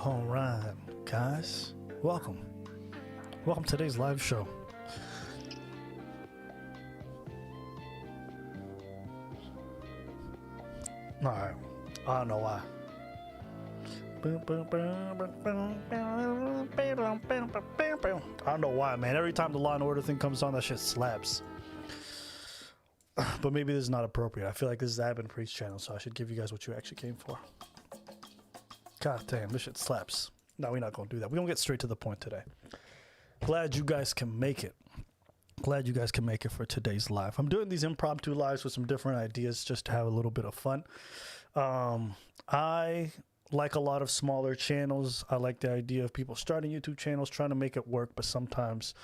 All right, guys, welcome to today's live show. All right, I don't know why. I don't know why, man. Every time the Law and Order thing comes on, that shit slaps. But maybe this is not appropriate. I feel like this is Ab and Priest channel, so I should give you guys what you actually came for. God damn, this shit slaps. No, we're not gonna do that. We're gonna get straight to the point today. Glad you guys can make it. Glad you guys can make it for today's live. I'm doing these impromptu lives with some different ideas just to have a little bit of fun. I like a lot of smaller channels. I like the idea of people starting YouTube channels, trying to make it work, but sometimes,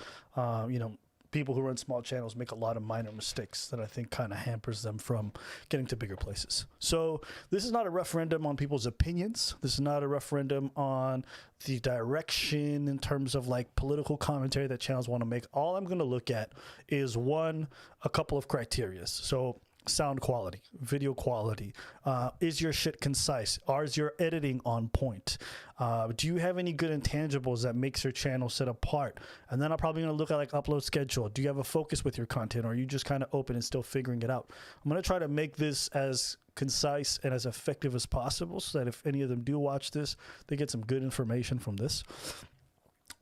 people who run small channels make a lot of minor mistakes that I think kind of hampers them from getting to bigger places. So this is not a referendum on people's opinions. This is not a referendum on the direction in terms of like political commentary that channels want to make. All I'm going to look at is a couple of criteria. So sound quality, video quality, is your shit concise? Is your editing on point? Do you have any good intangibles that makes your channel set apart? And then I'm probably going to look at like upload schedule. Do you have a focus with your content, or are you just kind of open and still figuring it out? I'm going to try to make this as concise and as effective as possible so that if any of them do watch this, they get some good information from this.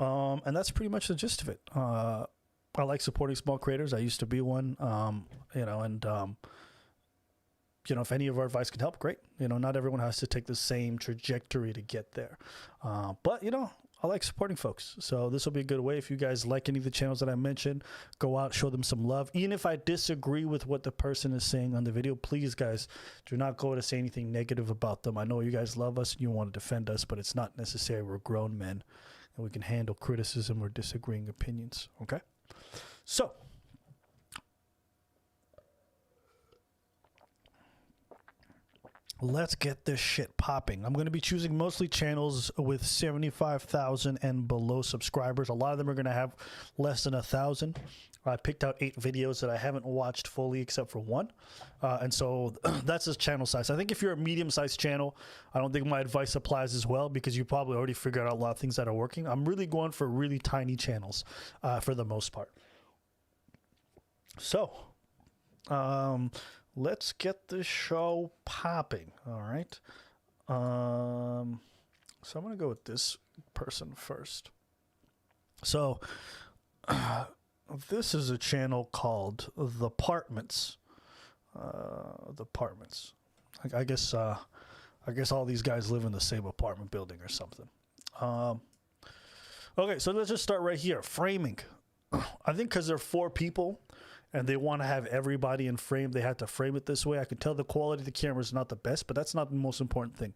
And that's pretty much the gist of it. I like supporting small creators. I used to be one, if any of our advice can help, great. Not everyone has to take the same trajectory to get there. But I like supporting folks. So this will be a good way. If you guys like any of the channels that I mentioned, go out, show them some love. Even if I disagree with what the person is saying on the video, please, guys, do not go to say anything negative about them. I know you guys love us and you want to defend us, but it's not necessary. We're grown men and we can handle criticism or disagreeing opinions. Okay? So, let's get this shit popping. I'm going to be choosing mostly channels with 75,000 and below subscribers. A lot of them are going to have less than 1,000. I picked out 8 videos that I haven't watched fully except for one. And so that's the channel size. I think if you're a medium-sized channel, I don't think my advice applies as well because you probably already figured out a lot of things that are working. I'm really going for really tiny channels for the most part. So, let's get this show popping. All right. So I'm going to go with this person first. So, this is a channel called The Apartments. The Apartments. I guess all these guys live in the same apartment building or something. Okay, so let's just start right here. Framing. I think because they're 4 people and they want to have everybody in frame, they have to frame it this way. I can tell the quality of the camera is not the best, but that's not the most important thing.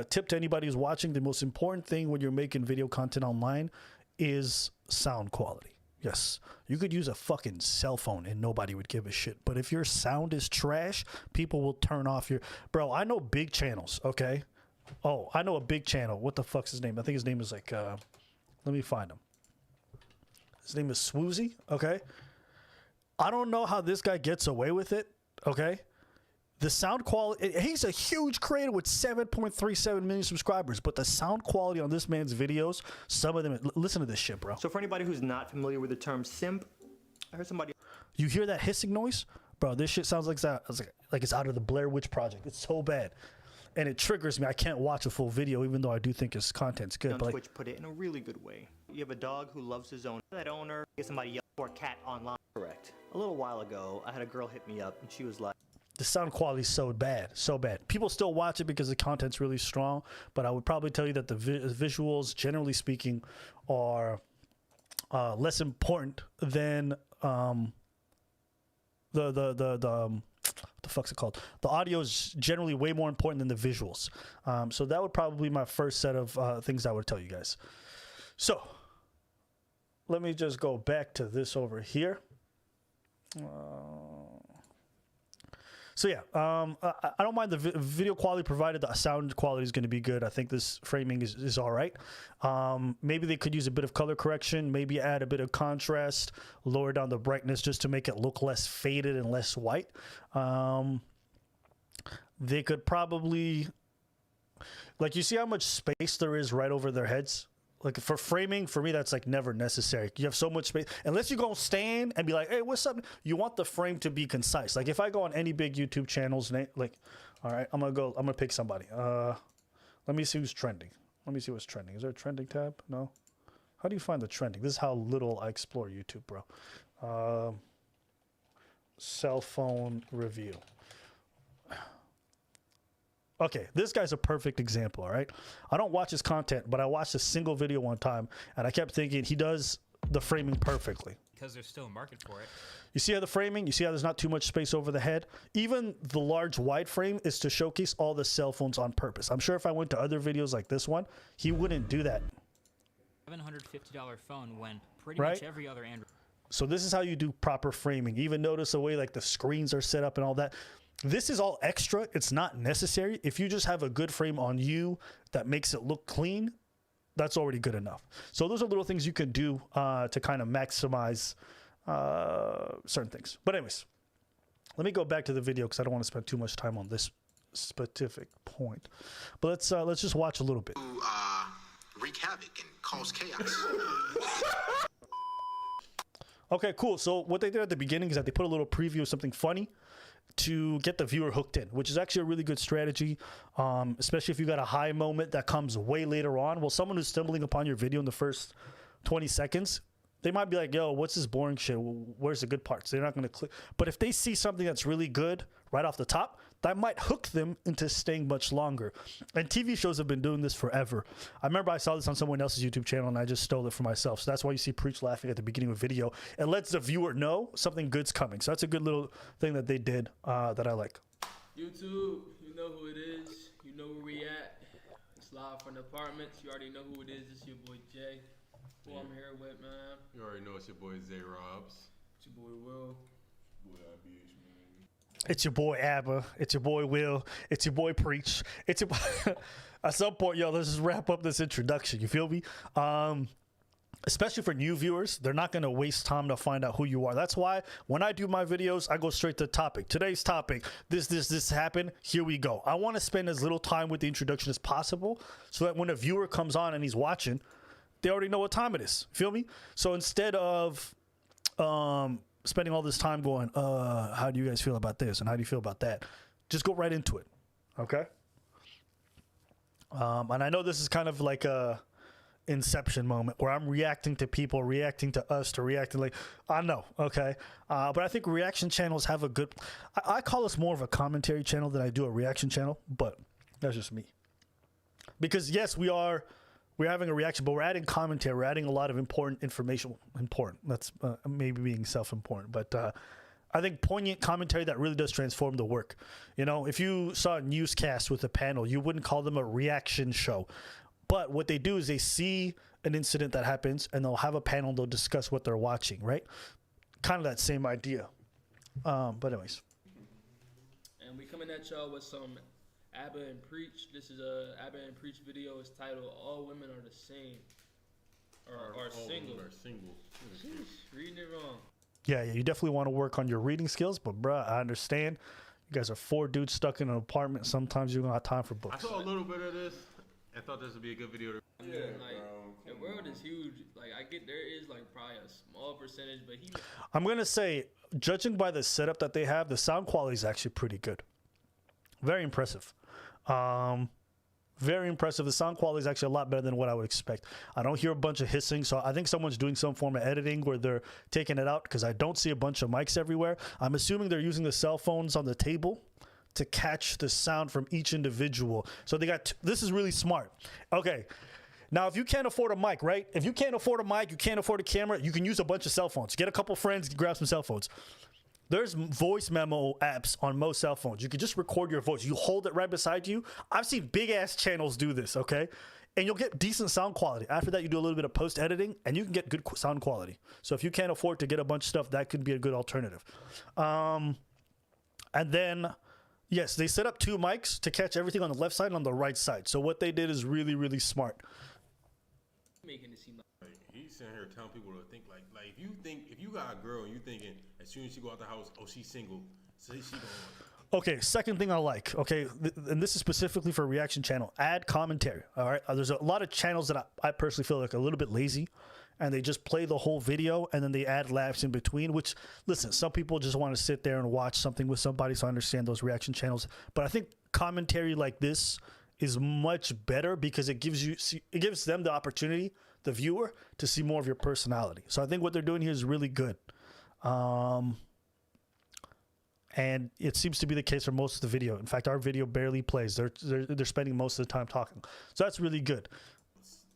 Tip to anybody who's watching, the most important thing when you're making video content online is sound quality. Yes, you could use a fucking cell phone and nobody would give a shit. But if your sound is trash, people will turn off your... Bro, I know big channels, okay? Oh, I know a big channel. What the fuck's his name? I think his name is like... let me find him. His name is Swoozy, okay? I don't know how this guy gets away with it, okay? The sound quality, he's a huge creator with 7.37 million subscribers, but the sound quality on this man's videos, some of them, listen to this shit, bro. So for anybody who's not familiar with the term simp, I heard somebody... You hear that hissing noise? Bro, this shit sounds like it's out of the Blair Witch Project. It's so bad. And it triggers me. I can't watch a full video, even though I do think his content's good. On but Twitch put it in a really good way. You have a dog who loves his owner. That owner gets somebody yell for a cat online. Correct. A little while ago, I had a girl hit me up, and she was like... The sound quality is so bad, so bad. People still watch it because the content's really strong, but I would probably tell you that the visuals, generally speaking, are less important than what the fuck's it called? The audio is generally way more important than the visuals. So that would probably be my first set of things I would tell you guys. So let me just go back to this over here. So yeah, I don't mind the video quality provided the sound quality is going to be good. I think this framing is all right. Maybe they could use a bit of color correction, maybe add a bit of contrast, lower down the brightness just to make it look less faded and less white. They could probably Like, you see how much space there is right over their heads? Like, for framing, for me, that's like never necessary. You have so much space. Unless you go stand and be like, hey, what's up? You want the frame to be concise. Like, if I go on any big YouTube channels, like, all right, I'm gonna pick somebody. Let me see who's trending. Let me see what's trending. Is there a trending tab? No. How do you find the trending? This is how little I explore YouTube, bro. Cell phone review. Okay, this guy's a perfect example, all right? I don't watch his content, but I watched a single video one time, and I kept thinking he does the framing perfectly. Because there's still a market for it. You see how the framing, you see how there's not too much space over the head? Even the large wide frame is to showcase all the cell phones on purpose. I'm sure if I went to other videos like this one, he wouldn't do that. $750 phone when pretty Right? much every other Android. So this is how you do proper framing. Even notice the way like the screens are set up and all that. This is all extra. It's not necessary. If you just have a good frame on you that makes it look clean, that's already good enough. So those are little things you can do to kind of maximize certain things. But anyways, let me go back to the video because I don't want to spend too much time on this specific point. But let's just watch a little bit. Wreak havoc and cause chaos. Okay, cool. So what they did at the beginning is that they put a little preview of something funny to get the viewer hooked in, which is actually a really good strategy, especially if you got a high moment that comes way later on. Well, someone who's stumbling upon your video in the first 20 seconds, they might be like, yo, what's this boring shit? Where's the good parts? They're not going to click. But if they see something that's really good right off the top, that might hook them into staying much longer. And TV shows have been doing this forever. I remember I saw this on someone else's YouTube channel and I just stole it for myself. So that's why you see Preach laughing at the beginning of a video. It lets the viewer know something good's coming. So that's a good little thing that they did that I like. YouTube, you know who it is. You know where we at. It's live from the apartments. You already know who it is. It's your boy Jay. Who I'm here with, man. You already know it's your boy Zay Robs. It's your boy Will. Boy IBH, man. It's your boy Abba. It's your boy Will. It's your boy Preach. It's your at some point, yo, let's just wrap up this introduction. You feel me? Especially for new viewers, they're not going to waste time to find out who you are. That's why when I do my videos, I go straight to the topic. Today's topic, this happened. Here we go. I want to spend as little time with the introduction as possible so that when a viewer comes on and he's watching, they already know what time it is. Feel me? So instead of spending all this time going, how do you guys feel about this? And how do you feel about that? Just go right into it. Okay? And I know this is kind of like a Inception moment where I'm reacting to people, reacting to us, to reacting like, I know, okay? But I think reaction channels have a good, I call this more of a commentary channel than I do a reaction channel, but that's just me. Because yes, we're having a reaction, but we're adding commentary. We're adding a lot of important information. Important. That's maybe being self-important. But I think poignant commentary that really does transform the work. You know, if you saw a newscast with a panel, you wouldn't call them a reaction show. But what they do is they see an incident that happens, and they'll have a panel. They'll discuss what they're watching, right? Kind of that same idea. But anyways. And we coming at y'all with some Abba and Preach. This is a Abba and Preach video. It's titled "All Women Are the Same" or "Single." Are single. Sheesh, reading it wrong. Yeah, you definitely want to work on your reading skills, but bruh, I understand. You guys are 4 dudes stuck in an apartment. Sometimes you don't have time for books. I saw a little bit of this. I thought this would be a good video to. Yeah, like the world is huge. Like I get there is like probably a small percentage, but I'm gonna say, judging by the setup that they have, the sound quality is actually pretty good. Very impressive. Very impressive. The sound quality is actually a lot better than what I would expect. I don't hear a bunch of hissing, so I think someone's doing some form of editing where they're taking it out because I don't see a bunch of mics everywhere. I'm assuming they're using the cell phones on the table to catch the sound from each individual. So they got, this is really smart. Okay. Now, if you can't afford a mic, right? If you can't afford a mic, you can't afford a camera, you can use a bunch of cell phones. Get a couple friends, grab some cell phones. There's voice memo apps on most cell phones. You can just record your voice. You hold it right beside you. I've seen big ass channels do this, okay? And you'll get decent sound quality. After that, you do a little bit of post editing and you can get good sound quality. So if you can't afford to get a bunch of stuff, that could be a good alternative. And then, yes, they set up 2 mics to catch everything on the left side and on the right side. So what they did is really, really smart. making it seem like He's sitting here telling people to think like if you got a girl and you thinking as soon as she go out the house, oh, she's single, so she going. Okay, second thing I like, okay, and this is specifically for a reaction channel, add commentary, all right? There's a lot of channels that I personally feel like a little bit lazy, and they just play the whole video, and then they add laughs in between, which, listen, some people just want to sit there and watch something with somebody, so I understand those reaction channels, but I think commentary like this is much better because it gives them the opportunity, the viewer, to see more of your personality. So I think what they're doing here is really good. And it seems to be the case for most of the video. In fact, our video barely plays. They're spending most of the time talking. So that's really good.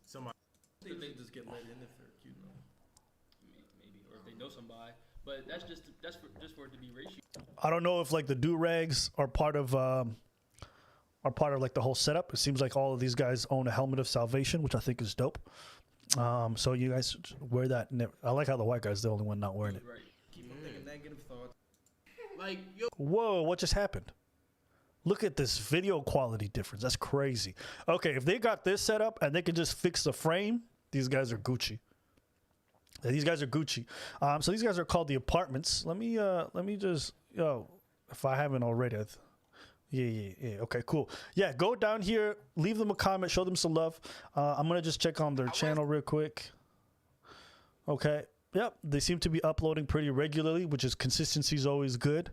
Somebody. I think they just get let in if they're cute enough, maybe, or if they know somebody. But that's just for it to be ratio. I don't know if like the do-rags are part of like the whole setup. It seems like all of these guys own a helmet of salvation, which I think is dope. So you guys wear that. I like how the white guy's the only one not wearing it. Right. Keep on thinking negative thoughts. Like, yo. Whoa, what just happened? Look at this video quality difference. That's crazy. Okay, if they got this set up and they can just fix the frame, these guys are Gucci. Yeah, these guys are Gucci. So these guys are called The Apartments. Let me just, if I haven't already. Yeah. Okay, cool. Yeah, go down here, leave them a comment, show them some love. I'm going to just check on their channel real quick. Okay. Yep, they seem to be uploading pretty regularly, which is consistency is always good.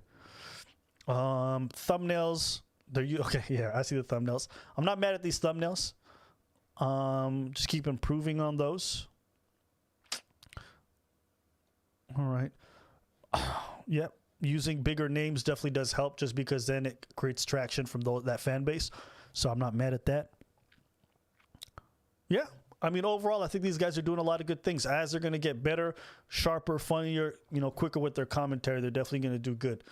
Thumbnails, okay, yeah, I see the thumbnails. I'm not mad at these thumbnails. Just keep improving on those. All right. Yep, using bigger names definitely does help, just because then it creates traction from that fan base. So I'm not mad at that. Yeah. I mean, overall, I think these guys are doing a lot of good things. As they're going to get better, sharper, funnier, quicker with their commentary, they're definitely going to do good.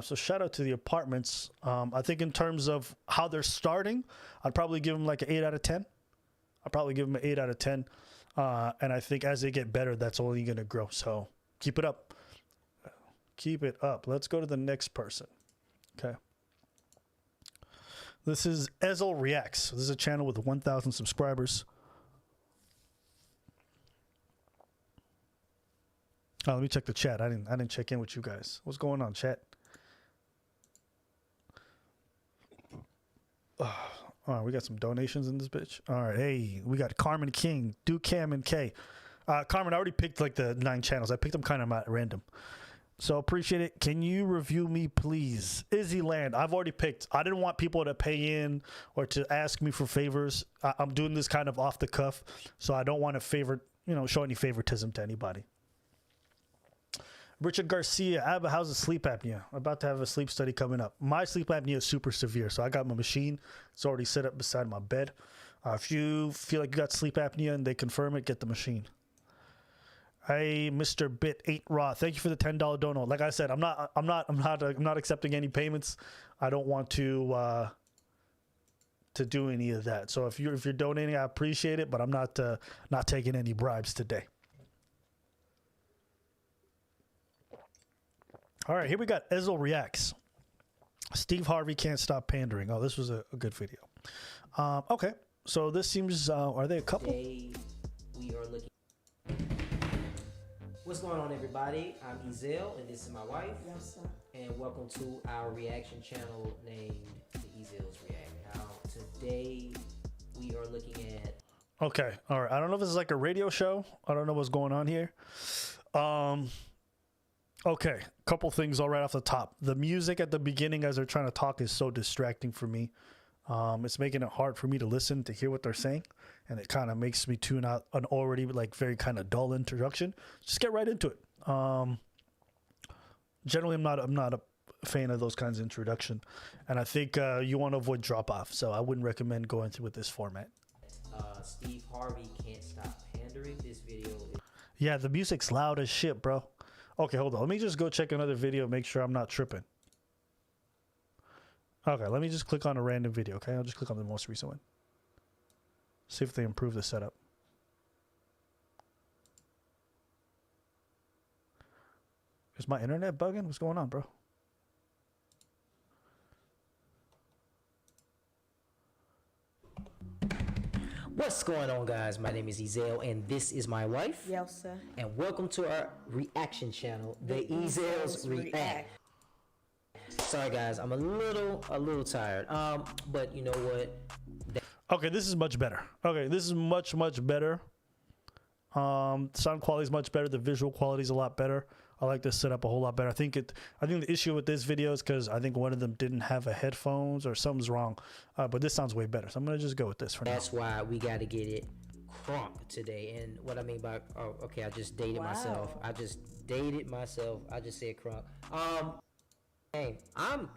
So shout out to The Apartments. I think in terms of how they're starting, I'd probably give them like an 8 out of 10. I'd probably give them an 8 out of 10. And I think as they get better, that's only going to grow. So keep it up. Keep it up. Let's go to the next person. Okay. This is Ezel Reacts. This is a channel with 1,000 subscribers. Oh, let me check the chat. I didn't check in with you guys. What's going on, chat? All right, we got some donations in this bitch. All right, hey, we got Carmen King, Duke Cam, and K. Carmen, I already picked like the 9 channels. I picked them kind of at random. So appreciate it. Can you review me, please? Izzy Land, I've already picked. I didn't want people to pay in or to ask me for favors. I'm doing this kind of off the cuff, so I don't want to show any favoritism to anybody. Richard Garcia, Abba, how's the sleep apnea? I'm about to have a sleep study coming up. My sleep apnea is super severe, so I got my machine. It's already set up beside my bed. If you feel like you got sleep apnea and they confirm it, get the machine. Hey, Mr. Bit 8 Raw, thank you for the $10 dono. Like I said, I'm not accepting any payments. I don't want to do any of that. So if you're donating, I appreciate it, but I'm not taking any bribes today. All right, here we got Ezel Reacts. Steve Harvey can't stop pandering. Oh, this was a good video. Okay, so this seems, are they a couple? Today we are looking. What's going on, everybody? I'm Ezel, and this is my wife. Yes, sir. And welcome to our reaction channel named The Ezel's React. Now, today we are looking at. Okay, all right. I don't know if this is like a radio show. I don't know what's going on here. Okay, couple things all right off the top. The music at the beginning as they're trying to talk is so distracting for me. It's making it hard for me to listen, to hear what they're saying, and it kind of makes me tune out an already like very kind of dull introduction. Just get right into it. Generally, I'm not a fan of those kinds of introduction, and I think you want to avoid drop off. So I wouldn't recommend going through with this format. Steve Harvey can't stop pandering. This video is. Yeah, the music's loud as shit, bro. Okay, hold on. Let me just go check another video, make sure I'm not tripping. Okay, let me just click on a random video, okay? I'll just click on the most recent one. See if they improve the setup. Is my internet bugging? What's going on, bro? What's going on, guys? My name is Ezel, and this is my wife. Yes, sir. And welcome to our reaction channel, The Ezel's React. So sorry guys, I'm a little tired. But you know what? Okay, this is much better. Okay, this is much better. Sound quality is much better. The visual quality is a lot better. I like this setup a whole lot better. I think the issue with this video is because I think one of them didn't have a headphones or something's wrong. But this sounds way better. So I'm gonna just go with this for now. That's why we got to get it crunk today. And what I mean by okay, I just dated myself. I just said crunk. Hey, I'm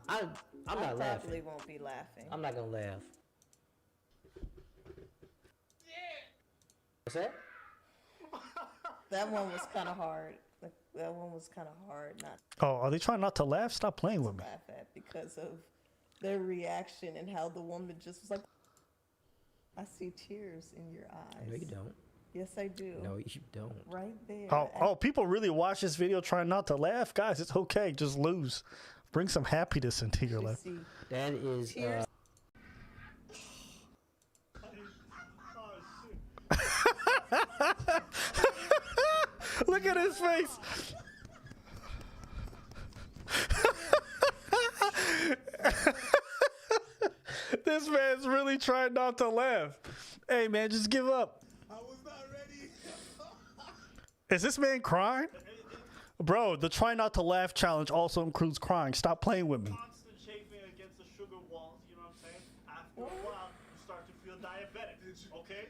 not laughing. Probably won't be laughing. I'm not gonna laugh. What's that? That one was kind of hard. That one was kind of hard not Oh, are they trying not to laugh? Stop playing with to me. laugh at because of their reaction and how the woman just was like, I see tears in your eyes. No, you don't. Yes, I do. No, you don't. Right there. Oh, people really watch this video trying not to laugh? Guys, it's okay. Just lose. Bring some happiness into your You life. see That is tears. Look at his face. This man's really trying not to laugh. Hey, man, just give up. I was not ready. Is this man crying? Bro, the try not to laugh challenge also includes crying. Stop playing with me. Constant chafing against the sugar walls, you know what I'm saying? After a while, you start to feel diabetic, okay?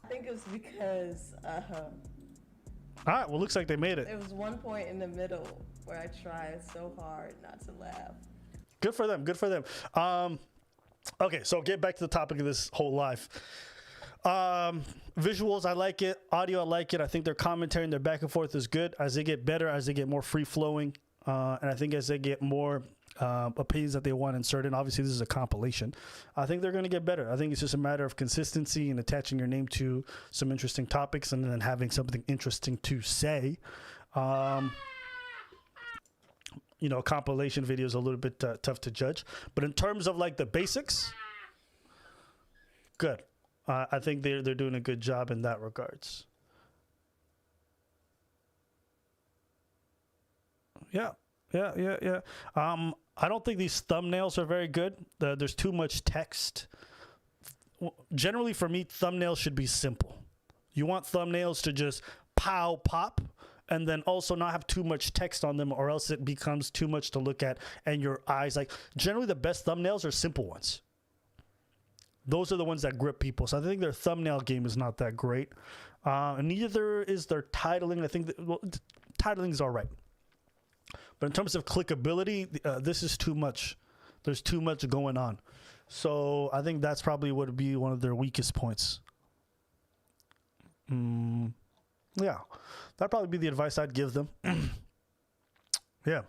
I think it was because All right, well, looks like they made it. there was one point in the middle where I tried so hard not to laugh. Good for them. Good for them. Okay, so get back to the topic of this whole live. Visuals, I like it. Audio, I like it. I think their commentary and their back and forth is good. As they get better, as they get more free flowing, and I think as they get more opinions that they want inserted, obviously this is a compilation, I think they're going to get better. I think it's just a matter of consistency and attaching your name to some interesting topics and then having something interesting to say. You know, compilation video is a little bit tough to judge, but in terms of like the basics, good. I think they're doing a good job in that regards. Yeah. I don't think these thumbnails are very good. There's too much text. Generally, for me, thumbnails should be simple. You want thumbnails to just pop, and then also not have too much text on them, or else it becomes too much to look at and your eyes. Like, generally, the best thumbnails are simple ones. Those are the ones that grip people. So I think their thumbnail game is not that great. And neither is their titling. I think titling is all right. But in terms of clickability, this is too much. There's too much going on. So I think that's probably what would be one of their weakest points. Yeah. That'd probably be the advice I'd give them. Yeah.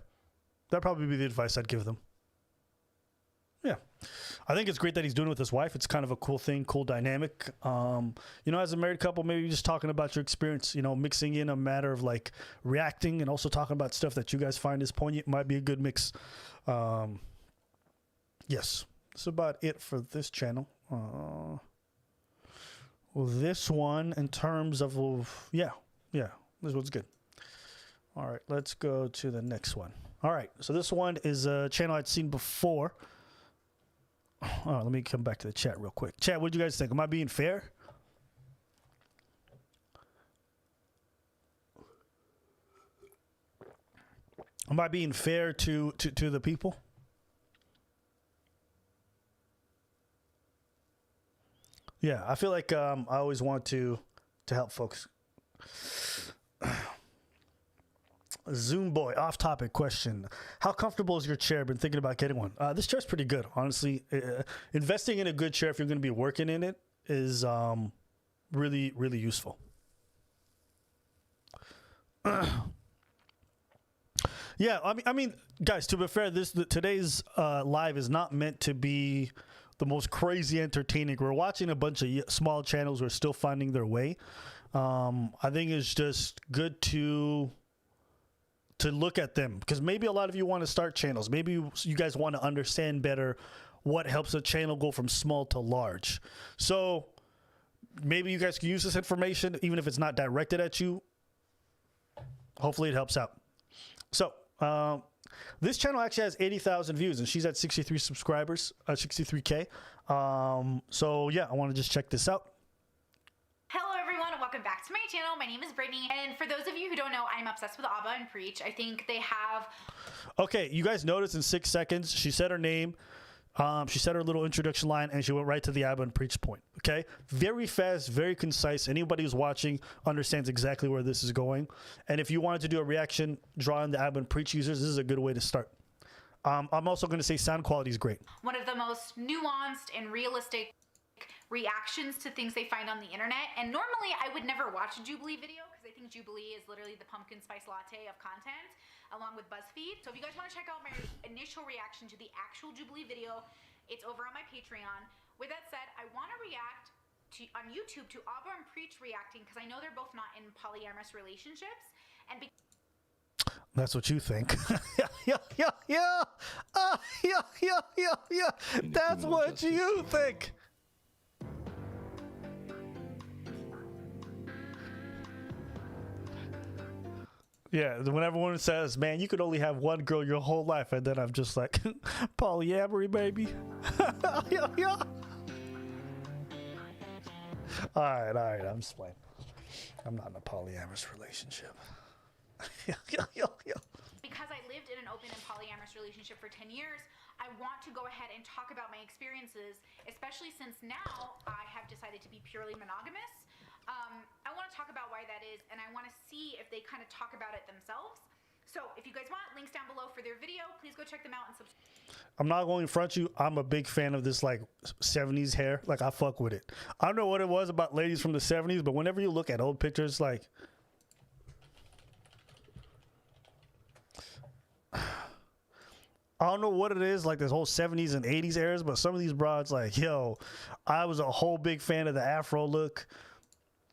That'd probably be the advice I'd give them. Yeah. I think it's great that he's doing it with his wife. It's kind of a cool thing, cool dynamic. You know, as a married couple, maybe just talking about your experience, you know, mixing in a matter of like reacting and also talking about stuff that you guys find is poignant might be a good mix. Yes, that's about it for this channel. Well, this one in terms of, yeah, this one's good. All right, let's go to the next one. All right, so this one is a channel I'd seen before. Oh, let me come back to the chat real quick. Chat, what do you guys think? Am I being fair? Am I being fair to the people? Yeah, I feel like I always want to help folks. Zoom boy, off topic question. How comfortable is your chair? Been thinking about getting one. This chair's pretty good, honestly. Investing in a good chair if you're going to be working in it is really, really useful. Yeah, I mean, guys, to be fair, today's live is not meant to be the most crazy entertaining. We're watching a bunch of small channels who are still finding their way. I think it's just good to look at them, because maybe a lot of you want to start channels. Maybe you guys want to understand better what helps a channel go from small to large. So maybe you guys can use this information, even if it's not directed at you. Hopefully it helps out. So this channel actually has 80,000 views, and she's at 63 subscribers, 63K. So yeah, I want to just check this out. Hello everyone, and welcome back to my channel. My name is Brittany, and for those of you who don't know, I'm obsessed with Abba and Preach. I think they have... Okay, you guys noticed in 6 seconds, she said her name, she said her little introduction line, and she went right to the Abba and Preach point, okay? Very fast, very concise. Anybody who's watching understands exactly where this is going. And if you wanted to do a reaction drawing the Abba and Preach users, this is a good way to start. I'm also going to say sound quality is great. One of the most nuanced and realistic reactions to things they find on the internet. And normally I would never watch a Jubilee video because I think Jubilee is literally the pumpkin spice latte of content along with BuzzFeed. So if you guys want to check out my initial reaction to the actual Jubilee video, it's over on my Patreon. With that said, I want to react to on YouTube to Abba and Preach reacting because I know they're both not in polyamorous relationships. And that's what you think. yeah. Yeah. That's what you think. Yeah, when everyone says, man, you could only have one girl your whole life, and then I'm just like, polyamory, baby. yeah. All right, I'm just playing. I'm not in a polyamorous relationship. yeah. Because I lived in an open and polyamorous relationship for 10 years, I want to go ahead and talk about my experiences, especially since now I have decided to be purely monogamous. I want to talk about why that is, and I want to see if they kind of talk about it themselves. So if you guys want, links down below for their video. Please go check them out and subscribe. I'm not going to front you. I'm a big fan of this like 70s hair. Like I fuck with it. I don't know what it was about ladies from the 70s, but whenever you look at old pictures, like I don't know what it is, like this whole 70s and 80s eras, but some of these broads, like, yo, I was a whole big fan of the afro look.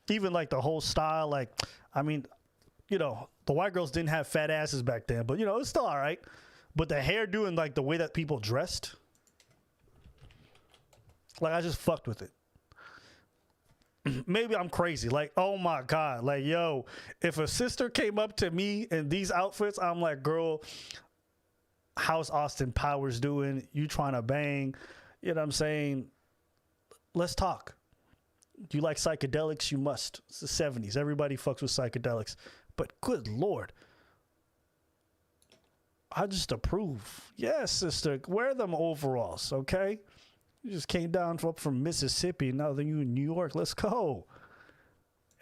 Even like the whole style, like, I mean, you know, the white girls didn't have fat asses back then, but you know, it's still all right. But the hairdo and like the way that people dressed, like I just fucked with it. Maybe I'm crazy. Like, oh my God. Like, yo, if a sister came up to me in these outfits, I'm like, girl, how's Austin Powers doing? You trying to bang? You know what I'm saying? Let's talk. Do you like psychedelics? You must. It's the 70s. Everybody fucks with psychedelics. But good Lord. I just approve. Yes, sister. Wear them overalls, okay? You just came down from Mississippi. Now that you in New York. Let's go.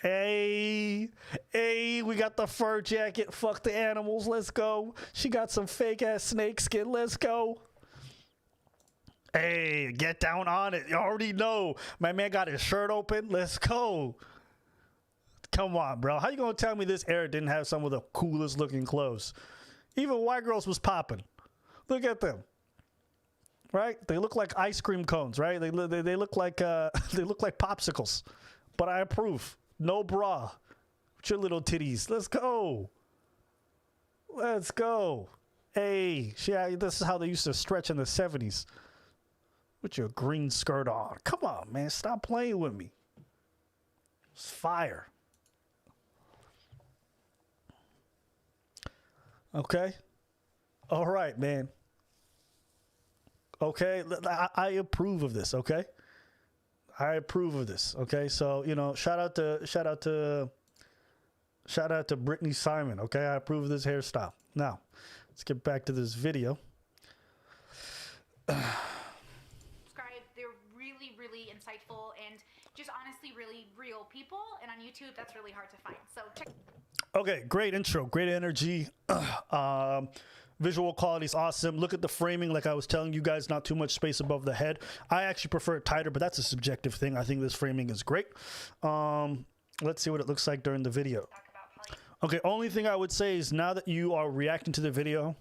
Hey, we got the fur jacket. Fuck the animals. Let's go. She got some fake ass snake skin. Let's go. Hey, get down on it. You already know. My man got his shirt open. Let's go. Come on, bro. How you gonna tell me this era didn't have some of the coolest looking clothes? Even white girls was popping. Look at them. Right? They look like ice cream cones, right? They look like they look like popsicles. But I approve. No bra. With your little titties. Let's go. Let's go. Hey, this is how they used to stretch in the 70s. With your green skirt on. Come on, man. Stop playing with me. It's fire. Okay. All right, man. Okay. I approve of this, okay? I approve of this, okay? So, you know, shout out to Brittany Simon, okay? I approve of this hairstyle. Now, let's get back to this video. Really insightful and just honestly really real people, and on YouTube that's really hard to find, so check. Okay, great intro, great energy. Visual quality is awesome. Look at the framing, like I was telling you guys, not too much space above the head. I actually prefer it tighter, but that's a subjective thing. I think this framing is great. Let's see what it looks like during the video. Okay, only thing I would say is now that you are reacting to the video,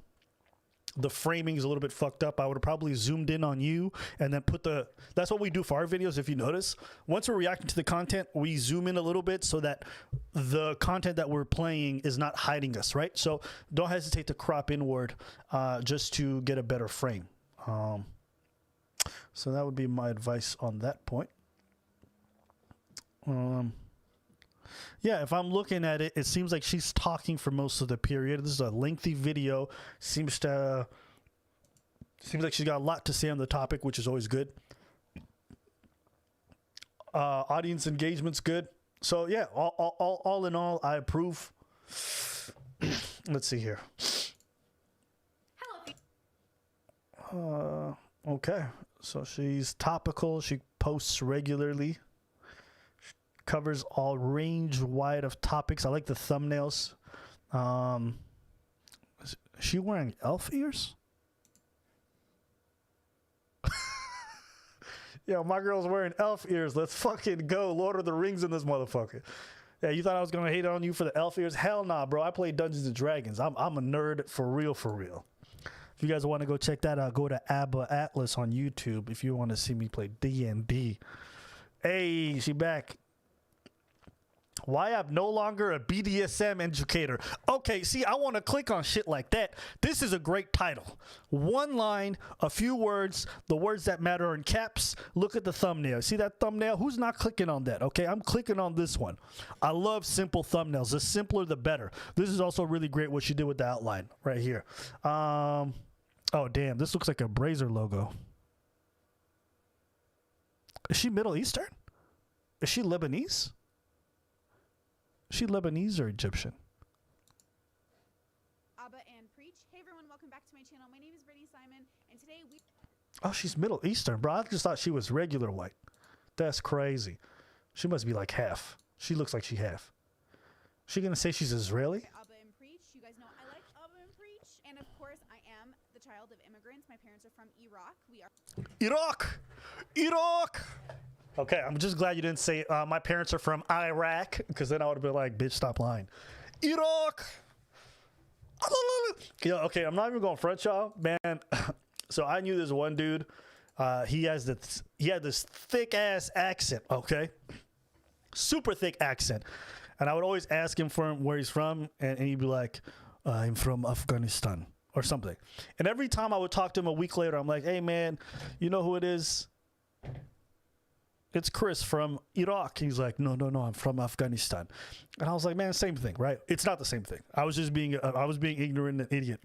the framing is a little bit fucked up. I would have probably zoomed in on you and then that's what we do for our videos. If you notice, once we're reacting to the content, we zoom in a little bit so that the content that we're playing is not hiding us, right? So don't hesitate to crop inward just to get a better frame. So that would be my advice on that point. Yeah, if I'm looking at it, it seems like she's talking for most of the period. This is a lengthy video. Seems like she's got a lot to say on the topic, which is always good. Audience engagement's good. So yeah, all in all, I approve. Let's see here. Okay, so she's topical. She posts regularly. Covers all range wide of topics. I like the thumbnails. Is she wearing elf ears? Yo, my girl's wearing elf ears. Let's fucking go. Lord of the Rings in this motherfucker. Yeah, you thought I was gonna hate on you for the elf ears? Hell nah, bro. I play Dungeons and Dragons. I'm a nerd for real, for real. If you guys want to go check that out, go to Abba Atlas on YouTube if you want to see me play D&D. Hey, she back. Why I'm no longer a BDSM educator. Okay, see, I want to click on shit like that. This is a great title. One line, a few words, the words that matter are in caps. Look at the thumbnail. See that thumbnail? Who's not clicking on that? Okay, I'm clicking on this one. I love simple thumbnails. The simpler, the better. This is also really great what she did with the outline right here. Oh, damn, this looks like a Brazer logo. Is she Middle Eastern? Is she Lebanese? Is she Lebanese or Egyptian? Abba and Preach. Hey everyone, welcome back to my channel. My name is Brittany Simon, and today we... Oh, she's Middle Eastern, bro. I just thought she was regular white. That's crazy. She must be like half. She looks like she half. She gonna say she's Israeli? Abba and Preach. You guys know I like Abba and Preach, and of course I am the child of immigrants. My parents are from Iraq. We are... Iraq! Okay, I'm just glad you didn't say my parents are from Iraq, because then I would have been like, bitch, stop lying. Iraq! Yeah, okay, I'm not even going front, y'all. Man, so I knew this one dude. He had this thick-ass accent, okay? Super thick accent. And I would always ask him where he's from, and he'd be like, I'm from Afghanistan, or something. And every time I would talk to him a week later, I'm like, hey, man, you know who it is? It's Chris from Iraq. He's like, no, I'm from Afghanistan. And I was like, man, same thing, right? It's not the same thing. I was being ignorant and idiot.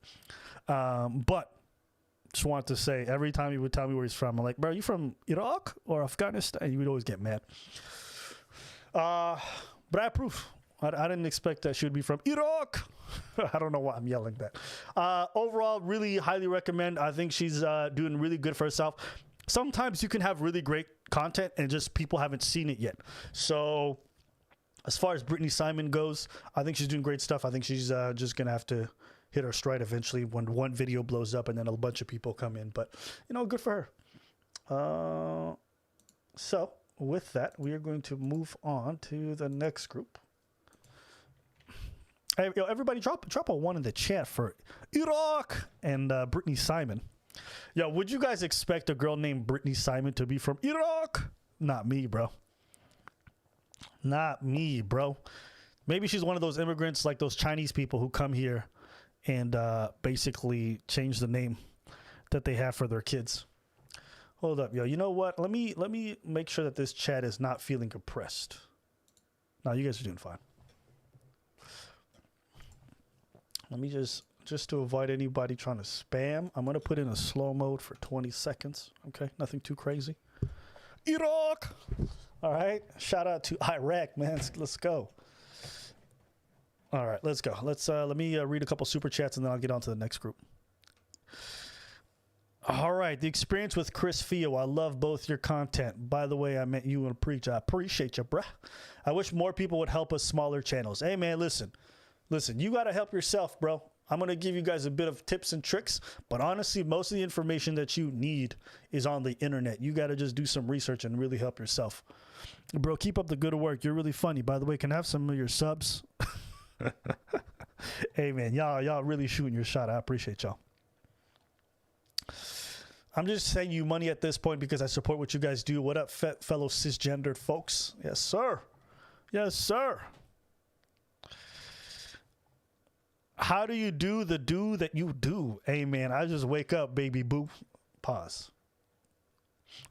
But just wanted to say, every time he would tell me where he's from, I'm like, bro, you from Iraq or Afghanistan? He would always get mad. But I approve. I didn't expect that she would be from Iraq. I don't know why I'm yelling that. Overall, really highly recommend. I think she's doing really good for herself. Sometimes you can have really great content and just people haven't seen it yet. So as far as Brittany Simon goes, I think she's doing great stuff. I think she's just going to have to hit her stride eventually when one video blows up and then a bunch of people come in. But, you know, good for her. So with that, we are going to move on to the next group. Hey, yo, everybody drop a one in the chat for Iraq and Brittany Simon. Yo, would you guys expect a girl named Brittany Simon to be from Iraq? Not me, bro. Not me, bro. Maybe she's one of those immigrants like those Chinese people who come here and basically change the name that they have for their kids. Hold up, yo. You know what? Let me make sure that this chat is not feeling oppressed. No, you guys are doing fine. Let me just to avoid anybody trying to spam, I'm going to put in a slow mode for 20 seconds. Okay, nothing too crazy. Iraq! All right, shout out to Iraq, man. Let's go. All right, let's go. Let me read a couple super chats and then I'll get on to the next group. All right, the experience with Chris Fio. I love both your content. By the way, I met you in Preach. I appreciate you, bruh. I wish more people would help us smaller channels. Hey, man, listen, you got to help yourself, bro. I'm going to give you guys a bit of tips and tricks, but honestly, most of the information that you need is on the internet. You got to just do some research and really help yourself. Bro, keep up the good work. You're really funny. By the way, can I have some of your subs? Hey, man, y'all really shooting your shot. I appreciate y'all. I'm just saying you money at this point because I support what you guys do. What up, fellow cisgendered folks? Yes, sir. Yes, sir. How do you do the do that you do? Hey, man, I just wake up, baby boo. Pause.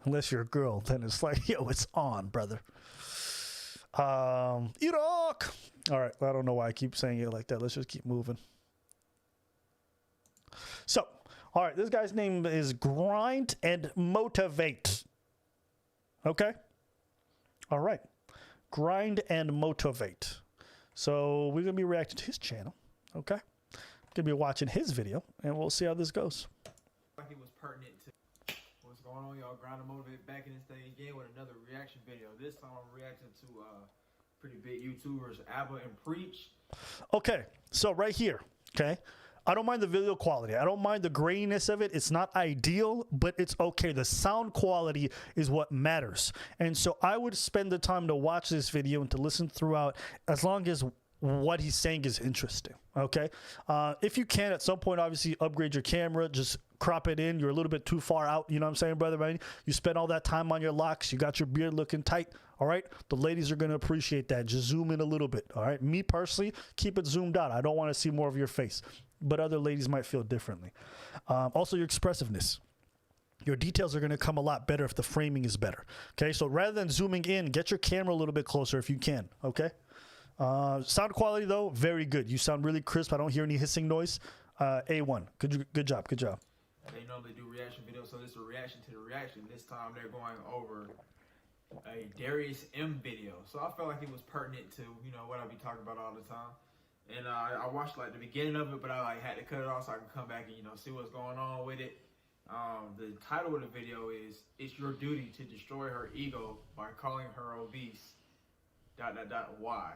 Unless you're a girl, then it's like, yo, it's on, brother. Iraq. All right, I don't know why I keep saying it like that. Let's just keep moving. So, all right, this guy's name is Grind and Motivate. Okay? All right. Grind and Motivate. So, we're going to be reacting to his channel. Okay? Going to be watching his video, and we'll see how this goes. Like it was pertinent to what's going on, y'all. Grind and Motivate back in this thing again with another reaction video. This time I'm reacting to pretty big YouTubers, Abba and Preach. Okay, so right here, okay? I don't mind the video quality. I don't mind the graininess of it. It's not ideal, but it's okay. The sound quality is what matters. And so I would spend the time to watch this video and to listen throughout as long as what he's saying is interesting, okay? If you can, at some point, obviously, upgrade your camera. Just crop it in. You're a little bit too far out, you know what I'm saying, brother, man? You spend all that time on your locks. You got your beard looking tight, all right? The ladies are going to appreciate that. Just zoom in a little bit, all right? Me, personally, keep it zoomed out. I don't want to see more of your face, but other ladies might feel differently. Also, your expressiveness. Your details are going to come a lot better if the framing is better, okay? So rather than zooming in, get your camera a little bit closer if you can, okay? Sound quality, though, very good. You sound really crisp. I don't hear any hissing noise. A1. Good job. Good job. They normally do reaction videos, so this is a reaction to the reaction. This time they're going over a Darius M video. So I felt like it was pertinent to, you know, what I be talking about all the time. And I watched like the beginning of it, but I like had to cut it off so I can come back and, you know, see what's going on with it. The title of the video is "It's Your Duty to Destroy Her Ego by Calling Her Obese." ... Why?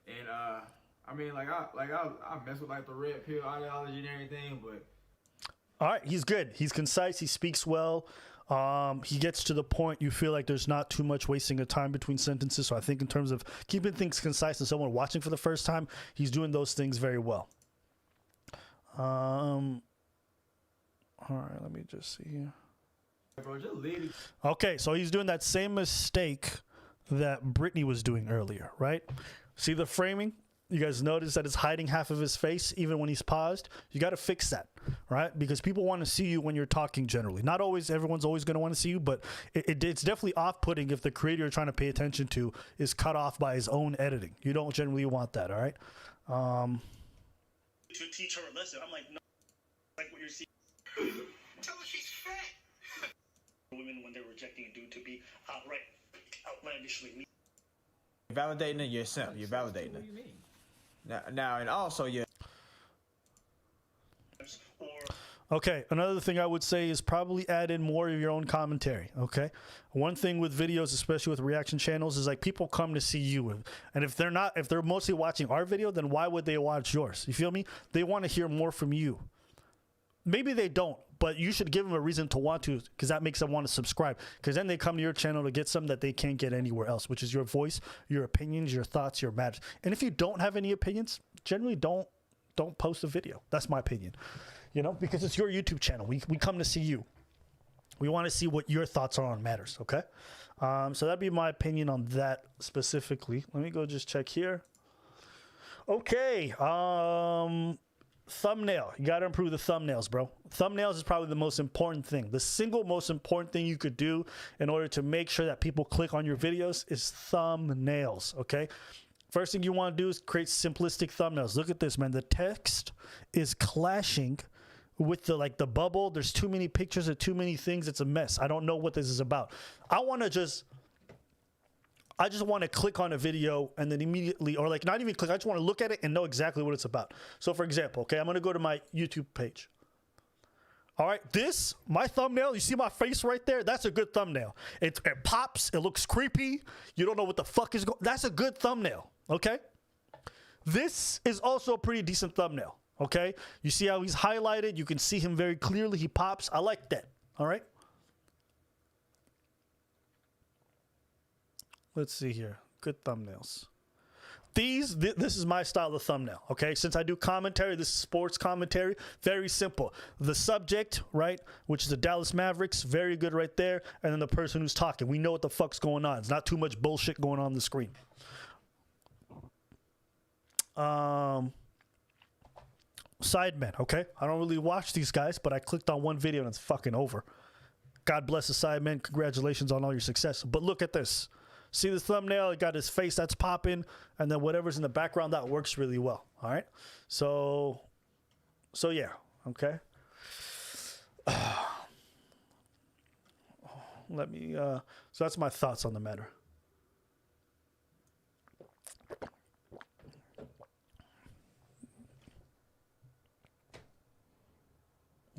And I mean, like I mess with like the red pill ideology and everything, but all right, he's good. He's concise. He speaks well. He gets to the point. You feel like there's not too much wasting of time between sentences. So I think in terms of keeping things concise and someone watching for the first time, he's doing those things very well. All right, let me just see here. Okay, so he's doing that same mistake that Brittany was doing earlier, right? See the framing? You guys notice that it's hiding half of his face even when he's paused? You got to fix that, right? Because people want to see you when you're talking generally. Not always, everyone's always going to want to see you, but it's definitely off-putting if the creator you're trying to pay attention to is cut off by his own editing. You don't generally want that, all right? To teach her a lesson. I'm like, no, like what you're seeing. Tell her she's fat. Women, when they're rejecting a dude to be outright, outlandishly mean. Validating it yourself. You're validating it. Now, and also you. Okay, another thing I would say is probably add in more of your own commentary, okay? One thing with videos, especially with reaction channels, is like people come to see you. And if they're mostly watching our video, then why would they watch yours? You feel me? They want to hear more from you. Maybe they don't, but you should give them a reason to want to, because that makes them want to subscribe. Because then they come to your channel to get something that they can't get anywhere else, which is your voice, your opinions, your thoughts, your matters. And if you don't have any opinions, generally don't post a video. That's my opinion. You know, because it's your YouTube channel. We come to see you. We want to see what your thoughts are on matters, okay? So that'd be my opinion on that specifically. Let me go just check here. Okay. Thumbnail. You got to improve the thumbnails, bro. Thumbnails is probably the most important thing. The single most important thing you could do in order to make sure that people click on your videos is thumbnails, okay? First thing you want to do is create simplistic thumbnails. Look at this, man. The text is clashing with the bubble. There's too many pictures and too many things. It's a mess. I don't know what this is about. I just want to click on a video and then immediately, or like not even click, I just want to look at it and know exactly what it's about. So for example, okay, I'm going to go to my YouTube page. All right, my thumbnail, you see my face right there? That's a good thumbnail. It pops, it looks creepy. You don't know what the fuck is going on. That's a good thumbnail, okay? This is also a pretty decent thumbnail, okay? You see how he's highlighted? You can see him very clearly. He pops. I like that, all right? Let's see here. Good thumbnails. This is my style of thumbnail, okay? Since I do commentary, this is sports commentary. Very simple. The subject, right, which is the Dallas Mavericks, very good right there. And then the person who's talking. We know what the fuck's going on. It's not too much bullshit going on the screen. Sidemen, okay? I don't really watch these guys, but I clicked on one video and it's fucking over. God bless the Sidemen. Congratulations on all your success. But look at this. See the thumbnail? It got his face that's popping, and then whatever's in the background that works really well. All right. So yeah. Okay. Let me. So that's my thoughts on the matter.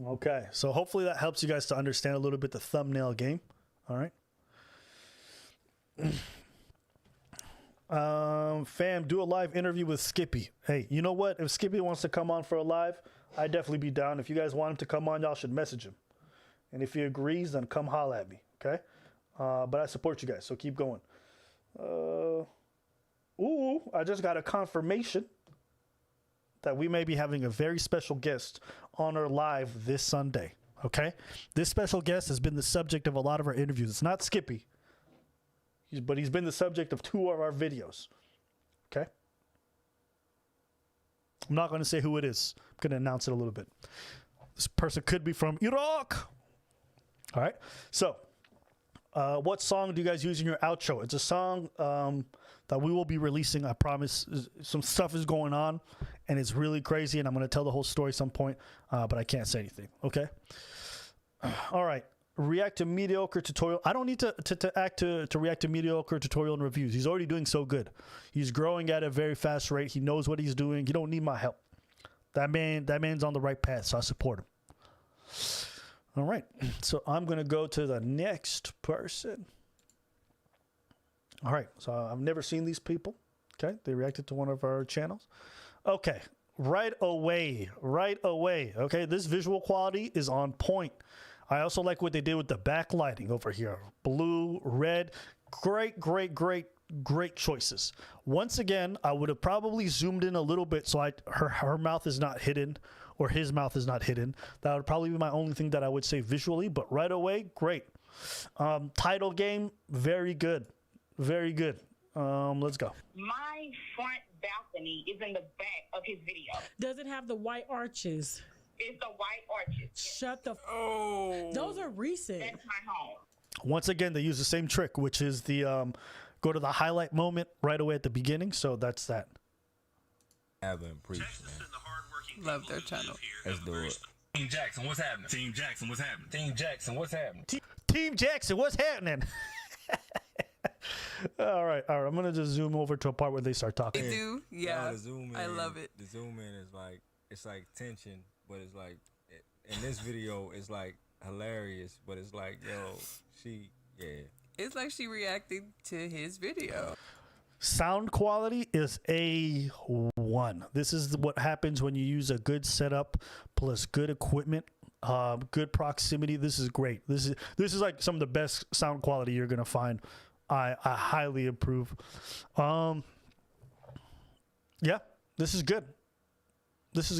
Okay, so hopefully that helps you guys to understand a little bit the thumbnail game. All right. Fam, do a live interview with Skippy. Hey, you know what? If Skippy wants to come on for a live, I'd definitely be down. If you guys want him to come on, y'all should message him. And if he agrees, then come holla at me, okay? But I support you guys, so keep going. I just got a confirmation that we may be having a very special guest on our live this Sunday, okay? This special guest has been the subject of a lot of our interviews. It's not Skippy, but he's been the subject of 2 of our videos, okay? I'm not going to say who it is. I'm going to announce it a little bit. This person could be from Iraq. All right. So, what song do you guys use in your outro? It's a song that we will be releasing. I promise. Some stuff is going on, and it's really crazy, and I'm going to tell the whole story some point, but I can't say anything. Okay. All right. React to mediocre tutorial. I don't need to react to mediocre tutorial and reviews. He's already doing so good. He's growing at a very fast rate. He knows what he's doing. You don't need my help. That man's on the right path, so I support him. All right. So I'm going to go to the next person. All right. So I've never seen these people. Okay. They reacted to one of our channels. Okay. Right away. Okay. This visual quality is on point. I also like what they did with the backlighting over here. Blue, red, great choices. Once again, I would have probably zoomed in a little bit so her mouth is not hidden or his mouth is not hidden. That would probably be my only thing that I would say visually, but right away, great. Title game, very good. Let's go. My front balcony is in the back of his video. Does it have the white arches? It's the white arches. Shut the Oh. Those are recent. That's my home. Once again, they use the same trick, which is the go to the highlight moment right away at the beginning. So that's that. Haven't preached, man. Love their channel. Let's do it. Team Jackson, what's happening? Team Jackson, what's happening? Team Jackson, what's happening? All right. I'm gonna just zoom over to a part where they start talking. They do, yeah. No, the zoom in, I love it. The zoom in is like it's like tension, but it's like in this video it's like hilarious, but it's like It's like she reacted to his video. Sound quality is A1. This is what happens when you use a good setup plus good equipment, good proximity. This is great. This is like some of the best sound quality you're gonna find. I highly approve. Yeah, this is good. All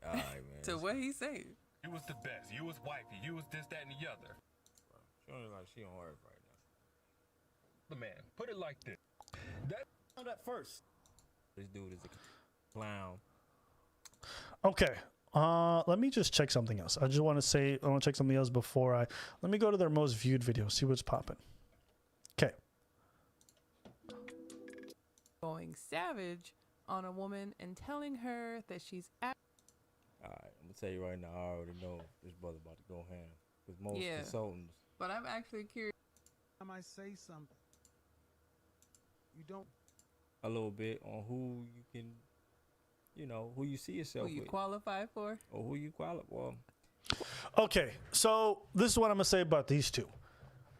right, man. So what he saying? You was the best. You was wifey. You was this, that, and the other. She only like she on earth right now. The man, put it like this. That first. This dude is a clown. Okay. Let me just check something else. I want to check something else before let me go to their most viewed video, see what's popping. Okay. Going savage on a woman and telling her that she's Alright, I'm gonna tell you right now, I already know this brother about to go ham. Because most consultants. But I'm actually curious. I might say something. You don't. A little bit on who you can, who you see yourself Who you with. qualify for? Or who you qualify for. Okay, so this is what I'm gonna say about these two.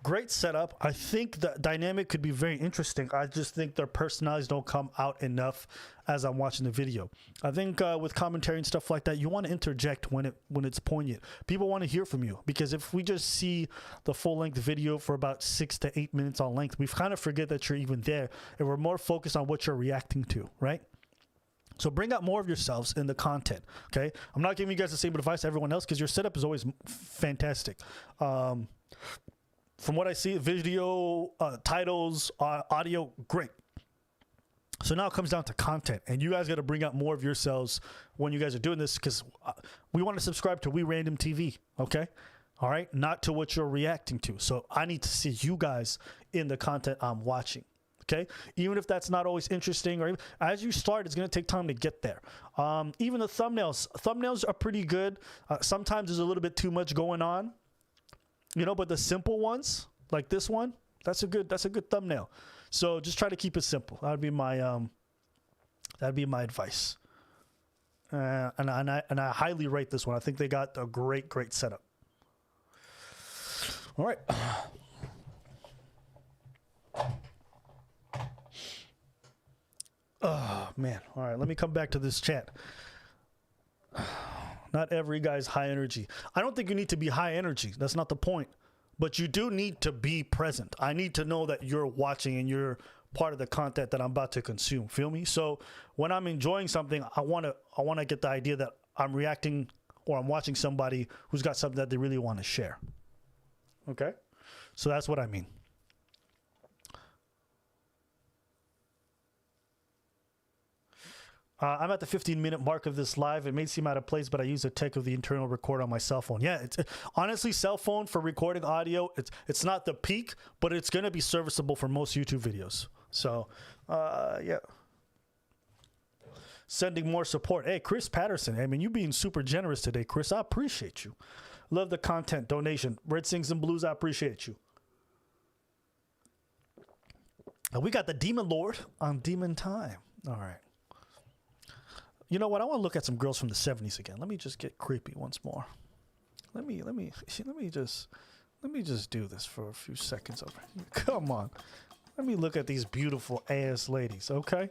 Great setup. I think the dynamic could be very interesting. I just think their personalities don't come out enough as I'm watching the video. I think with commentary and stuff like that, you want to interject when it's poignant. People want to hear from you, because if we just see the full-length video for about 6 to 8 minutes on length, we kind of forget that you're even there, and we're more focused on what you're reacting to, right? So bring out more of yourselves in the content, okay? I'm not giving you guys the same advice to everyone else, because your setup is always fantastic. From what I see, video, titles, audio, great. So now it comes down to content, and you guys got to bring out more of yourselves when you guys are doing this, because we want to subscribe to We Random TV, okay? All right, not to what you're reacting to. So I need to see you guys in the content I'm watching. Okay, even if that's not always interesting, or even, as you start, it's gonna take time to get there. Even the thumbnails are pretty good. Sometimes there's a little bit too much going on, you know, but the simple ones like this one, that's a good thumbnail. So just try to keep it simple. That'd be my advice. And I highly rate this one. I think they got a great setup. All right. Oh man. All right, let me come back to this chat. Not every guy's high energy. I don't think you need to be high energy. That's not the point. But you do need to be present. I need to know that you're watching and you're part of the content that I'm about to consume. Feel me? So when I'm enjoying something, I want to get the idea that I'm reacting or I'm watching somebody who's got something that they really want to share. Okay? So that's what I mean. I'm at the 15-minute mark of this live. It may seem out of place, but I use the tech of the internal recorder on my cell phone. Yeah, it's honestly, cell phone for recording audio, it's not the peak, but it's going to be serviceable for most YouTube videos. So, yeah. Sending more support. Hey, Chris Patterson. I mean, you being super generous today, Chris. I appreciate you. Love the content. Donation. Red Sings and Blues, I appreciate you. And we got the Demon Lord on Demon Time. All right. You know what? I want to look at some girls from the 70s again. Let me just get creepy once more. Let me just do this for a few seconds over here. Come on. Let me look at these beautiful ass ladies, okay?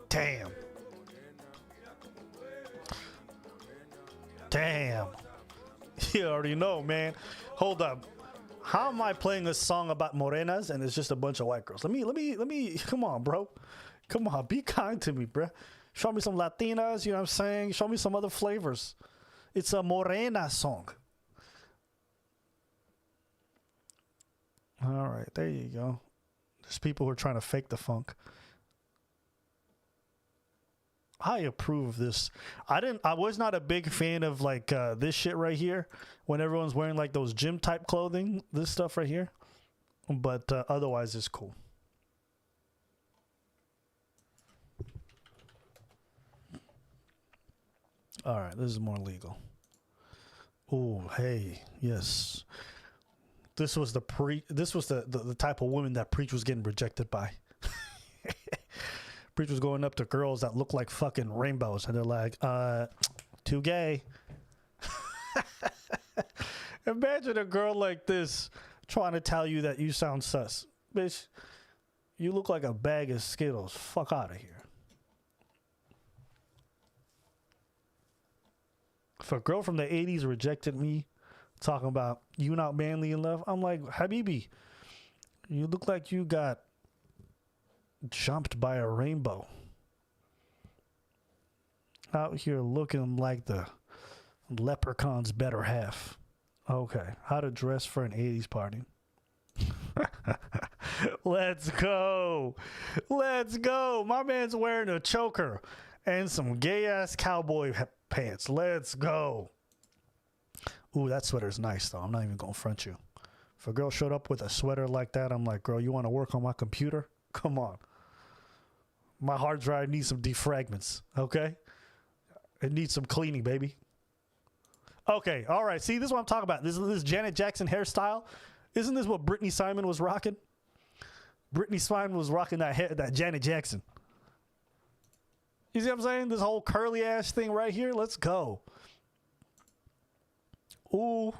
Damn. Damn. You already know, man. Hold up. How am I playing a song about morenas and it's just a bunch of white girls? Let me, come on, bro. Come on, be kind to me, bro. Show me some Latinas, you know what I'm saying? Show me some other flavors. It's a morena song. All right, there you go. There's people who are trying to fake the funk. I approve of this. I was not a big fan of like this shit right here when everyone's wearing like those gym type clothing, this stuff right here. But otherwise it's cool. All right, this is more legal. Oh, hey, yes. This was the type of woman that Preach was getting rejected by. Preach was going up to girls that look like fucking rainbows, and they're like, too gay. Imagine a girl like this trying to tell you that you sound sus. Bitch, you look like a bag of Skittles. Fuck out of here. If a girl from the 80s rejected me, talking about you not manly in love, I'm like, Habibi, you look like you got jumped by a rainbow. Out here looking like the leprechaun's better half. Okay, how to dress for an 80s party. Let's go. Let's go. My man's wearing a choker and some gay ass cowboy pants. Let's go. Ooh, that sweater's nice though. I'm not even gonna front you. If a girl showed up with a sweater like that, I'm like, girl, you want to work on my computer? Come on. My hard drive needs some defragments, okay? It needs some cleaning, baby. Okay, all right. See, this is what I'm talking about. This Janet Jackson hairstyle. Isn't this what Brittany Simon was rocking? Brittany Simon was rocking that hair, that Janet Jackson. You see what I'm saying? This whole curly ass thing right here. Let's go. Ooh,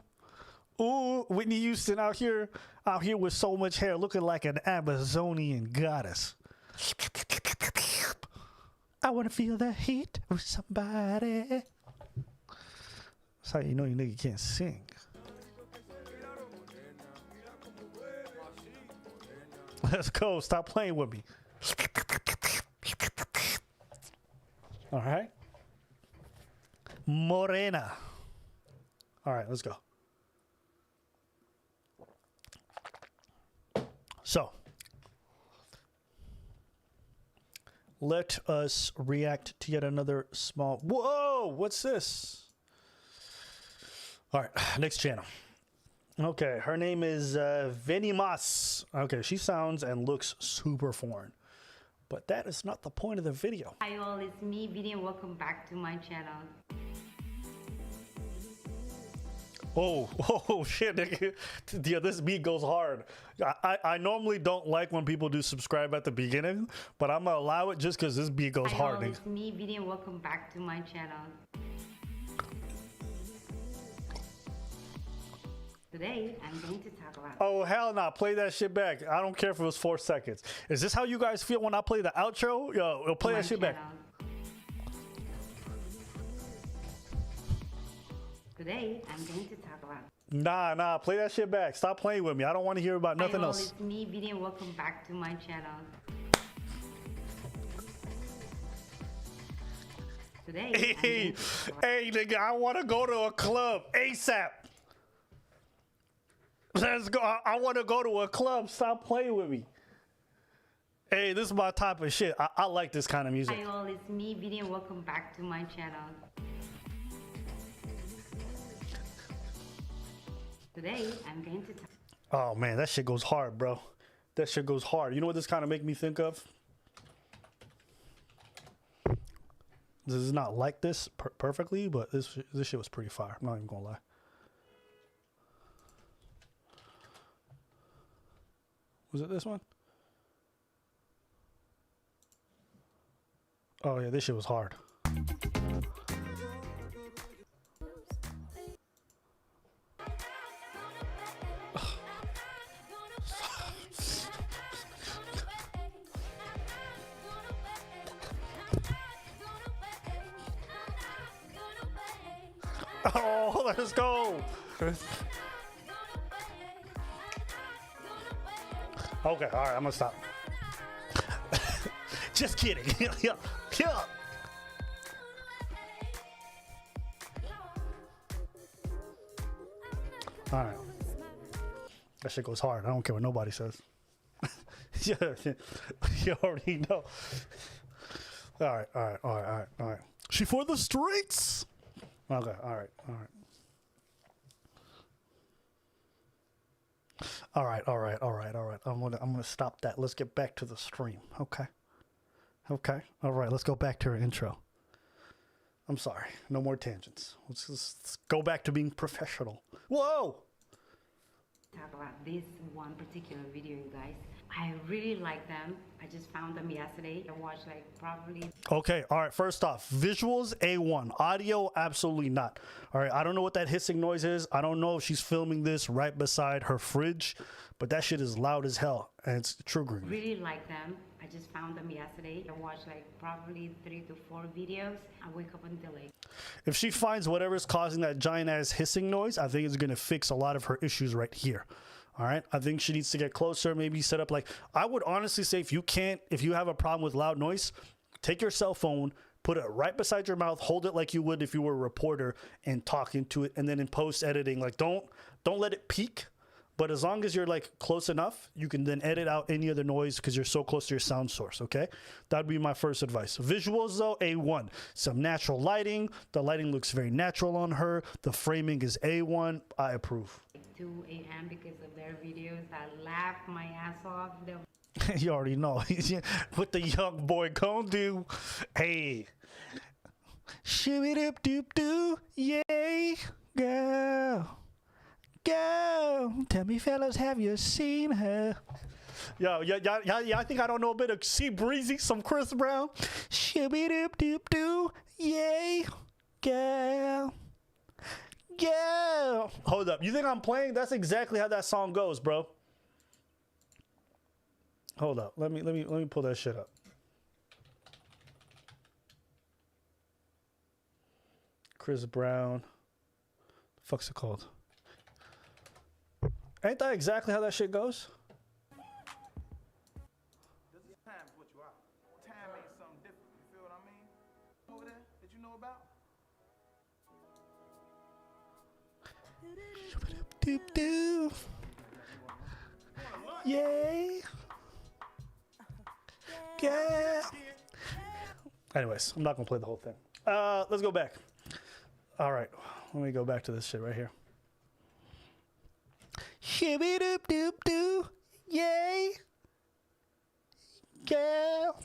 ooh, Whitney Houston out here with so much hair, looking like an Amazonian goddess. I want to feel the heat of somebody. That's how you know you nigga can't sing. Let's go. Stop playing with me. All right. Morena. All right, let's go. So, let us react to yet another small. Whoa, what's this? All right, next channel. Okay, her name is Venimas. Okay, she sounds and looks super foreign, but that is not the point of the video. Hi all, it's me, Vinny, and welcome back to my channel. Oh shit, nigga. Yeah, this beat goes hard. I normally don't like when people do subscribe at the beginning, but I'm gonna allow it just because this beat goes Hi hard, all, nigga. it's me, Vinny, and welcome back to my channel. Today, I'm going to talk about... Oh, hell nah. Play that shit back. I don't care if it was 4 seconds. Is this how you guys feel when I play the outro? Yo, play that shit back. Today, I'm going to talk about... Nah. Play that shit back. Stop playing with me. I don't want to hear about nothing Hi all, else. it's me, Vinny, and welcome back to my channel. Today, Hey, nigga, I want to go to a club ASAP. Let's go. I want to go to a club. Stop playing with me. Hey, this is my type of shit. I like this kind of music. Hi all, it's me, Vinny, and welcome back to my channel. Today, I'm going to... Oh, man, that shit goes hard, bro. That shit goes hard. You know what this kind of make me think of? This is not like this perfectly, but this shit was pretty fire. I'm not even gonna lie. Was it this one? Oh yeah, this shit was hard. Oh, let's go. Okay, all right, I'm gonna stop. Just kidding. Yeah. All right. That shit goes hard. I don't care what nobody says. Yeah, you already know. All right. She for the streets. Okay, all right. I'm gonna stop that. Let's get back to the stream. Okay. All right, let's go back to our intro. I'm sorry. No more tangents. Let's go back to being professional. Whoa! Talk about this one particular video, you guys. I really like them. I just found them yesterday. I watched like probably... Okay, all right, first off, visuals, A1. Audio, absolutely not. All right, I don't know what that hissing noise is. I don't know if she's filming this right beside her fridge, but that shit is loud as hell, and it's triggering me. Really like them. I just found them yesterday. I watched like probably 3 to 4 videos. I wake up until like... If she finds whatever's causing that giant-ass hissing noise, I think it's going to fix a lot of her issues right here. All right, I think she needs to get closer, maybe set up like, I would honestly say if you have a problem with loud noise, take your cell phone, put it right beside your mouth, hold it like you would if you were a reporter and talk into it. And then in post editing, like don't let it peak. But as long as you're like close enough, you can then edit out any other noise because you're so close to your sound source, okay? That'd be my first advice. Visuals though, A1. Some natural lighting. The lighting looks very natural on her. The framing is A1. I approve. 2 a.m. because of their videos. I laughed my ass off. You already know what the young boy gonna do. Hey. Shoo-be-doop-doop-doo. Yay, girl. Girl, tell me, fellas, have you seen her? Yo, I think I don't know a bit of Sea Breezy, some Chris Brown. Shoo-be-doop-doop-doo. Yay, girl. Girl. Hold up. You think I'm playing? That's exactly how that song goes, bro. Hold up. Let me pull that shit up. Chris Brown. The fuck's it called? Ain't that exactly how that shit goes? Time is what you are. Time ain't something different. You feel what I mean? Over there that you know about? Doop doop. Yay. Girl. Anyways, I'm not gonna play the whole thing. Let's go back. All right, let me go back to this shit right here. Shibby doop doop doo, yay, girl.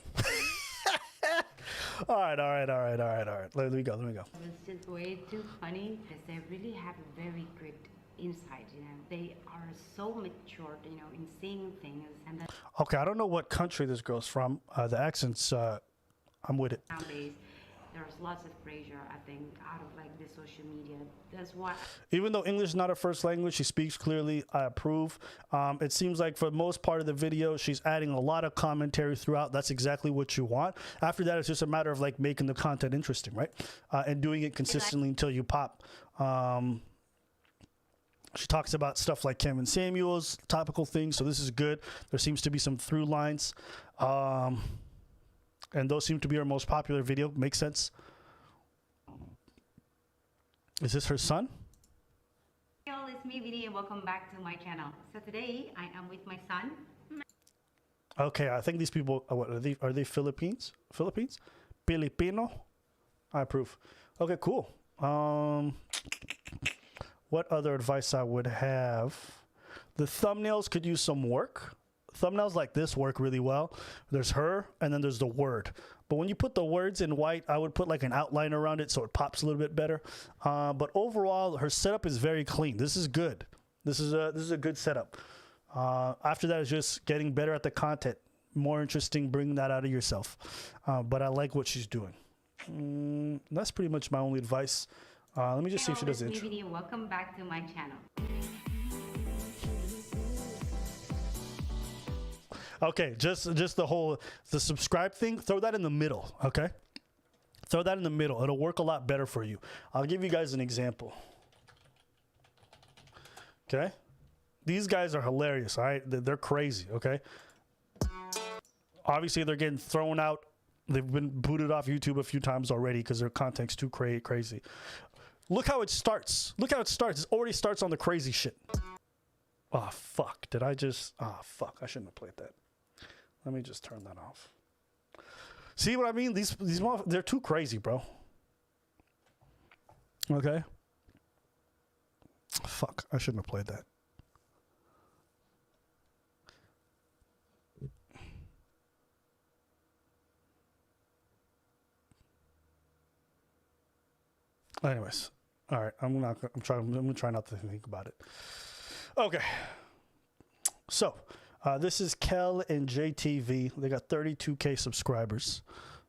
All right. Let me go. It's just way too funny because they really have a very good insight. You know, they are so mature. You know, in seeing things and then Okay, I don't know what country this girl's from. The accent's, I'm with it. nowadays there's lots of pressure. I think out of like the social media. That's why. Even though English is not her first language, she speaks clearly. I approve. It seems like for the most part of the video, she's adding a lot of commentary throughout. That's exactly what you want. After that, it's just a matter of like making the content interesting, right? And doing it consistently until you pop. She talks about stuff like Kevin Samuels, topical things. So this is good. There seems to be some through lines. And those seem to be her most popular video. Makes sense. Is this her son? Hey all, it's me, Vinny, and welcome back to my channel. So today I am with my son. Okay, I think these people, what are they? Are they Philippines? Filipino? I approve. Okay, cool. What other advice I would have? The thumbnails could use some work. Thumbnails like this work really well. There's her, and then there's the word. But when you put the words in white, I would put like an outline around it so it pops a little bit better. But overall, her setup is very clean. This is good. This is a good setup. After that is just getting better at the content. More interesting, bring that out of yourself. But I like what she's doing. That's pretty much my only advice. Let me just see if she does it. Hey, welcome back to my channel. Okay, just the subscribe thing, throw that in the middle, okay? Throw that in the middle. It'll work a lot better for you. I'll give you guys an example. Okay? These guys are hilarious, all right? They're crazy, okay? Obviously, they're getting thrown out. They've been booted off YouTube a few times already because their content's too crazy. Look how it starts. Look how it starts. It already starts on the crazy shit. Oh, fuck. Did I just... Oh, fuck. I shouldn't have played that. Let me just turn that off. See what I mean? These they're too crazy, bro. Okay? Fuck. I shouldn't have played that. Anyways. All right. I'm gonna try not to think about it. Okay. So, this is Kel and JTV. They got 32K subscribers.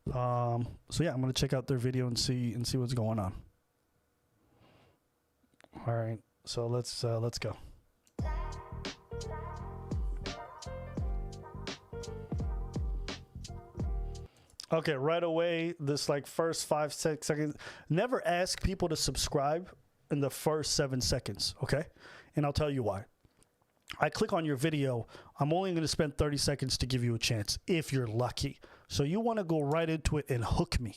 So yeah, I'm gonna check out their video and see what's going on. All right. So let's go. Okay, right away, this like first 5-6 seconds. Never ask people to subscribe in the first 7 seconds, okay? And I'll tell you why. I click on your video, I'm only going to spend 30 seconds to give you a chance if you're lucky. So you want to go right into it and hook me.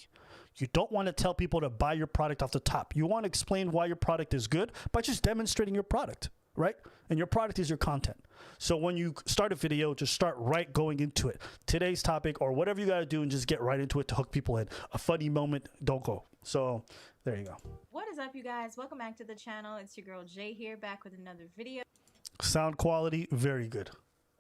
You don't want to tell people to buy your product off the top. You want to explain why your product is good by just demonstrating your product, right? And your product is your content. So when you start a video, just start right going into it. Today's topic or whatever you got to do and just get right into it to hook people in. A funny moment, don't go. So there you go. What is up, you guys? Welcome back to the channel. It's your girl Jay here, back with another video. Sound quality, very good.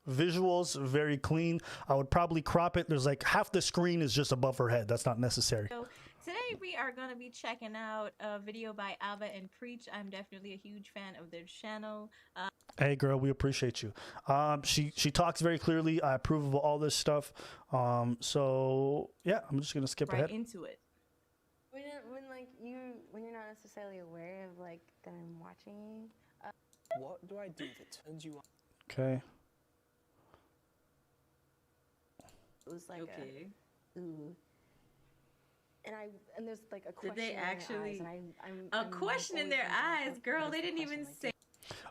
Visuals, very clean. I would probably crop it. There's like half the screen is just above her head. That's not necessary. So today we are going to be checking out a video by Alba and Preach. I'm definitely a huge fan of their channel. Hey girl, we appreciate you. She talks very clearly. I approve of all this stuff. So yeah, I'm just gonna skip ahead. Into it. When you're not necessarily aware of like that I'm watching you. What do I do that turns you on? Okay. It was like okay. Ooh. And there's like a question Did they actually in their eyes, and a question in their eyes, girl? They didn't even say.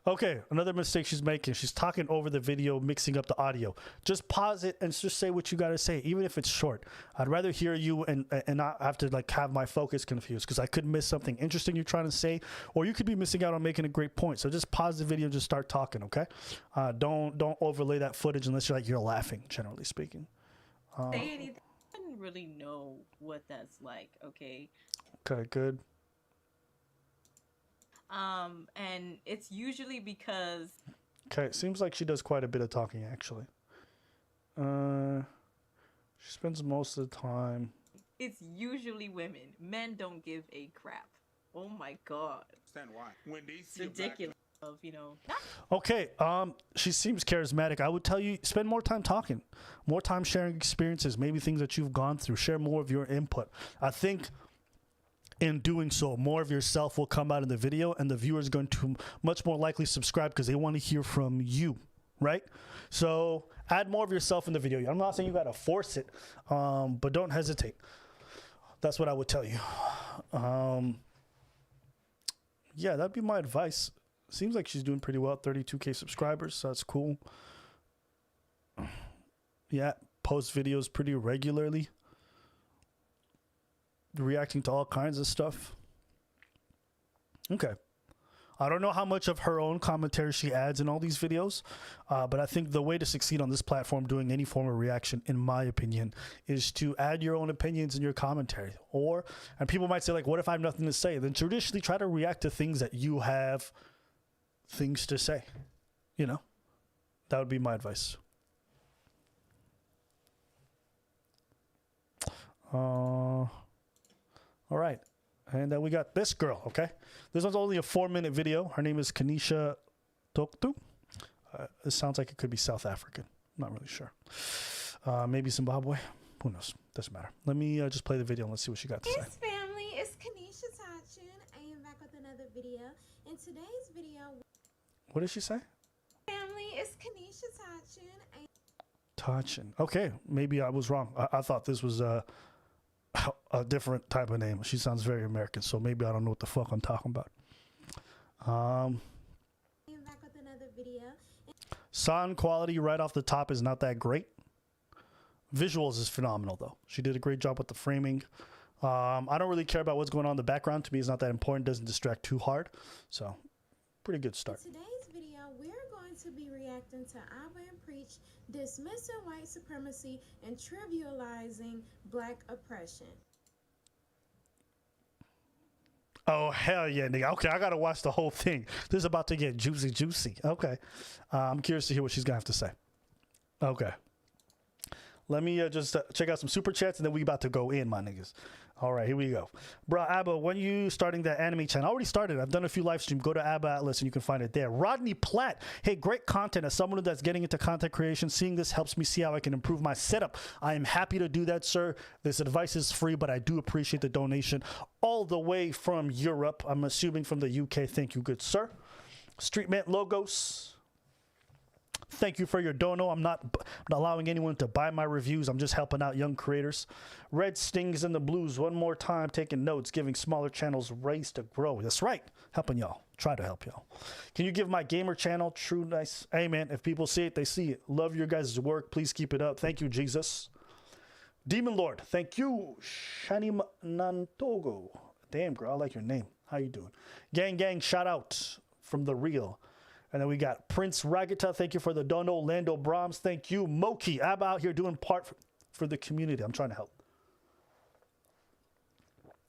Okay, another mistake she's making. She's talking over the video, mixing up the audio. Just pause it and just say what you gotta say, even if it's short. I'd rather hear you and not have to like have my focus confused because I could miss something interesting you're trying to say, or you could be missing out on making a great point. So just pause the video, and just start talking, okay? Don't overlay that footage unless you're laughing, generally speaking. Say anything. don't really know what that's like. Okay. Okay, good. And it's usually because Okay, it seems like she does quite a bit of talking, actually. She spends most of the time. it's usually women. Men don't give a crap. Oh my god. Understand why? When they It's ridiculous. Of Okay, she seems charismatic. I would tell you, spend more time talking, more time sharing experiences, maybe things that you've gone through. Share more of your input. I think in doing so, more of yourself will come out in the video, and the viewer is going to much more likely subscribe because they want to hear from you, right? So add more of yourself in the video. I'm not saying you got to force it, but don't hesitate. That's what I would tell you. Yeah, that'd be my advice. Seems like she's doing pretty well. 32K subscribers, so that's cool. Yeah, post videos pretty regularly. Reacting to all kinds of stuff. Okay. I don't know how much of her own commentary she adds in all these videos, but I think the way to succeed on this platform doing any form of reaction, in my opinion, is to add your own opinions in your commentary. And people might say, like, what if I have nothing to say? Then traditionally try to react to things that you have things to say. You know? That would be my advice. All right. And then we got this girl, okay? This one's only a 4-minute video. Her name is Kanisha Toktu. This sounds like it could be South African. I'm not really sure. Maybe Zimbabwe. Who knows? Doesn't matter. Let me just play the video and let's see what she got to say. Hey family, it's Kanisha Tachin. I am back with another video. In today's video... What did she say? Family, it's Kanisha Tachin. Tachin. Okay, maybe I was wrong. I thought this was a different type of name. She sounds very American, so maybe I don't know what the fuck I'm talking about. I am back with another video. Sound quality right off the top is not that great. Visuals is phenomenal, though. She did a great job with the framing. I don't really care about what's going on in the background. To me, it's not that important. Doesn't distract too hard. So, pretty good start. In today's video, we're going to be reacting to Abba and Preach dismissing white supremacy and trivializing black oppression. Oh, hell yeah, nigga. Okay, I gotta watch the whole thing. This is about to get juicy. Okay. I'm curious to hear what she's gonna have to say. Okay. Let me just check out some super chats and then we about to go in, my niggas. All right, here we go. Bro, Abba, when you starting that anime channel? I already started. I've done a few live streams. Go to Abba Atlas and you can find it there. Rodney Platt. Hey, great content. As someone that's getting into content creation, seeing this helps me see how I can improve my setup. I am happy to do that, sir. This advice is free, but I do appreciate the donation all the way from Europe. I'm assuming from the UK. Thank you, good sir. Streetman Logos. Thank you for your dono. I'm not allowing anyone to buy my reviews. I'm just helping out young creators. Red Stings and the Blues. One more time, taking notes, giving smaller channels ways to grow. That's right. Helping y'all. Try to help y'all. Can you give my gamer channel true nice? Hey, man, if people see it, they see it. Love your guys' work. Please keep it up. Thank you, Jesus. Demon Lord. Thank you. Shani Nantogo. Damn, girl. I like your name. How you doing? Gang, shout out from the real. And then we got Prince Ragita. Thank you for the dono. Lando Brahms. Thank you. Moki. I'm out here doing part for the community. I'm trying to help.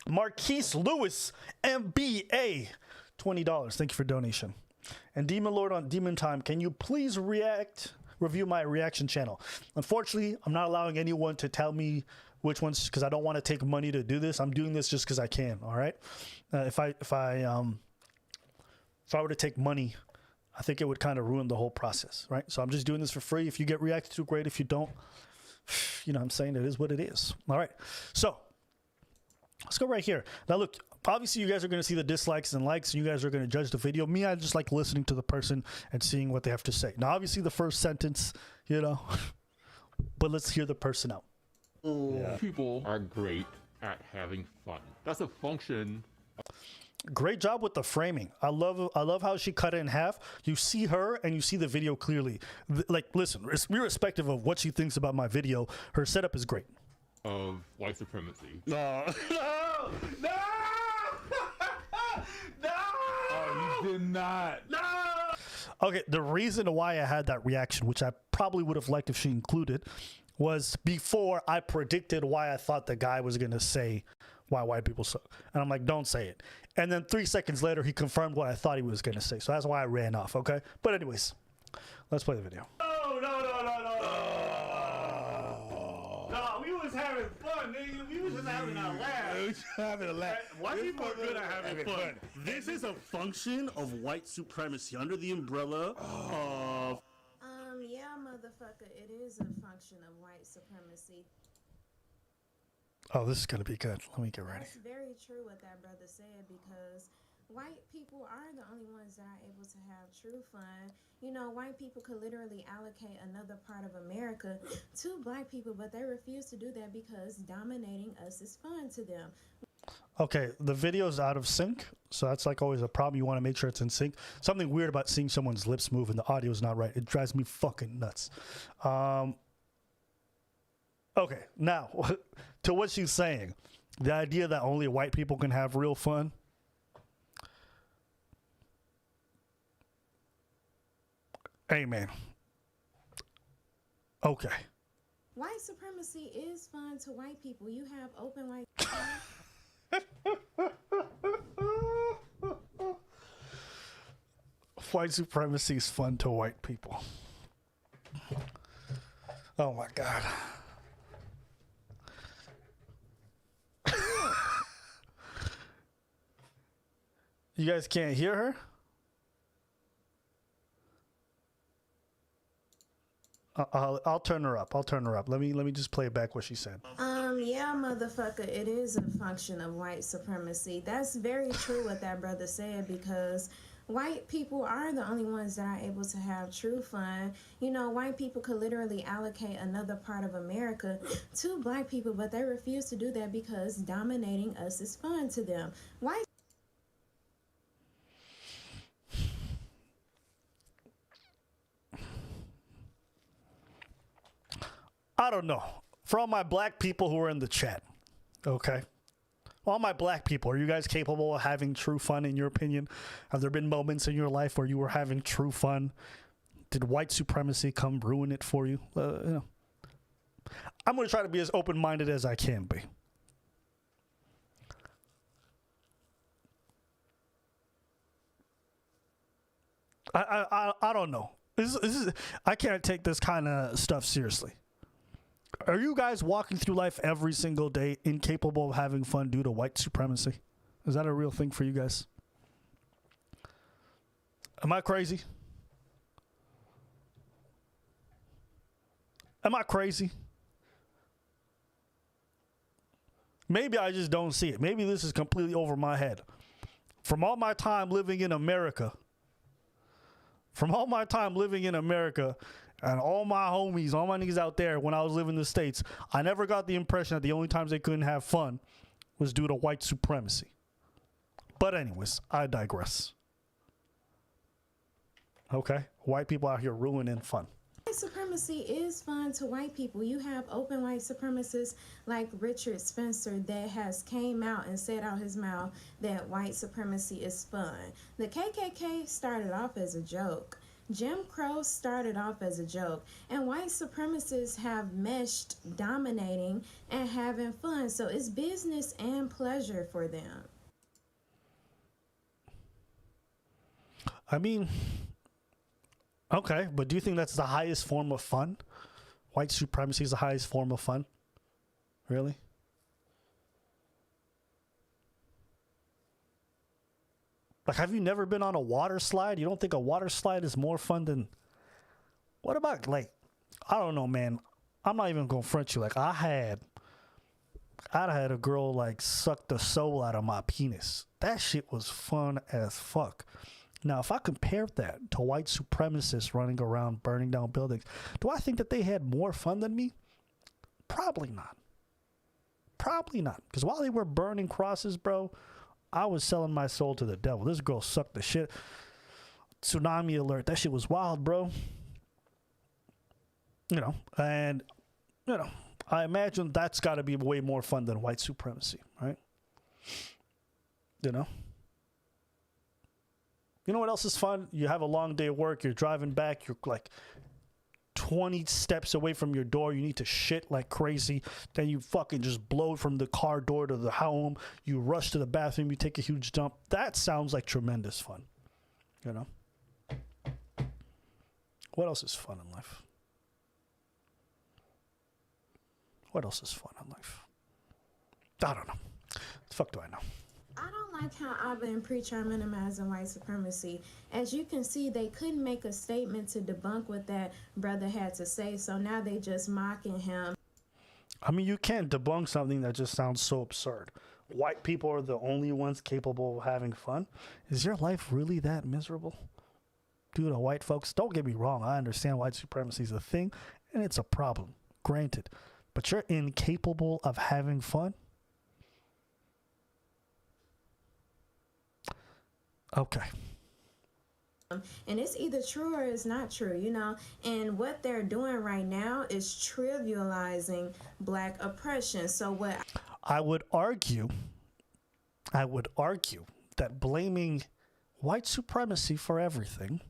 Marquise Lewis. MBA. $20. Thank you for donation. And Demon Lord on Demon Time. Can you please review my reaction channel? Unfortunately, I'm not allowing anyone to tell me which ones because I don't want to take money to do this. I'm doing this just because I can. All right. If I were to take money, I think it would kind of ruin the whole process, right? So I'm just doing this for free. If you get reacted to, great. If you don't, you know what I'm saying? It is what it is. All right. So let's go right here. Now, look, obviously you guys are going to see the dislikes and likes, and you guys are going to judge the video. Me, I just like listening to the person and seeing what they have to say. Now, obviously the first sentence, you know, but let's hear the person out. Yeah. People are great at having fun. That's a function. Great job with the framing. I love how she cut it in half. You see her and you see the video clearly. Like, listen, irrespective of what she thinks about my video, her setup is great. Of white supremacy. No! Oh, you did not. No! Okay, the reason why I had that reaction, which I probably would have liked if she included, was before I predicted why I thought the guy was going to say why white people suck. And I'm like, don't say it. And then 3 seconds later, he confirmed what I thought he was going to say. So that's why I ran off, okay? But anyways, let's play the video. No, we was having fun, nigga. We was just having a laugh. We was having a laugh. White people are good at having fun. This is a function of white supremacy under the umbrella of... Yeah, motherfucker, it is a function of white supremacy. Oh, this is going to be good. Let me get ready. That's very true what that brother said, because white people are the only ones that are able to have true fun. You know, white people could literally allocate another part of America to black people, but they refuse to do that because dominating us is fun to them. Okay, the video's out of sync, so that's like always a problem. You want to make sure it's in sync. Something weird about seeing someone's lips move and the audio's not right. It drives me fucking nuts. Okay, now, to what she's saying, the idea that only white people can have real fun. Amen. Okay. White supremacy is fun to white people. You have open white... White supremacy is fun to white people. Oh my God. You guys can't hear her? I'll turn her up. Let me just play back what she said. Yeah, motherfucker, it is a function of white supremacy. That's very true what that brother said, because white people are the only ones that are able to have true fun. You know, white people could literally allocate another part of America to black people, but they refuse to do that because dominating us is fun to them. White... I don't know. For all my black people who are in the chat, okay? All my black people, are you guys capable of having true fun in your opinion? Have there been moments in your life where you were having true fun? Did white supremacy come ruin it for you? You know, I'm going to try to be as open-minded as I can be. I don't know. This is, I can't take this kind of stuff seriously. Are you guys walking through life every single day incapable of having fun due to white supremacy? Is that a real thing for you guys? Am I crazy? Am I crazy? Maybe I just don't see it. Maybe this is completely over my head. From all my time living in America, and all my homies, all my niggas out there when I was living in the States, I never got the impression that the only times they couldn't have fun was due to white supremacy. But anyways, I digress. Okay? White people out here ruining fun. White supremacy is fun to white people. You have open white supremacists like Richard Spencer that has came out and said out his mouth that white supremacy is fun. The KKK started off as a joke. Jim Crow started off as a joke, and white supremacists have meshed dominating and having fun, so it's business and pleasure for them. I mean, okay, but do you think that's the highest form of fun? White supremacy is the highest form of fun? Really? Like, have you never been on a water slide? You don't think a water slide is more fun than... What about, like, I don't know, man. I'm not even gonna front you. Like, I had a girl, like, suck the soul out of my penis. That shit was fun as fuck. Now, if I compare that to white supremacists running around burning down buildings, do I think that they had more fun than me? Probably not. Probably not. Because while they were burning crosses, bro, I was selling my soul to the devil. This girl sucked the shit. Tsunami alert. That shit was wild, bro. You know, and, you know, I imagine that's got to be way more fun than white supremacy, right? You know? You know what else is fun? You have a long day of work. You're driving back. You're like 20 steps away from your door. You need to shit like crazy. Then you fucking just blow from the car door to the home. You rush to the bathroom. You take a huge dump. That sounds like tremendous fun. You know? What else is fun in life? What else is fun in life? I don't know. The fuck do I know? I don't like how Abba and Preach are minimizing white supremacy. As you can see, they couldn't make a statement to debunk what that brother had to say, so now they just mocking him. I mean, you can't debunk something that just sounds so absurd. White people are the only ones capable of having fun. Is your life really that miserable? Due to white folks? Don't get me wrong. I understand white supremacy is a thing, and it's a problem. Granted. But you're incapable of having fun? Okay. And it's either true or it's not true, you know. And what they're doing right now is trivializing black oppression. So what I would argue that blaming white supremacy for everything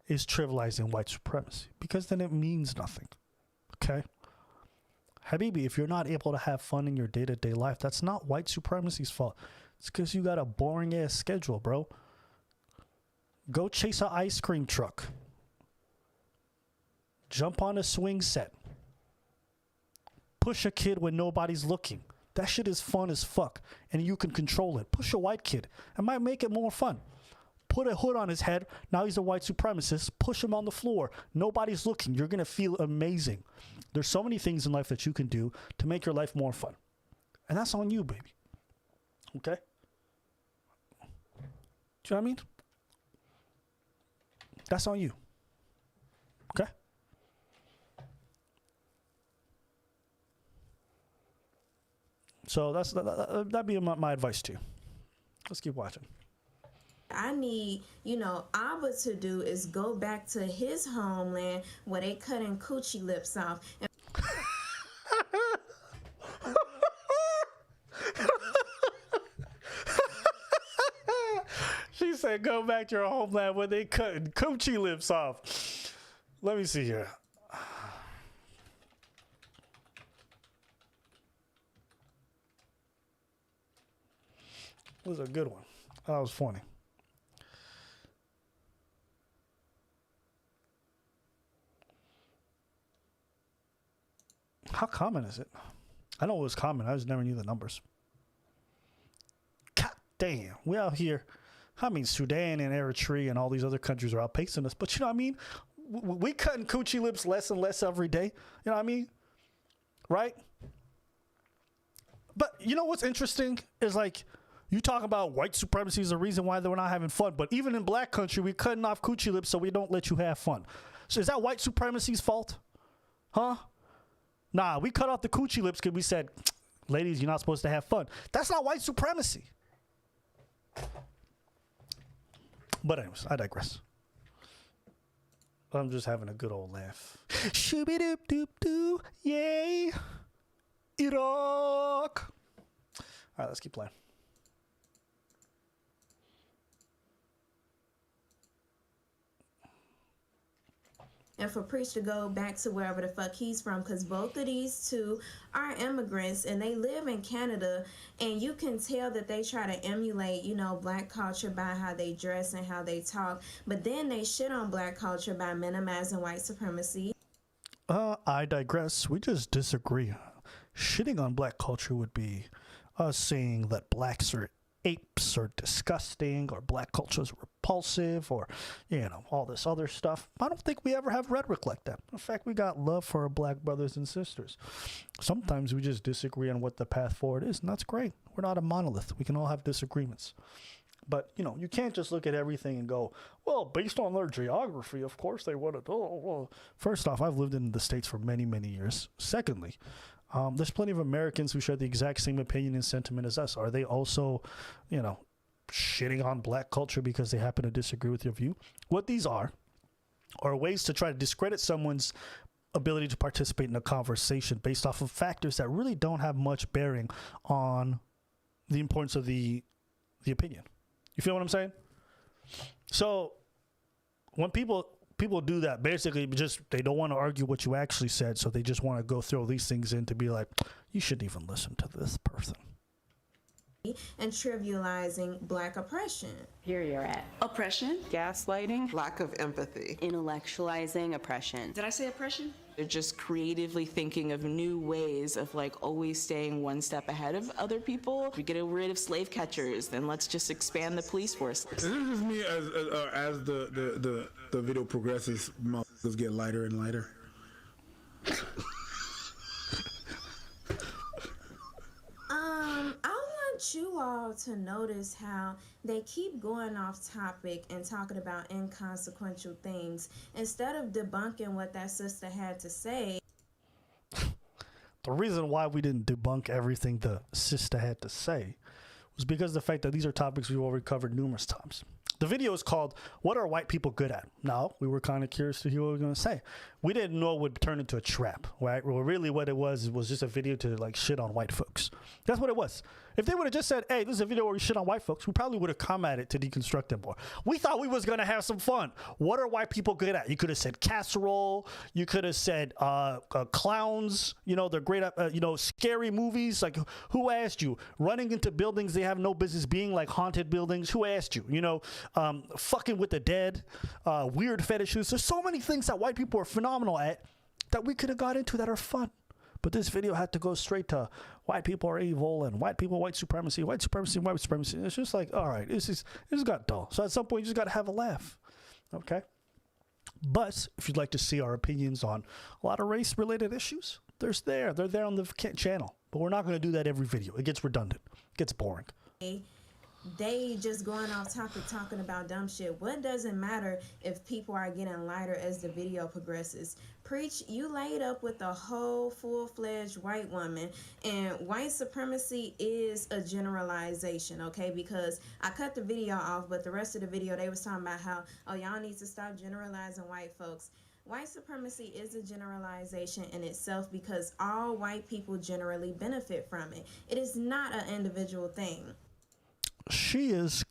is trivializing white supremacy, because then it means nothing. Okay? Habibi, if you're not able to have fun in your day-to-day life, that's not white supremacy's fault. It's because you got a boring-ass schedule, bro. Go chase an ice cream truck. Jump on a swing set. Push a kid when nobody's looking. That shit is fun as fuck, and you can control it. Push a white kid. It might make it more fun. Put a hood on his head. Now he's a white supremacist. Push him on the floor. Nobody's looking. You're going to feel amazing. There's so many things in life that you can do to make your life more fun. And that's on you, baby. Okay? Do you know what I mean? That's on you. Okay? So that'd be my advice to you. Let's keep watching. I need, you know, Abba to do is go back to his homeland where they cutting coochie lips off. She said, go back to your homeland where they cutting coochie lips off. Let me see here. It was a good one. That was funny. How common is it? I know it was common. I just never knew the numbers. God damn. We out here. I mean, Sudan and Eritrea and all these other countries are outpacing us. But you know what I mean? We cutting coochie lips less and less every day. You know what I mean? Right? But you know what's interesting is, like, you talk about white supremacy is the reason why we're not having fun. But even in black country, we're cutting off coochie lips so we don't let you have fun. So is that white supremacy's fault? Huh? Nah, we cut off the coochie lips because we said, ladies, you're not supposed to have fun. That's not white supremacy. But anyways, I digress. I'm just having a good old laugh. Shooby-doop-doop-doo, yay, Iraq. All right, let's keep playing. And for Preach to go back to wherever the fuck he's from, because both of these two are immigrants and they live in Canada, and you can tell that they try to emulate, you know, black culture by how they dress and how they talk, but then they shit on black culture by minimizing white supremacy. I digress. We just disagree. Shitting on black culture would be us saying that blacks are apes or disgusting, or black culture is repulsive, or, you know, all this other stuff. I don't think we ever have rhetoric like that. In fact, we got love for our black brothers and sisters. Sometimes we just disagree on what the path forward is, and that's great. We're not a monolith. We can all have disagreements. But, you know, you can't just look at everything and go, well, based on their geography, of course they would have. Oh, well. First off, I've lived in the States for many, many years. Secondly, there's plenty of Americans who share the exact same opinion and sentiment as us. Are they also, you know, shitting on black culture because they happen to disagree with your view? What these are ways to try to discredit someone's ability to participate in a conversation based off of factors that really don't have much bearing on the importance of the opinion. You feel what I'm saying? So when people people do that basically just they don't want to argue what you actually said, so they just want to go throw these things in to be like, you shouldn't even listen to this person. And trivializing Black oppression. Here you're at. Oppression, gaslighting, lack of empathy, intellectualizing oppression. Did I say oppression? They're just creatively thinking of new ways of like always staying one step ahead of other people. We get rid of slave catchers, then let's just expand the police force. Is this just me as the video progresses, motherfuckers get lighter and lighter? I want you all to notice how they keep going off topic and talking about inconsequential things instead of debunking what that sister had to say. The reason why we didn't debunk everything the sister had to say was because of the fact that these are topics we've already covered numerous times. The video is called, What Are White People Good At? Now, we were kind of curious to hear what we were going to say. We didn't know it would turn into a trap, right? Well, really what it was just a video to like shit on white folks. That's what it was. If they would have just said, hey, this is a video where we shit on white folks, we probably would have come at it to deconstruct them more. We thought we was going to have some fun. What are white people good at? You could have said casserole. You could have said clowns. You know, they're great at, scary movies. Like, who asked you? Running into buildings they have no business being, like haunted buildings. Who asked you? You know, fucking with the dead, weird fetishes. There's so many things that white people are phenomenal at that we could have got into that are fun. But this video had to go straight to white people are evil and white people, white supremacy, white supremacy, white supremacy. It's just like, all right, this got dull. So at some point, you just got to have a laugh. Okay? But if you'd like to see our opinions on a lot of race-related issues, they're there on the channel. But we're not going to do that every video. It gets redundant. It gets boring. They just going off topic talking about dumb shit. What does it matter if people are getting lighter as the video progresses? Preach, you laid up with a whole full-fledged white woman, and white supremacy is a generalization, okay? Because I cut the video off, but the rest of the video they was talking about how, oh, y'all need to stop generalizing white folks. White supremacy is a generalization in itself because all white people generally benefit from it. It is not an individual thing. She is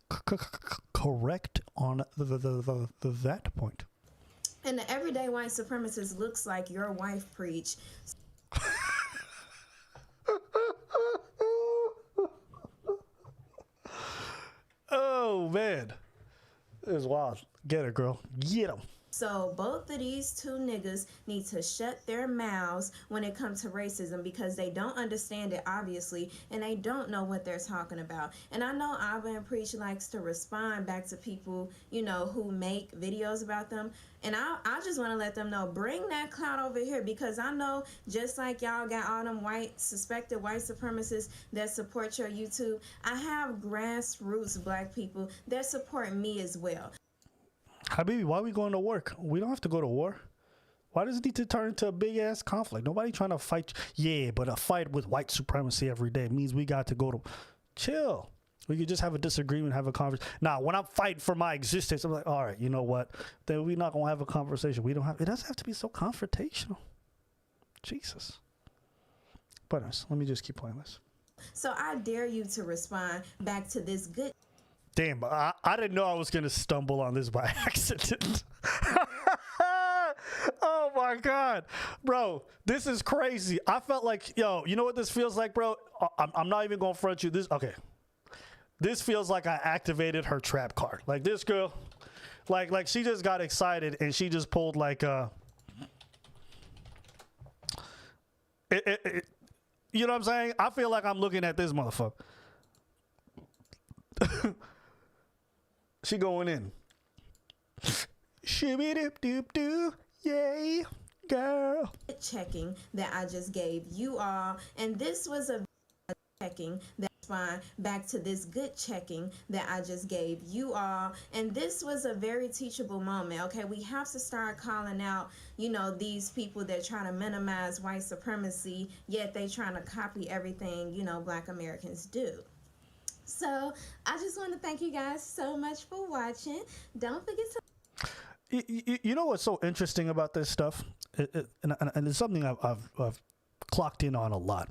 correct on that point. And the everyday white supremacist looks like your wife, Preach. Oh, man. It was wild. Get her, girl. Get him. So both of these two niggas need to shut their mouths when it comes to racism because they don't understand it, obviously, and they don't know what they're talking about. And I know Abba and Preach likes to respond back to people, you know, who make videos about them. And I just want to let them know, bring that clout over here because I know just like y'all got all them suspected white supremacists that support your YouTube, I have grassroots black people that support me as well. Habibi, why are we going to work? We don't have to go to war. Why does it need to turn into a big ass conflict? Nobody trying to fight. Yeah, but a fight with white supremacy every day means we got to go to chill. We could just have a disagreement, have a conversation. Now, when I'm fighting for my existence, I'm like, all right, you know what? Then we're not going to have a conversation. It doesn't have to be so confrontational. Jesus. But let me just keep playing this. So I dare you to respond back to this good. Damn, I didn't know I was going to stumble on this by accident. Oh, my God. Bro, this is crazy. I felt like, yo, you know what this feels like, bro? I'm not even going to front you. Okay. This feels like I activated her trap card. Like this girl, like she just got excited and she just pulled like you know what I'm saying? I feel like I'm looking at this motherfucker. She going in. Shibby-dip-doop-doo. Yay, girl. Checking that I just gave you all. And this was a checking that's fine. Back to this good checking that I just gave you all. And this was a very teachable moment. Okay, we have to start calling out, you know, these people that try to minimize white supremacy, yet they trying to copy everything, you know, black Americans do. So I just want to thank you guys so much for watching. Don't forget to... You know what's so interesting about this stuff? And it's something I've clocked in on a lot.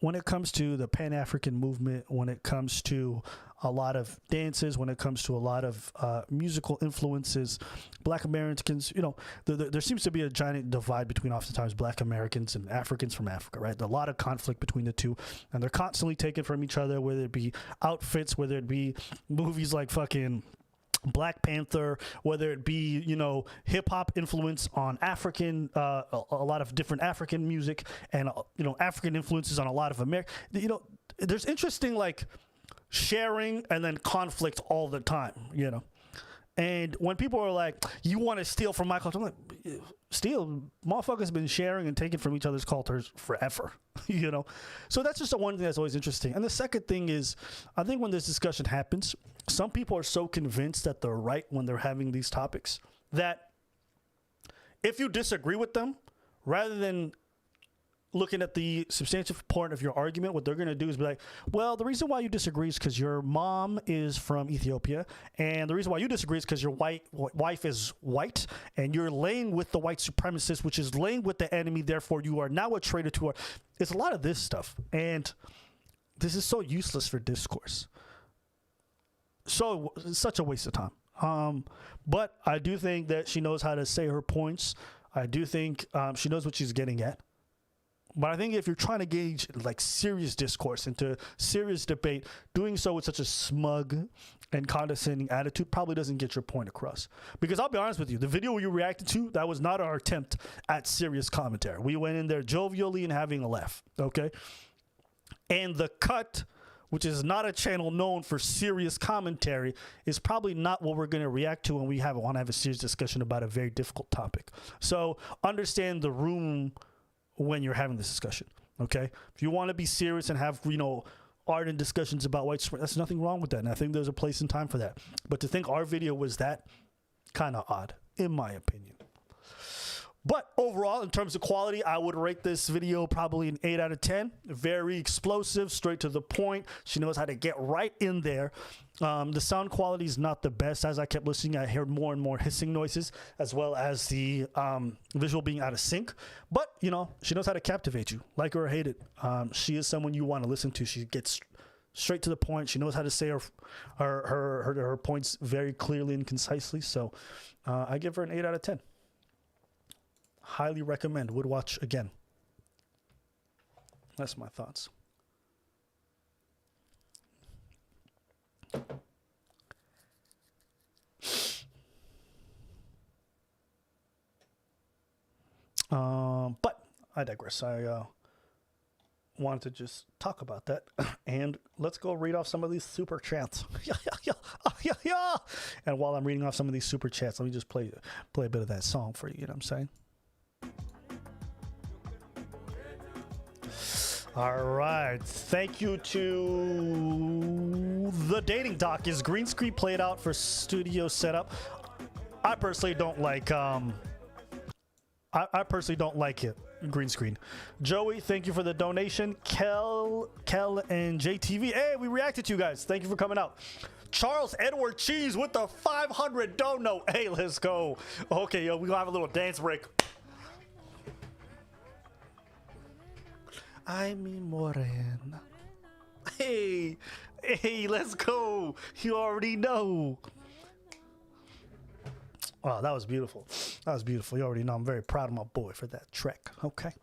when it comes to the Pan-African movement, when it comes to a lot of dances, when it comes to a lot of musical influences, Black Americans, you know, there seems to be a giant divide between oftentimes Black Americans and Africans from Africa, right? A lot of conflict between the two, and they're constantly taken from each other, whether it be outfits, whether it be movies like fucking Black Panther, whether it be, you know, hip hop influence on African, a lot of different African music, and you know, African influences on a lot of American. You know, there's interesting like sharing and then conflict all the time. You know, and when people are like, "You want to steal from my culture," I'm like, "Steal, motherfuckers been sharing and taking from each other's cultures forever." You know, so that's just the one thing that's always interesting. And the second thing is, I think when this discussion happens, some people are so convinced that they're right when they're having these topics that if you disagree with them, rather than looking at the substantive part of your argument, what they're going to do is be like, well, the reason why you disagree is because your mom is from Ethiopia, and the reason why you disagree is because your wife is white, and you're laying with the white supremacist, which is laying with the enemy, therefore you are now a traitor to our... It's a lot of this stuff, and this is so useless for discourse. So such a waste of time. But I do think that she knows how to say her points. I do think she knows what she's getting at. But I think if you're trying to gauge like serious discourse into serious debate, doing so with such a smug and condescending attitude probably doesn't get your point across. Because I'll be honest with you, the video you reacted to, that was not our attempt at serious commentary. We went in there jovially and having a laugh, okay? And the cut, which is not a channel known for serious commentary, is probably not what we're going to react to when we want to have a serious discussion about a very difficult topic. So understand the room when you're having this discussion, okay? If you want to be serious and have, you know, ardent discussions about white supremacy, there's nothing wrong with that, and I think there's a place and time for that. But to think our video was that, kind of odd, in my opinion. But overall, in terms of quality, I would rate this video probably an 8 out of 10. Very explosive, straight to the point. She knows how to get right in there. The sound quality is not the best. As I kept listening, I heard more and more hissing noises, as well as the visual being out of sync. But, you know, she knows how to captivate you, like her or hate it. She is someone you want to listen to. She gets straight to the point. She knows how to say her points very clearly and concisely. So I give her an 8 out of 10. Highly recommend. Would watch again. That's my thoughts. But I digress. I wanted to just talk about that, and let's go read off some of these super chats. And while I'm reading off some of these super chats, let me just play a bit of that song for you. You know what I'm saying? All right. Thank you to The Dating Doc. Is green screen played out for studio setup? I personally don't like I personally don't like it. Green screen. Joey, thank you for the donation. Kel and JTV. Hey, we reacted to you guys. Thank you for coming out. Charles Edward Cheese with the 500 dono. Hey, let's go. Okay, yo, we're gonna have a little dance break. Ay, mi morena. Hey, let's go. You already know. Wow, that was beautiful. That was beautiful. You already know I'm very proud of my boy for that track. Okay.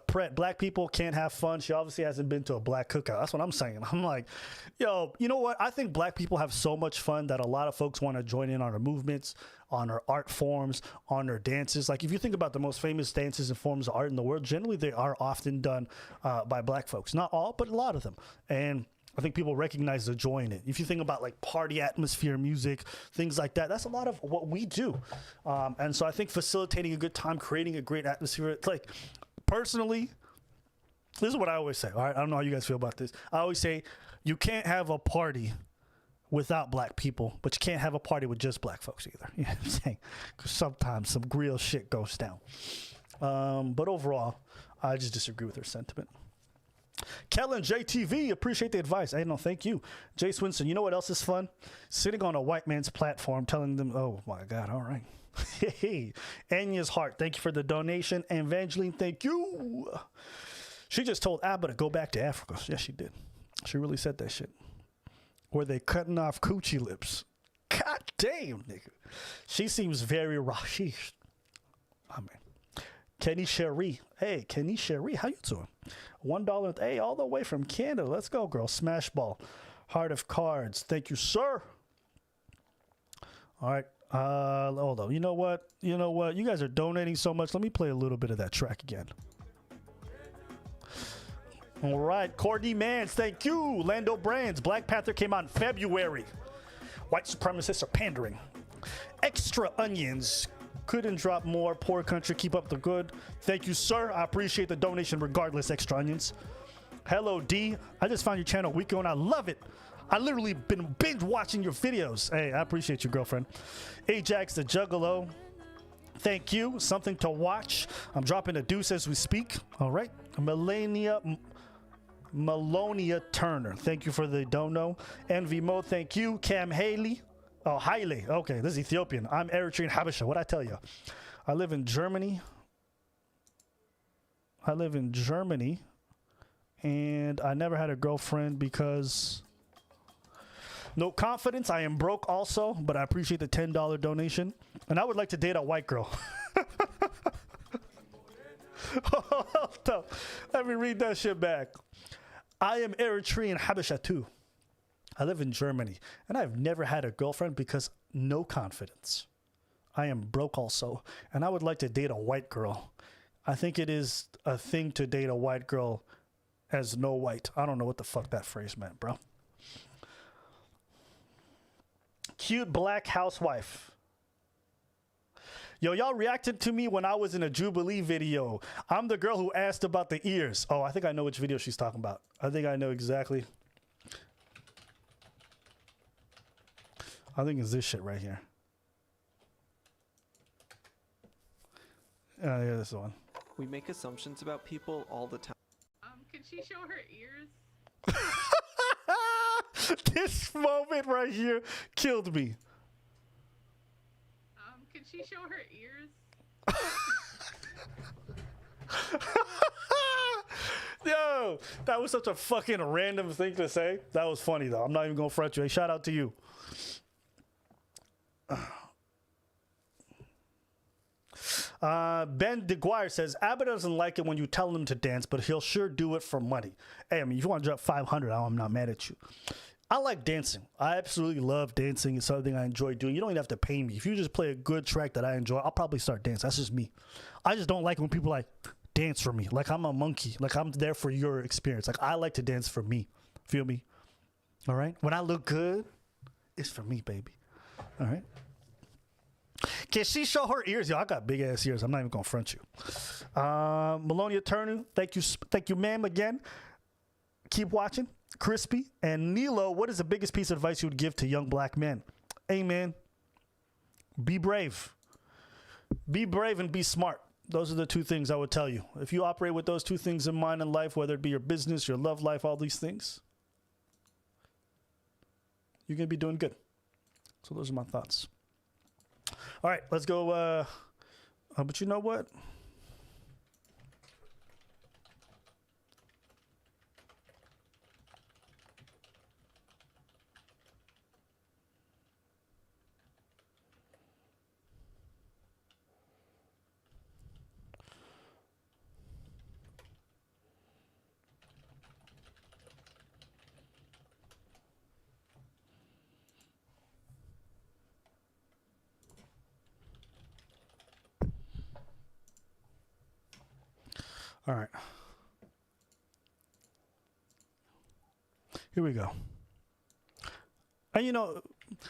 Pret, black people can't have fun. She obviously hasn't been to a black cookout. That's what I'm saying. I'm like, yo, you know what? I think black people have so much fun that a lot of folks want to join in on our movements, on our art forms, on our dances. Like if you think about the most famous dances and forms of art in the world, generally they are often done by black folks. Not all, but a lot of them. And I think people recognize the joy in it. If you think about like party atmosphere, music, things like that, that's a lot of what we do. And so I think facilitating a good time, creating a great atmosphere, it's like personally, this is what I always say. All right, I don't know how you guys feel about this. I always say you can't have a party without black people, but you can't have a party with just black folks either. You know what I'm saying? Because sometimes some real shit goes down. But overall, I just disagree with her sentiment. Kellen JTV, appreciate the advice. Hey, no, thank you. Jay Swinson, you know what else is fun? Sitting on a white man's platform telling them, oh my God, all right. Hey, Anya's Heart, thank you for the donation. Evangeline, thank you. She just told Abba to go back to Africa. Yeah, she did. She really said that shit. Were they cutting off coochie lips? God damn, nigga. She seems very rashish. I mean, Kenny Cherie. Hey, Kenny Cherie, how you doing? $1. Hey, all the way from Canada. Let's go, girl. Smash ball. Heart of cards. Thank you, sir. All right. Hold on. You know what? You guys are donating so much. Let me play a little bit of that track again. All right. Courtney Mans, thank you. Lando Brands. Black Panther came out in February. White supremacists are pandering. Extra onions. Couldn't drop more. Poor country. Keep up the good. Thank you, sir. I appreciate the donation regardless. Extra onions. Hello, D. I just found your channel a week ago and I love it. I literally been binge watching your videos. Hey, I appreciate you, girlfriend. Ajax the Juggalo. Thank you. Something to watch. I'm dropping a deuce as we speak. All right. Melonia Turner. Thank you for the dono. Envy Mo. Thank you. Cam Haley. Oh, Haile. Okay, this is Ethiopian. I'm Eritrean Habesha. What'd I tell you? I live in Germany. And I never had a girlfriend because no confidence. I am broke also, but I appreciate the $10 donation. And I would like to date a white girl. Let me read that shit back. I am Eritrean Habesha too. I live in Germany, and I've never had a girlfriend because no confidence. I am broke also, and I would like to date a white girl. I think it is a thing to date a white girl as no white. I don't know what the fuck that phrase meant, bro. Cute black housewife. Yo, y'all reacted to me when I was in a Jubilee video. I'm the girl who asked about the ears. Oh, I think I know which video she's talking about. I think I know exactly. I think it's this shit right here. Yeah, this one. We make assumptions about people all the time. Can she show her ears? This moment right here killed me. Can she show her ears? Yo, that was such a fucking random thing to say. That was funny though. I'm not even gonna front you. Hey, shout out to you. Ben DeGuire says Abba doesn't like it when you tell him to dance, but he'll sure do it for money. Hey, I mean, if you want to drop 500, I'm not mad at you. I like dancing. I absolutely love dancing. It's something I enjoy doing. You don't even have to pay me. If you just play a good track that I enjoy, I'll probably start dancing. That's just me. I just don't like when people like dance for me. Like I'm a monkey. Like I'm there for your experience. Like I like to dance for me. Feel me? All right? When I look good, it's for me, baby. All right? Can she show her ears? Yo, I got big ass ears. I'm not even gonna front you. Melonia Turner, thank you, ma'am, again. Keep watching. Crispy and Nilo, what is the biggest piece of advice you would give to young black men? Hey, man, be brave. Be brave and be smart. Those are the two things I would tell you. If you operate with those two things in mind in life, whether it be your business, your love life, all these things, you're gonna be doing good. So those are my thoughts. All right, let's go. But you know what? All right. Here we go. And you know,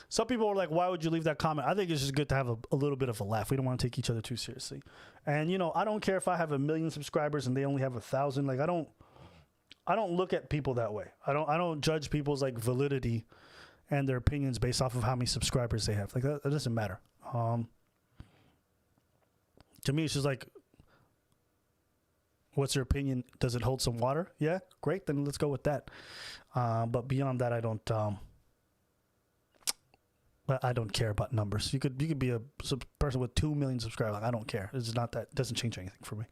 some people are like, why would you leave that comment? I think it's just good to have a little bit of a laugh. We don't want to take each other too seriously. And you know, I don't care if I have 1 million subscribers and they only have 1,000. Like I don't look at people that way. I don't judge people's like validity and their opinions based off of how many subscribers they have. Like that doesn't matter. To me, it's just like, what's your opinion? Does it hold some water? Yeah, great. Then let's go with that. But beyond that, I don't care about numbers. You could be a person with 2 million subscribers. Like, I don't care. It's not that. It doesn't change anything for me.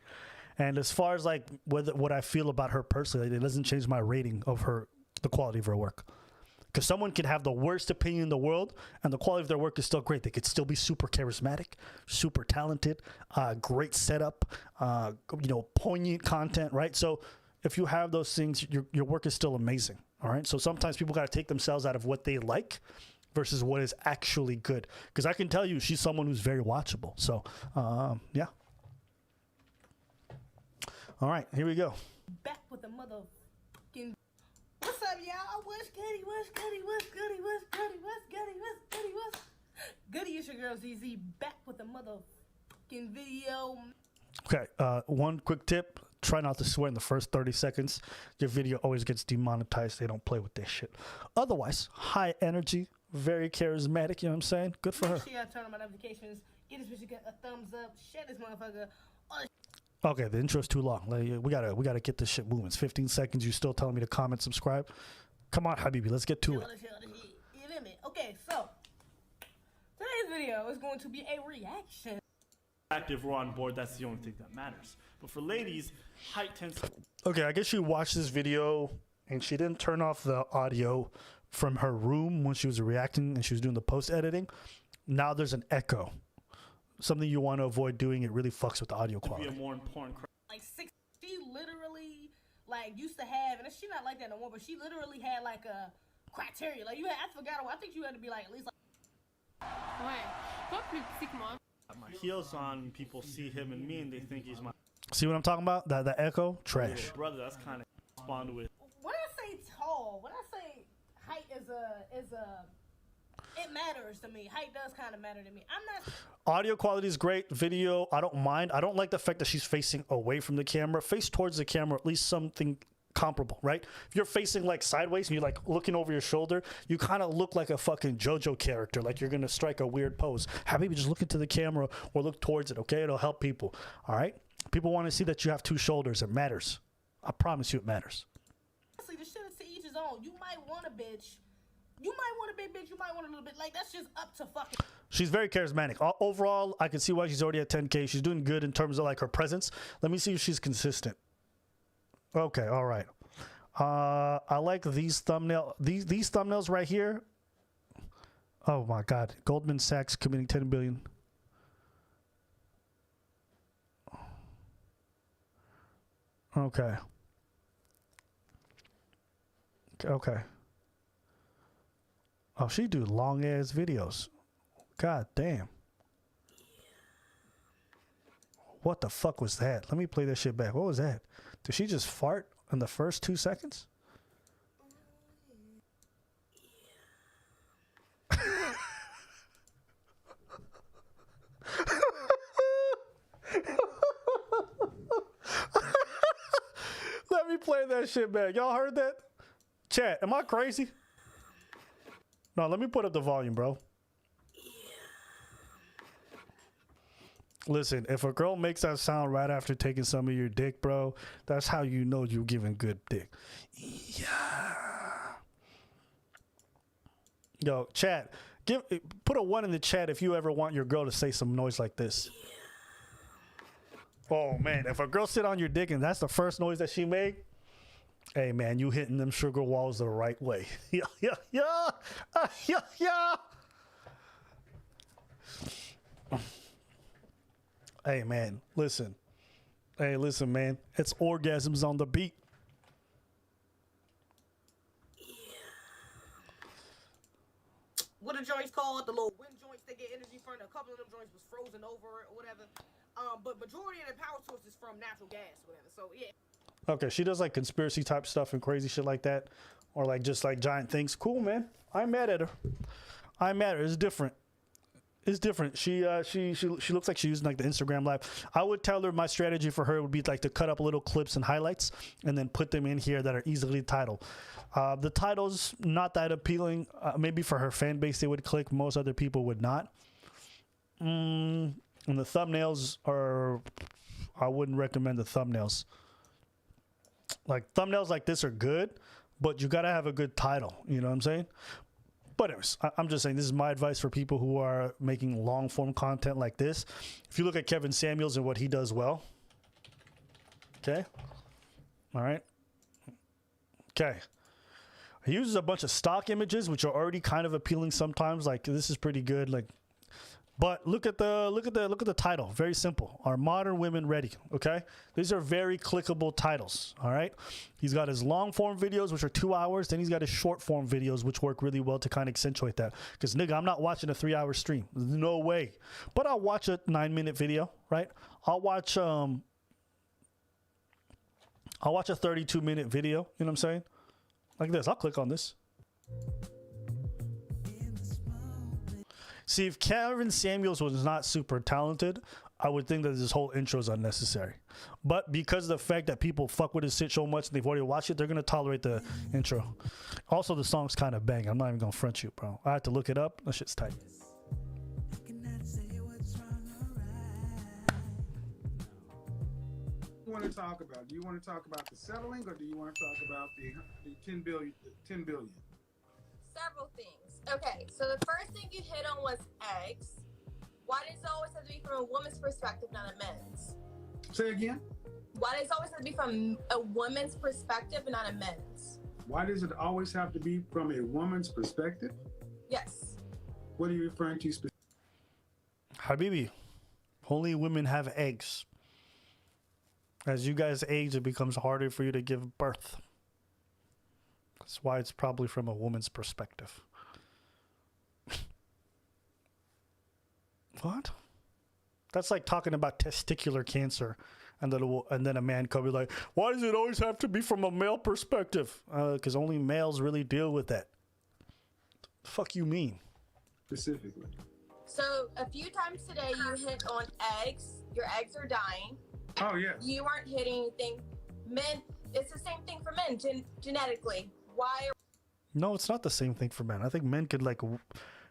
And as far as like what I feel about her personally, it doesn't change my rating of the quality of her work. Because someone can have the worst opinion in the world, and the quality of their work is still great. They could still be super charismatic, super talented, great setup, poignant content, right? So if you have those things, your work is still amazing, all right? So sometimes people got to take themselves out of what they like versus what is actually good. Because I can tell you, she's someone who's very watchable. So, yeah. All right, here we go. Back with the motherfucking... What's up, y'all? What's goody? What's goody? What's goody? What's goody? What's goody? What's goody? What's goody? It's your girl ZZ back with a motherfucking video. Okay, one quick tip. Try not to swear in the first 30 seconds. Your video always gets demonetized. They don't play with this shit. Otherwise, high energy, very charismatic, you know what I'm saying? Good for her. Make sure y'all turn on my notifications. Get this bitch a thumbs up. Share this motherfucker. Okay, the intro's too long. We gotta get this shit moving. It's 15 seconds. You still telling me to comment, subscribe? Come on, Habibi, let's get to it. You feel me? Okay, so today's video is going to be a reaction. If we're on board, that's the only thing that matters. But for ladies, height tends to... Okay, I guess she watched this video and she didn't turn off the audio from her room when she was reacting and she was doing the post editing. Now there's an echo. Something you want to avoid doing. It really fucks with the audio quality. Be a more important... Like she literally like used to have, and she not like that no more, but she literally had like a criteria. Like I forgot. I think you had to be like at least like... Ouais. Pas plus petit que moi. My heels on, people see him and me, and they think he's my... See what I'm talking about? That echo? Trash. Brother, that's kind of spawned with. When I say tall, when I say height is a, it matters to me. Height does kind of matter to me. I'm not... Audio quality is great. Video, I don't mind. I don't like the fact that she's facing away from the camera. Face towards the camera, at least something comparable, right? If you're facing like sideways and you're like looking over your shoulder, you kind of look like a fucking JoJo character, like you're gonna strike a weird pose. Habibi, just look into the camera or look towards it, okay? It'll help people, all right? People want to see that you have two shoulders. It matters. I promise you it matters. Honestly, the shit is to each his own. You might want a bitch. You might want a big bitch. You might want a little bit. Like, that's just up to fucking... She's very charismatic. Overall, I can see why she's already at 10K. She's doing good in terms of like her presence. Let me see if she's consistent. Okay, all right. I like these these thumbnails right here. Oh my God, Goldman Sachs committing 10 billion. Okay. Okay. Oh, she do long ass videos. God damn. What the fuck was that? Let me play that shit back. What was that? Did she just fart in the first 2 seconds? Let me play that shit back. Y'all heard that? Chat, am I crazy? No, let me put up the volume, bro. Listen, if a girl makes that sound right after taking some of your dick, bro, that's how you know you're giving good dick. Yeah. Yo, chat, put a 1 in the chat if you ever want your girl to say some noise like this. Oh, man, if a girl sit on your dick and that's the first noise that she made, hey, man, you hitting them sugar walls the right way. Yeah, yeah, yeah. Yeah, yeah. Hey, man, listen. Hey, listen, man. It's orgasms on the beat. What the joints called? The little wind joints they get energy from. A couple of them joints was frozen over or whatever. But majority of the power source is from natural gas or whatever. So, yeah. Okay, she does like conspiracy type stuff and crazy shit like that. Or like just like giant things. Cool, man. I'm mad at her. I'm mad at her. It's different. It's different. She looks like she's using like the Instagram live. I would tell her my strategy for her would be like to cut up little clips and highlights and then put them in here that are easily titled. The title's not that appealing. Maybe for her fan base they would click. Most other people would not. And the thumbnails are... I wouldn't recommend the thumbnails. Like thumbnails like this are good, but you gotta have a good title. You know what I'm saying? But anyways, I'm just saying this is my advice for people who are making long form content like this. If you look at Kevin Samuels and what he does well, Okay. All right. Okay. He uses a bunch of stock images, which are already kind of appealing sometimes. Like, this is pretty good. Like, but look at the title. Very simple. Are modern women ready? Okay. These are very clickable titles. All right. He's got his long form videos, which are 2 hours. Then he's got his short form videos, which work really well to kind of accentuate that. Because nigga, I'm not watching a 3-hour stream. No way. But I'll watch a 9-minute video. Right. I'll watch a 32-minute video. You know what I'm saying? Like this. I'll click on this. See, if Kevin Samuels was not super talented, I would think that this whole intro is unnecessary. But because of the fact that people fuck with his shit so much and they've already watched it, they're going to tolerate the intro. Also, the song's kind of bang. I'm not even going to front you, bro. I had to look it up. That shit's tight. Want to talk about? Do you want to talk about the settling, or do you want to talk about the 10 billion? Several things. Okay, so the first thing you hit on was eggs. Why does it always have to be from a woman's perspective, not a men's? Say again. Why does it always have to be from a woman's perspective and not a men's? Why does it always have to be from a woman's perspective? Yes. What are you referring to specifically? Habibi, only women have eggs. As you guys age, it becomes harder for you to give birth. That's why it's probably from a woman's perspective. What? That's like talking about testicular cancer, and then a man could be like, "Why does it always have to be from a male perspective?" Because only males really deal with that. The fuck you mean? Specifically. So a few times today you hit on eggs. Your eggs are dying. Oh yes. You aren't hitting anything. Men, it's the same thing for men genetically. Why? No, it's not the same thing for men. I think men could like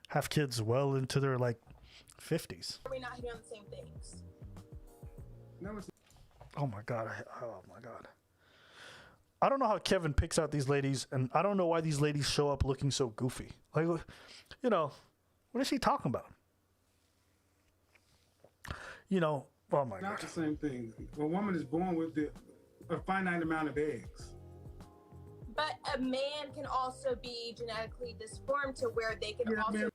have kids well into their like 50s. Are we not hitting on the same things? No, it's. Oh my god! Oh my god! I don't know how Kevin picks out these ladies, and I don't know why these ladies show up looking so goofy. Like, you know, what is he talking about? You know, oh my god! Not the same thing. A woman is born with a finite amount of eggs. But a man can also be genetically disformed to where they can also. Man.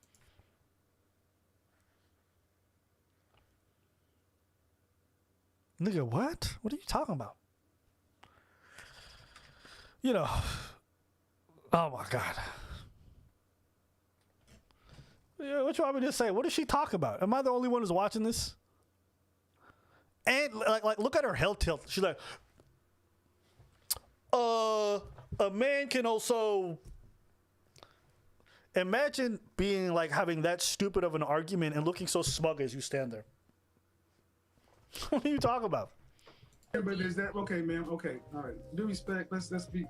Nigga, what? What are you talking about? You know, oh my god. Yeah, what you want me to say? What does she talk about? Am I the only one who's watching this? And like look at her head tilt. She's like, a man can also imagine being like having that stupid of an argument and looking so smug as you stand there. What are you talking about? Yeah, but is that okay, ma'am? Okay, all right. Due respect, let's be.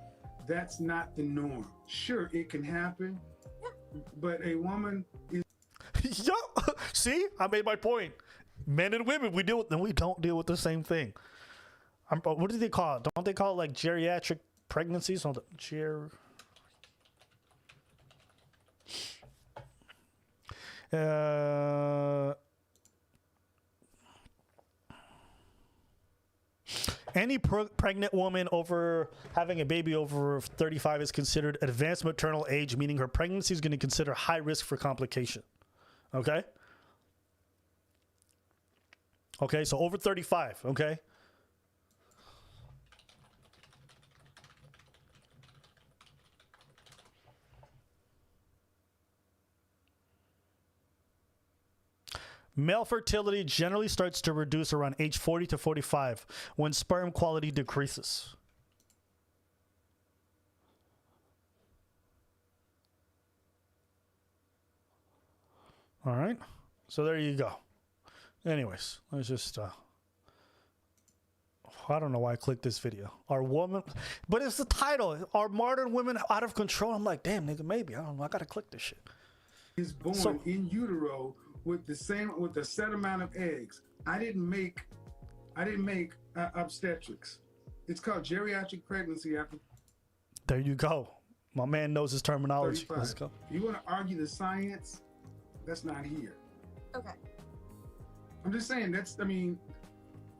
That's not the norm. Sure, it can happen, but a woman is. Yo, see, I made my point. Men and women, we don't deal with the same thing. What do they call it? Don't they call it like geriatric pregnancies? Any pregnant woman having a baby over 35 is considered advanced maternal age, meaning her pregnancy is going to consider high risk for complication. Okay? Okay, so over 35, okay? Male fertility generally starts to reduce around age 40 to 45 when sperm quality decreases. All right. So there you go. Anyways, let's just I don't know why I clicked this video. Are women, but it's the title. Are modern women out of control? I'm like, damn, nigga, maybe. I don't know. I gotta click this shit. Is born in utero with the set amount of eggs. I didn't make obstetrics. It's called geriatric pregnancy after. There you go. My man knows his terminology. 35. Let's go. If you want to argue the science, that's not here. Okay. I'm just saying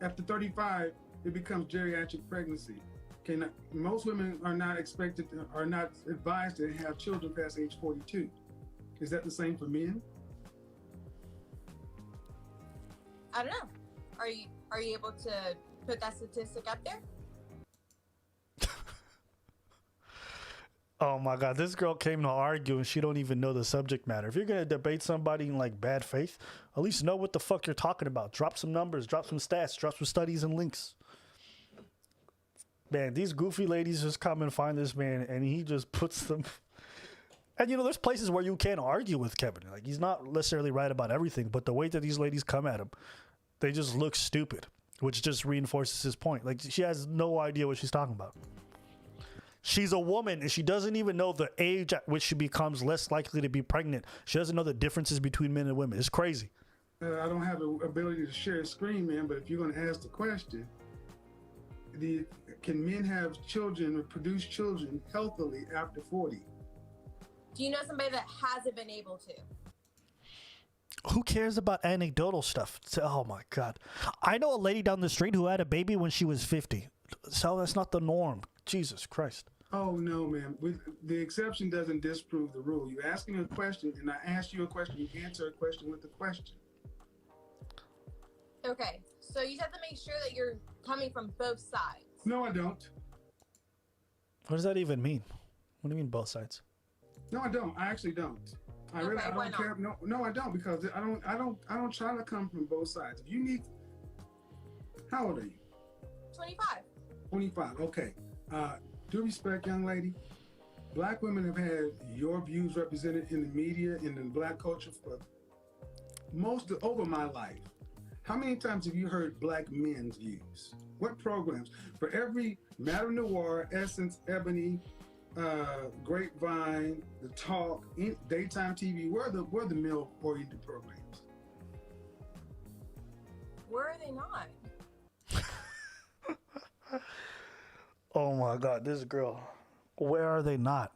after 35, it becomes geriatric pregnancy. Most women are not advised to have children past age 42. Is that the same for men? I don't know. Are you able to put that statistic up there? Oh my God, this girl came to argue and she don't even know the subject matter. If you're gonna debate somebody in like bad faith, at least know what the fuck you're talking about. Drop some numbers, drop some stats, drop some studies and links. Man, these goofy ladies just come and find this man and he just puts them. And you know, there's places where you can't argue with Kevin. Like, he's not necessarily right about everything, but the way that these ladies come at him, they just look stupid, which just reinforces his point. Like, she has no idea what she's talking about. She's a woman and she doesn't even know the age at which she becomes less likely to be pregnant. She doesn't know the differences between men and women. It's crazy. I don't have the ability to share a screen, man, but if you're going to ask the question, can men have children or produce children healthily after 40? Do you know somebody that hasn't been able to? Who cares about anecdotal stuff? Oh my God. I know a lady down the street who had a baby when she was 50. So that's not the norm. Jesus Christ. Oh, no, man. The exception doesn't disprove the rule. You're asking a question, and I ask you a question. You answer a question with a question. Okay, so you have to make sure that you're coming from both sides. No, I don't. What does that even mean? What do you mean both sides? No, I don't. I actually don't. I don't care. No, I don't, because I don't try to come from both sides. If you need, how old are you? 25. 25. Okay. Due respect, young lady. Black women have had your views represented in the media and in black culture for over my life. How many times have you heard black men's views? What programs? For every Madame Noir, Essence, Ebony, Grapevine, The Talk, daytime TV, where are the male-oriented programs? Where are they not? Oh my God, this girl. Where are they not?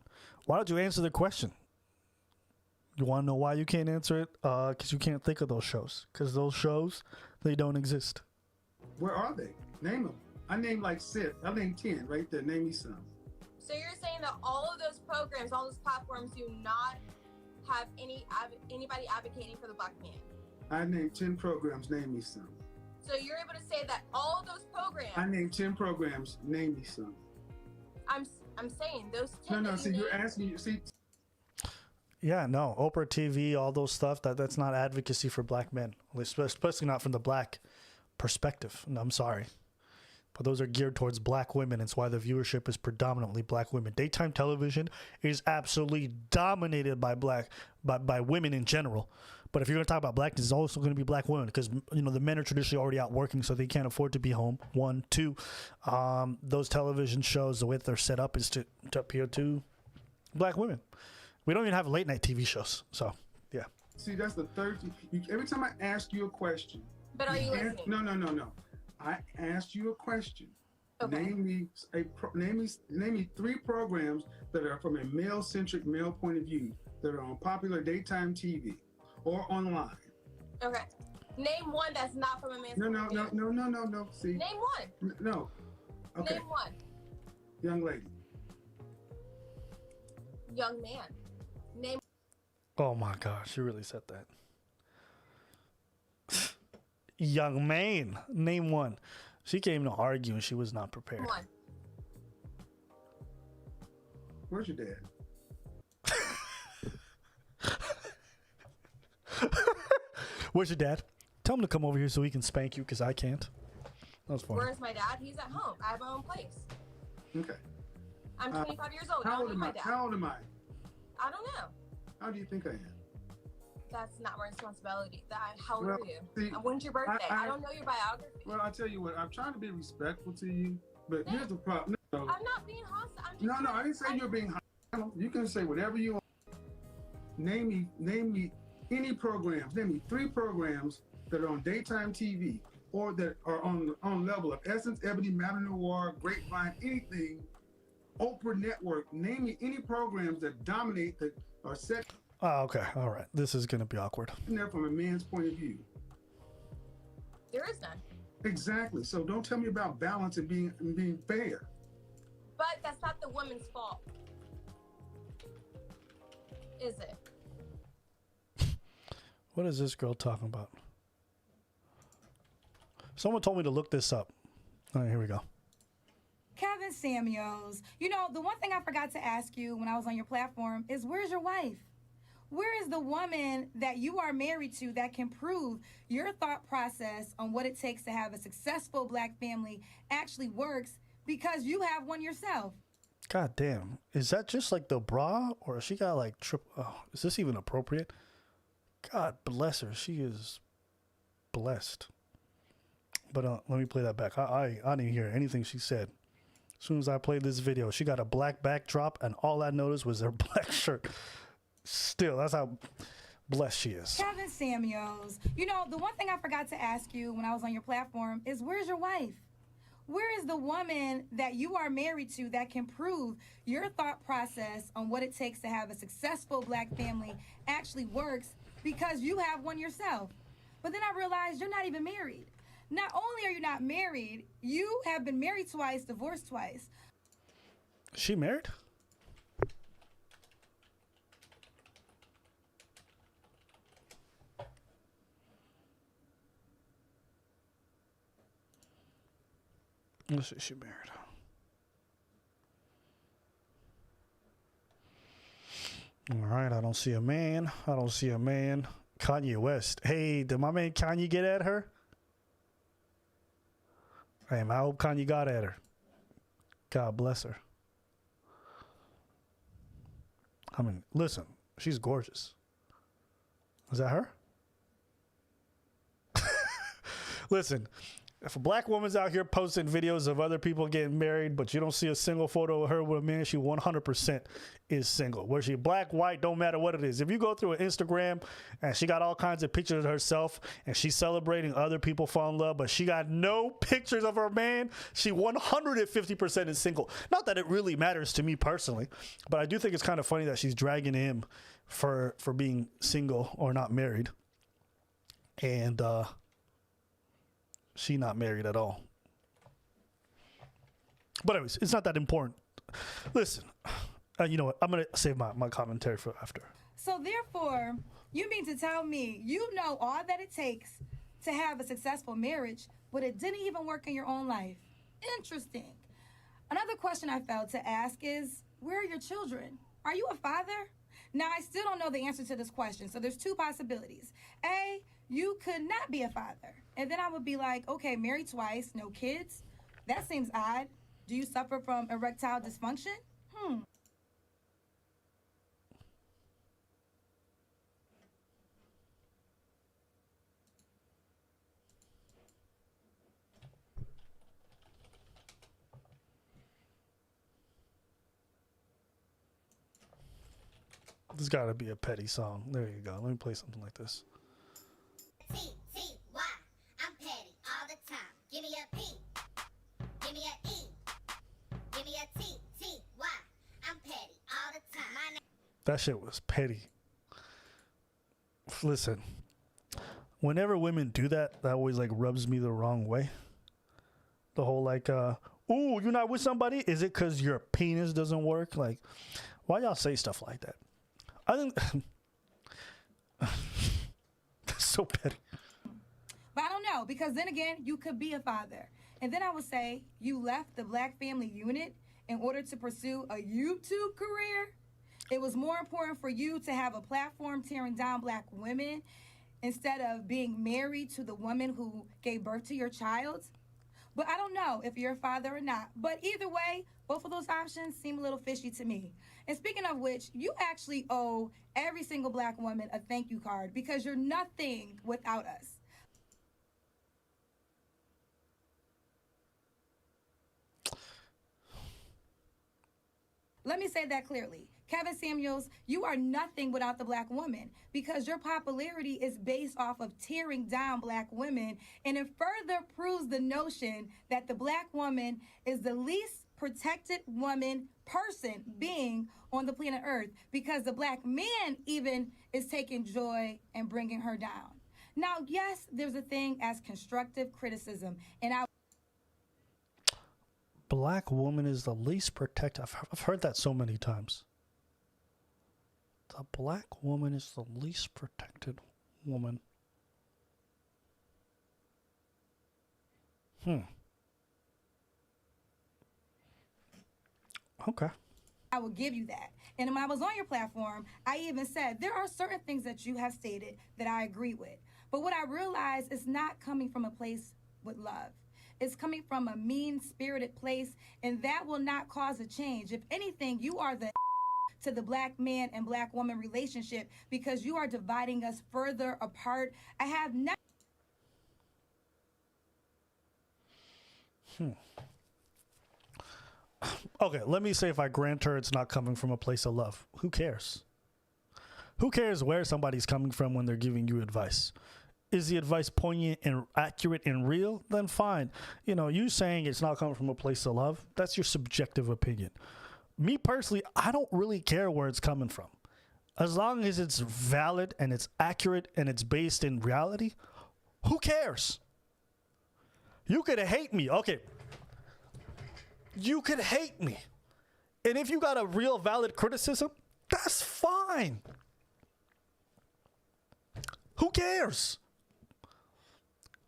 Why don't you answer the question? You want to know why you can't answer it? Because you can't think of those shows. Because those shows, they don't exist. Where are they? Name them. I named like 6. I named 10 right there. Name me some. So you're saying that all of those programs, all those platforms do not have anybody advocating for the black man? I named 10 programs. Name me some. So you're able to say that all of those programs... I named 10 programs. Name me some. I'm saying those 10... No, see, you're asking... See. Yeah, no. Oprah TV, all those stuff, that's not advocacy for black men. Especially not from the black perspective. No, I'm sorry. But those are geared towards black women. It's why the viewership is predominantly black women. Daytime television is absolutely dominated by by women in general. But if you're going to talk about blackness, it's also going to be black women because, you know, the men are traditionally already out working, so they can't afford to be home. 1, 2, those television shows, the way they're set up is to appeal to black women. We don't even have late night TV shows, so yeah. See, that's the third thing. Every time I ask you a question. But are you listening? No. I asked you a question. Okay. Name me 3 programs that are from a male-centric, male point of view that are on popular daytime TV or online. Okay. Name one that's not from a man's point of view. No. See. Name one. No. Okay. Name one. Young lady. Young man. Name. Oh my gosh, you really said that. Young man. Name one. She came to argue and she was not prepared. One. Where's your dad? Where's your dad? Tell him to come over here so he can spank you because I can't. That was funny. Where's my dad? He's at home. I have my own place. Okay. I'm 25 years old. How old am I? How old am I? I don't know. How do you think I am? That's not my responsibility. How old Well, are you? see, When's your birthday? I don't know your biography. Well, I'll tell you what. I'm trying to be respectful to you, but here's the problem. No, I'm not being hostile. I'm just no, I didn't say you're being hostile. You can say whatever you want. Name me any programs. Name me 3 programs that are on daytime TV or that are on level of Essence, Ebony, Madame Noir, Grapevine, anything. Oprah Network. Name me any programs that dominate that are set. Oh, okay. All right. This is going to be awkward. There from a man's point of view. There is none. Exactly. So don't tell me about balance and being fair. But that's not the woman's fault. Is it? What is this girl talking about? Someone told me to look this up. All right, here we go. Kevin Samuels, you know, the one thing I forgot to ask you when I was on your platform is, where's your wife? Where is the woman that you are married to that can prove your thought process on what it takes to have a successful black family actually works because you have one yourself? God damn. Is that just like the bra, or she got like triple? Oh, is this even appropriate? God bless her. She is blessed. But let me play that back. I didn't hear anything she said. As soon as I played this video, she got a black backdrop, and all I noticed was her black shirt. Still, that's how blessed she is. Kevin Samuels, you know, the one thing I forgot to ask you when I was on your platform is, where's your wife? Where is the woman that you are married to that can prove your thought process on what it takes to have a successful black family actually works because you have one yourself? But then I realized you're not even married. Not only are you not married, you have been married twice, divorced twice. Is she married? Let's see, she married. All right, I don't see a man. I don't see a man. Kanye West. Hey, did my man Kanye get at her? Hey, I hope Kanye got at her. God bless her. I mean, listen, she's gorgeous. Is that her? Listen, if a black woman's out here posting videos of other people getting married, but you don't see a single photo of her with a man, she 100% is single. Whether she black, white, don't matter what it is. If you go through an Instagram and she got all kinds of pictures of herself and she's celebrating other people fall in love, but she got no pictures of her man, she 150% is single. Not that it really matters to me personally, but I do think it's kind of funny that she's dragging him for being single or not married. And, she not married at all. But anyways, it's not that important. Listen, you know what? I'm going to save my commentary for after. So therefore, you mean to tell me you know all that it takes to have a successful marriage, but it didn't even work in your own life? Interesting. Another question I failed to ask is, where are your children? Are you a father? Now, I still don't know the answer to this question, so there's two possibilities. A, you could not be a father. And then I would be like, okay, married twice, no kids? That seems odd. Do you suffer from erectile dysfunction? There's got to be a petty song. There you go. Let me play something like this. T-T-Y, I'm petty all the time. Give me a P, give me a E, give me a T-T-Y, I'm petty all the time. That shit was petty. Listen, whenever women do that, that always like rubs me the wrong way. The whole like, ooh, you're not with somebody? Is it because your penis doesn't work? Like, why y'all say stuff like that? I think that's so petty. But I don't know, because then again, you could be a father. And then I would say you left the Black Family Unit in order to pursue a YouTube career. It was more important for you to have a platform tearing down black women instead of being married to the woman who gave birth to your child. But I don't know if you're a father or not. But either way, both of those options seem a little fishy to me. And speaking of which, you actually owe every single black woman a thank you card because you're nothing without us. Let me say that clearly. Kevin Samuels, you are nothing without the black woman because your popularity is based off of tearing down black women, and it further proves the notion that the black woman is the least protected being on the planet Earth because the black man even is taking joy and bringing her down. Now, yes, there's a thing as constructive criticism, and I Black woman is the least protected. I've heard that so many times. The black woman is the least protected woman. Okay. I will give you that. And when I was on your platform, I even said there are certain things that you have stated that I agree with. But what I realized is not coming from a place with love. It's coming from a mean-spirited place, and that will not cause a change. If anything, you are the to the black man and black woman relationship because you are dividing us further apart. I have not. Okay, let me say if I grant her it's not coming from a place of love. Who cares? Who cares where somebody's coming from when they're giving you advice? Is the advice poignant and accurate and real? Then fine. You know, you saying it's not coming from a place of love, that's your subjective opinion. Me personally, I don't really care where it's coming from. As long as it's valid and it's accurate and it's based in reality, who cares? You could hate me. Okay. You could hate me. And if you got a real valid criticism, that's fine. Who cares?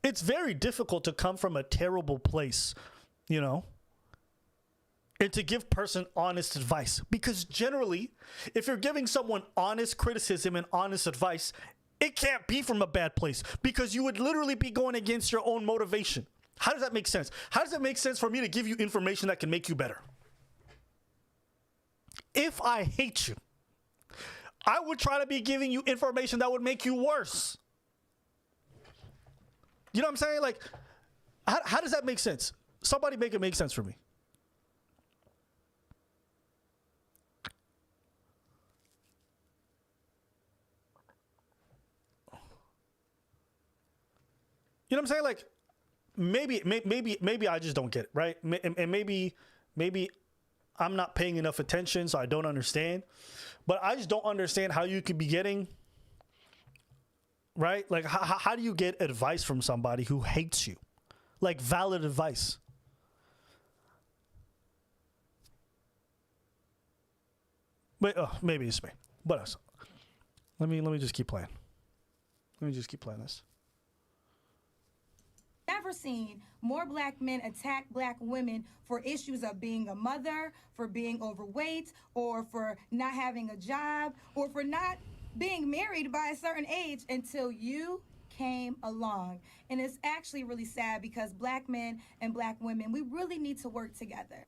It's very difficult to come from a terrible place, you know, and to give person honest advice. Because generally, if you're giving someone honest criticism and honest advice, it can't be from a bad place because you would literally be going against your own motivation. How does that make sense? How does it make sense for me to give you information that can make you better? If I hate you, I would try to be giving you information that would make you worse. You know what I'm saying? Like, how does that make sense? Somebody make it make sense for me. You know what I'm saying? Like, maybe I just don't get it, right? And maybe I'm not paying enough attention, so I don't understand. But I just don't understand how you could be getting, right? Like, how do you get advice from somebody who hates you? Like, valid advice. But maybe it's me. What else? Let me just keep playing. Let me just keep playing this. Never seen more black men attack black women for issues of being a mother, for being overweight, or for not having a job, or for not being married by a certain age until you came along. And it's actually really sad because black men and black women, we really need to work together.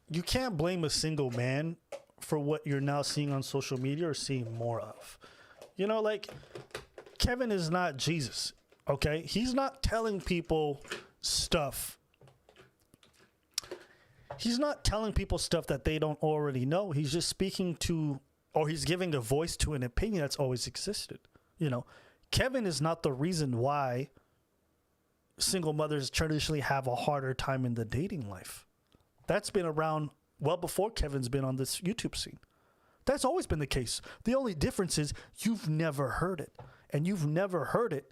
You can't blame a single man for what you're now seeing on social media or seeing more of. You know, like, Kevin is not Jesus. Okay, he's not telling people stuff. He's not telling people stuff that they don't already know. He's just speaking to, or he's giving a voice to an opinion that's always existed. You know, Kevin is not the reason why single mothers traditionally have a harder time in the dating life. That's been around well before Kevin's been on this YouTube scene. That's always been the case. The only difference is you've never heard it. And you've never heard it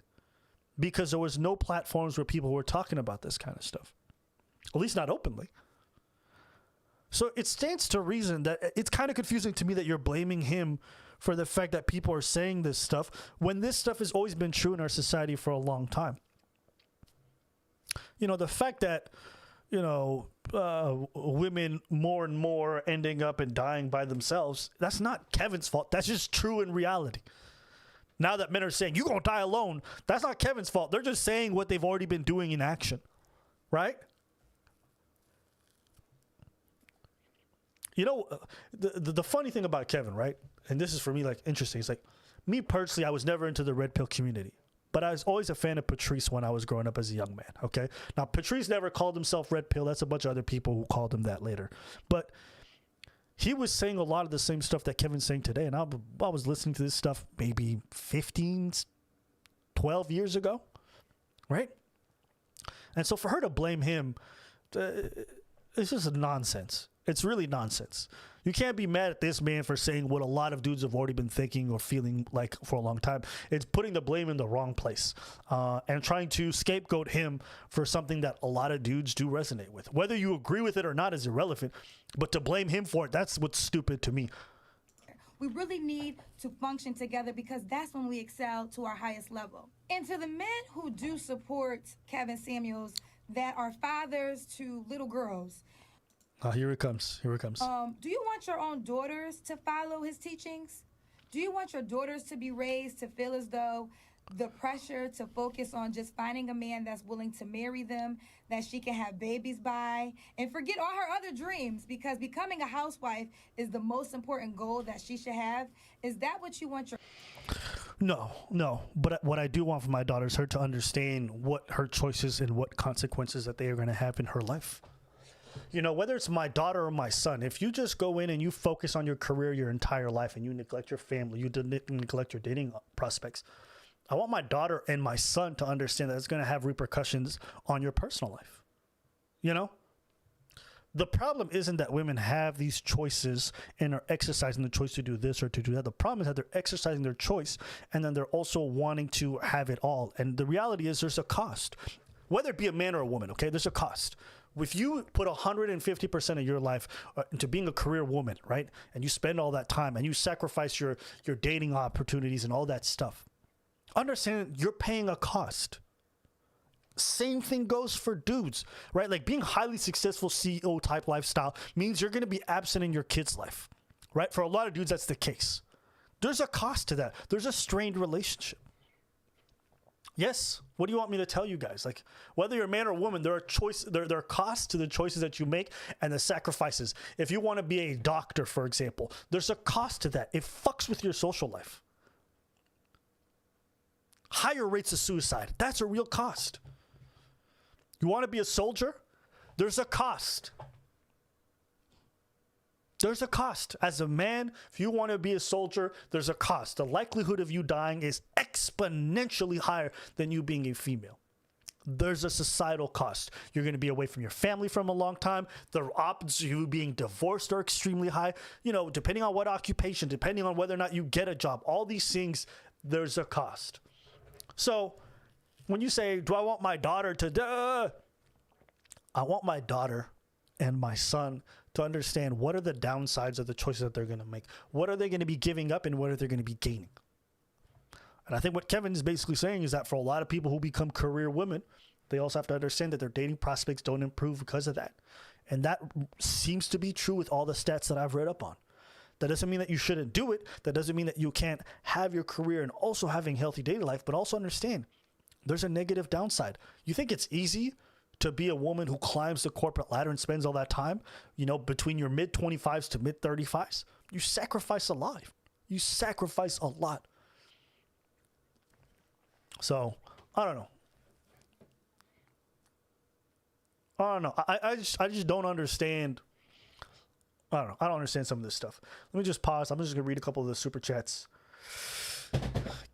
because there was no platforms where people were talking about this kind of stuff. At least not openly. So it stands to reason that it's kind of confusing to me that you're blaming him for the fact that people are saying this stuff when this stuff has always been true in our society for a long time. You know, the fact that, you know, women more and more ending up and dying by themselves, that's not Kevin's fault. That's just true in reality. Now that men are saying, you're going to die alone, that's not Kevin's fault. They're just saying what they've already been doing in action. Right? You know, the funny thing about Kevin, right? And this is for me, like, interesting. It's like, me personally, I was never into the red pill community. But I was always a fan of Patrice when I was growing up as a young man, okay? Now, Patrice never called himself red pill. That's a bunch of other people who called him that later. But he was saying a lot of the same stuff that Kevin's saying today. And I was listening to this stuff maybe 15, 12 years ago, right? And so for her to blame him, it's just nonsense. It's really nonsense. You can't be mad at this man for saying what a lot of dudes have already been thinking or feeling like for a long time. It's putting the blame in the wrong place and trying to scapegoat him for something that a lot of dudes do resonate with. Whether you agree with it or not is irrelevant, but to blame him for it, that's what's stupid to me. We really need to function together because that's when we excel to our highest level. And to the men who do support Kevin Samuels that are fathers to little girls, Here it comes. Here it comes. do you want your own daughters to follow his teachings? Do you want your daughters to be raised to feel as though the pressure to focus on just finding a man that's willing to marry them, that she can have babies by, and forget all her other dreams because becoming a housewife is the most important goal that she should have? Is that what you want your... No. But what I do want for my daughter is her to understand what her choices and what consequences that they are going to have in her life. You know, whether it's my daughter or my son, if you just go in and you focus on your career your entire life and you neglect your family, you neglect your dating prospects, I want my daughter and my son to understand that it's going to have repercussions on your personal life. You know? The problem isn't that women have these choices and are exercising the choice to do this or to do that. The problem is that they're exercising their choice and then they're also wanting to have it all. And the reality is there's a cost. Whether it be a man or a woman, okay, there's a cost. If you put 150% of your life into being a career woman, right, and you spend all that time and you sacrifice your dating opportunities and all that stuff, understand you're paying a cost. Same thing goes for dudes, right? Like being highly successful CEO type lifestyle means you're going to be absent in your kid's life, right? For a lot of dudes, that's the case. There's a cost to that. There's a strained relationship. Yes. What do you want me to tell you guys? Like whether you're a man or a woman, there are costs to the choices that you make and the sacrifices. If you want to be a doctor, for example, there's a cost to that. It fucks with your social life. Higher rates of suicide. That's a real cost. You want to be a soldier? There's a cost. There's a cost. As a man, if you want to be a soldier, there's a cost. The likelihood of you dying is exponentially higher than you being a female. There's a societal cost. You're going to be away from your family for a long time. The odds of you being divorced are extremely high. You know, depending on what occupation, depending on whether or not you get a job, all these things, there's a cost. So when you say, do I want my daughter to... I want my daughter and my son to understand what are the downsides of the choices that they're going to make. What are they going to be giving up and what are they going to be gaining? And I think what Kevin is basically saying is that for a lot of people who become career women, they also have to understand that their dating prospects don't improve because of that. And that seems to be true with all the stats that I've read up on. That doesn't mean that you shouldn't do it. That doesn't mean that you can't have your career and also having healthy dating life, but also understand there's a negative downside. You think it's easy to be a woman who climbs the corporate ladder and spends all that time, you know, between your mid 25s to mid 35s? You sacrifice a lot. You sacrifice a lot. So, I don't know. I just don't understand. I don't know. I don't understand some of this stuff. Let me just pause. I'm just going to read a couple of the super chats.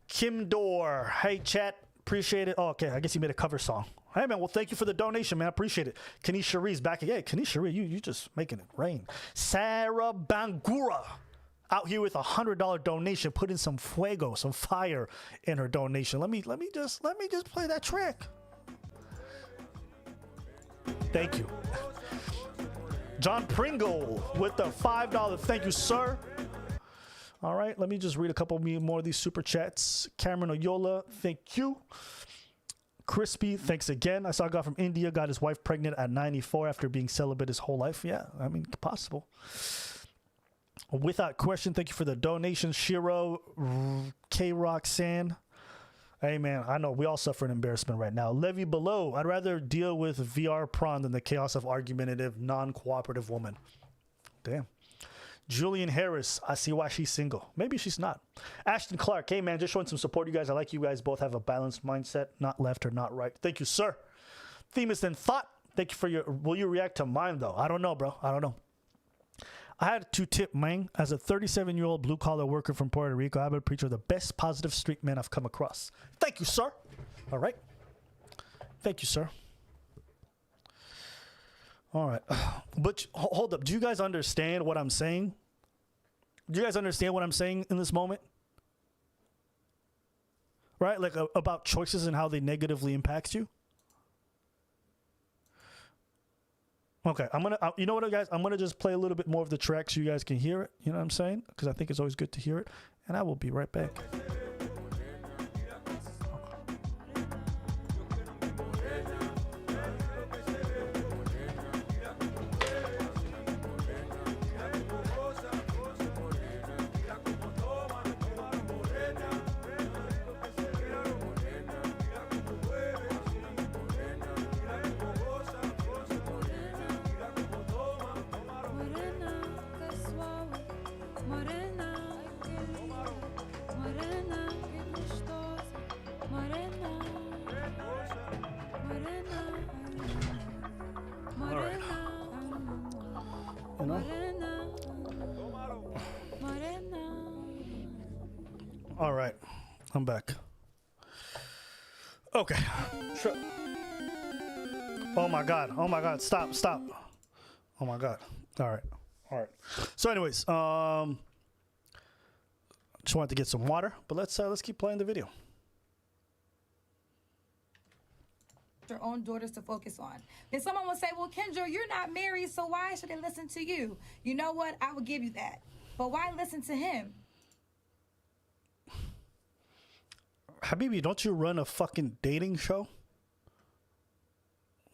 Kim Dorr. Hey, chat. Appreciate it. Oh, okay. I guess you made a cover song. Hey, man. Well, thank you for the donation, man. I appreciate it. Kanish Cherie's back again. Kanish Cherie, you just making it rain. Sarah Bangura out here with $100 donation. Put in some fuego, some fire in her donation. Let me just play that track. Thank you. John Pringle with the $5. Thank you, sir. All right, let me just read a couple more of these super chats. Cameron Oyola, thank you. Crispy, thanks again. I saw a guy from India got his wife pregnant at 94 after being celibate his whole life. Yeah, I mean, possible. Without question, thank you for the donation. Shiro, K-Roxanne. Hey, man, I know we all suffer an embarrassment right now. Levy Below, I'd rather deal with VR prawn than the chaos of argumentative, non-cooperative woman. Damn. Julian Harris, I see why she's single. Maybe she's not. Ashton Clark, hey, man, just showing some support. You guys, I like you guys both have a balanced mindset, not left or not right. Thank you, sir. Themis and Thought, thank you for your... Will you react to mine, though? I don't know, bro. I don't know. I had to tip Mang as a 37-year-old blue-collar worker from Puerto Rico. I've been a preacher of the best positive street man I've come across. Thank you, sir. All right. Thank you, sir. All right. But hold up. Do you guys understand what I'm saying? Do you guys understand what I'm saying in this moment? Right? Like about choices and how they negatively impact you? Okay, you know what, guys? I'm going to just play a little bit more of the track so you guys can hear it. You know what I'm saying? Because I think it's always good to hear it. And I will be right back. All right, I'm back. Okay. Sure. Oh my God. Stop. Oh my God. All right. So anyways, just wanted to get some water, but let's keep playing the video. Their own daughters to focus on. Then someone will say, well, Kendra, you're not married, so why should they listen to you? You know what? I would give you that. But why listen to him? Habibi, don't you run a fucking dating show?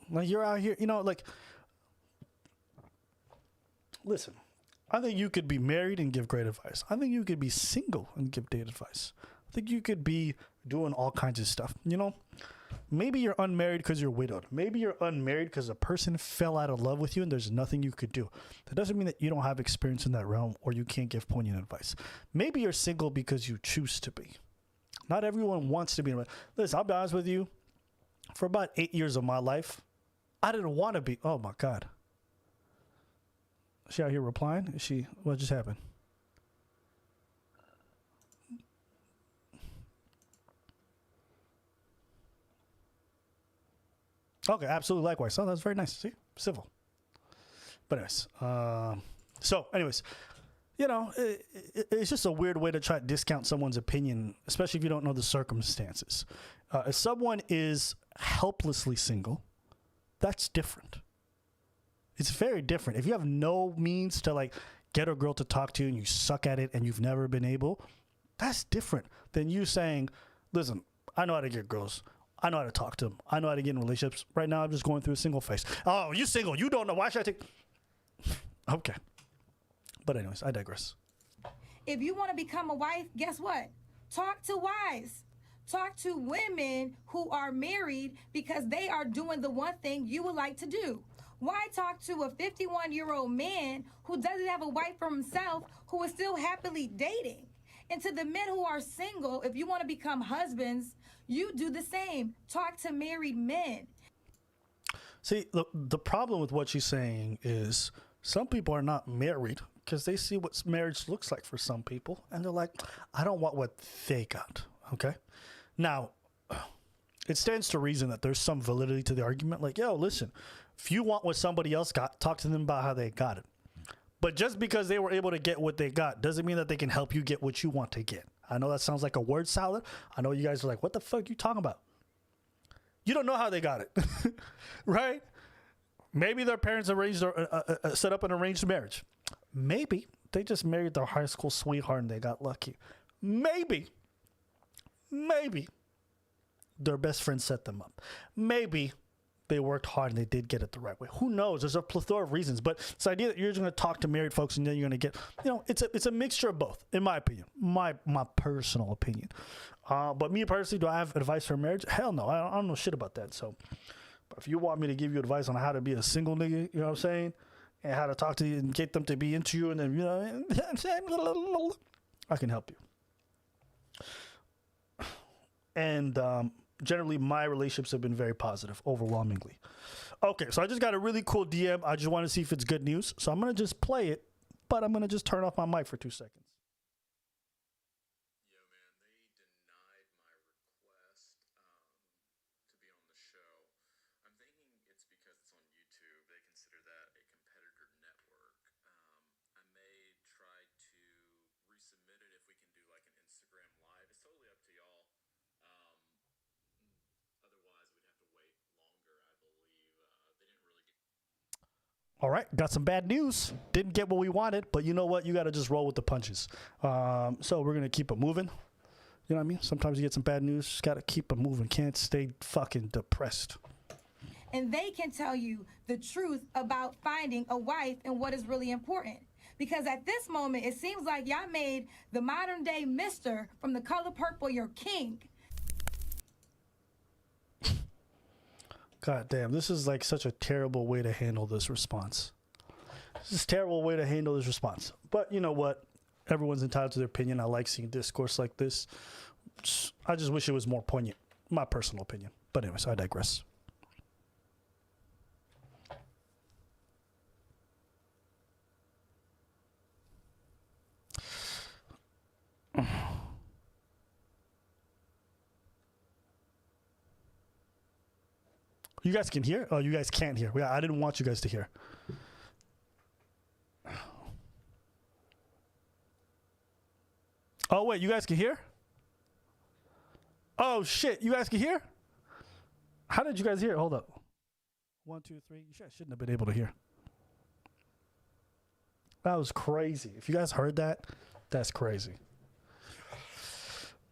Like, you're out here, like, listen, I think you could be married and give great advice. I think you could be single and give date advice. I think you could be doing all kinds of stuff. Maybe you're unmarried because you're widowed. Maybe you're unmarried because a person fell out of love with you and there's nothing you could do. That doesn't mean that you don't have experience in that realm or you can't give poignant advice. Maybe you're single because you choose to be. Not everyone wants to be. Listen, I'll be honest with you. For about 8 years of my life, I didn't want to be. Oh my God. Is she out here replying? What just happened? Okay, absolutely likewise. Oh, that's very nice. See? Civil. But anyways, it's just a weird way to try to discount someone's opinion, especially if you don't know the circumstances. If someone is helplessly single, that's different. It's very different. If you have no means to get a girl to talk to you and you suck at it and you've never been able, that's different than you saying, listen, I know how to get girls. I know how to talk to them. I know how to get in relationships. Right now, I'm just going through a single phase. Oh, you single. You don't know. Why should I take... Okay. But anyways, I digress. If you want to become a wife, guess what? Talk to wives. Talk to women who are married because they are doing the one thing you would like to do. Why talk to a 51-year-old man who doesn't have a wife for himself, who is still happily dating? And to the men who are single, if you want to become husbands, you do the same. Talk to married men. See, the problem with what she's saying is some people are not married because they see what marriage looks like for some people, and they're like, I don't want what they got, okay? Now, it stands to reason that there's some validity to the argument. Like, yo, listen, if you want what somebody else got, talk to them about how they got it. But just because they were able to get what they got doesn't mean that they can help you get what you want to get. I know that sounds like a word salad. I know you guys are like, what the fuck are you talking about? You don't know how they got it, right? Maybe their parents arranged set up an arranged marriage. Maybe they just married their high school sweetheart and they got lucky. Maybe their best friend set them up. Maybe they worked hard and they did get it the right way. Who knows? There's a plethora of reasons. But this idea that you're just going to talk to married folks and then you're going to get, it's a mixture of both, in my opinion, my personal opinion. But me personally, do I have advice for marriage? Hell no. I don't know shit about that. So, but if you want me to give you advice on how to be a single nigga, you know what I'm saying? And how to talk to you and get them to be into you and then, I can help you. And, generally, my relationships have been very positive, overwhelmingly. Okay, so I just got a really cool DM. I just want to see if it's good news. So I'm going to just play it, but I'm going to just turn off my mic for 2 seconds. Yo, man, they denied my request to be on the show. I'm thinking it's because it's on YouTube. They consider that All right, got some bad news. Didn't get what we wanted, but you know what? You got to just roll with the punches. So we're going to keep it moving. You know what I mean? Sometimes you get some bad news. Just got to keep it moving. Can't stay fucking depressed. And they can tell you the truth about finding a wife and what is really important. Because at this moment, it seems like y'all made the modern day Mr. from The Color Purple your king. God damn, this is like such a terrible way to handle this response. This is a terrible way to handle this response. But you know what? Everyone's entitled to their opinion. I like seeing discourse like this. I just wish it was more poignant. My personal opinion. But anyways, I digress. You guys can hear? Oh, you guys can't hear. Yeah, I didn't want you guys to hear. Oh, wait, you guys can hear? Oh, shit, you guys can hear? How did you guys hear? Hold up. 1, 2, 3. You shouldn't have been able to hear. That was crazy. If you guys heard that, that's crazy.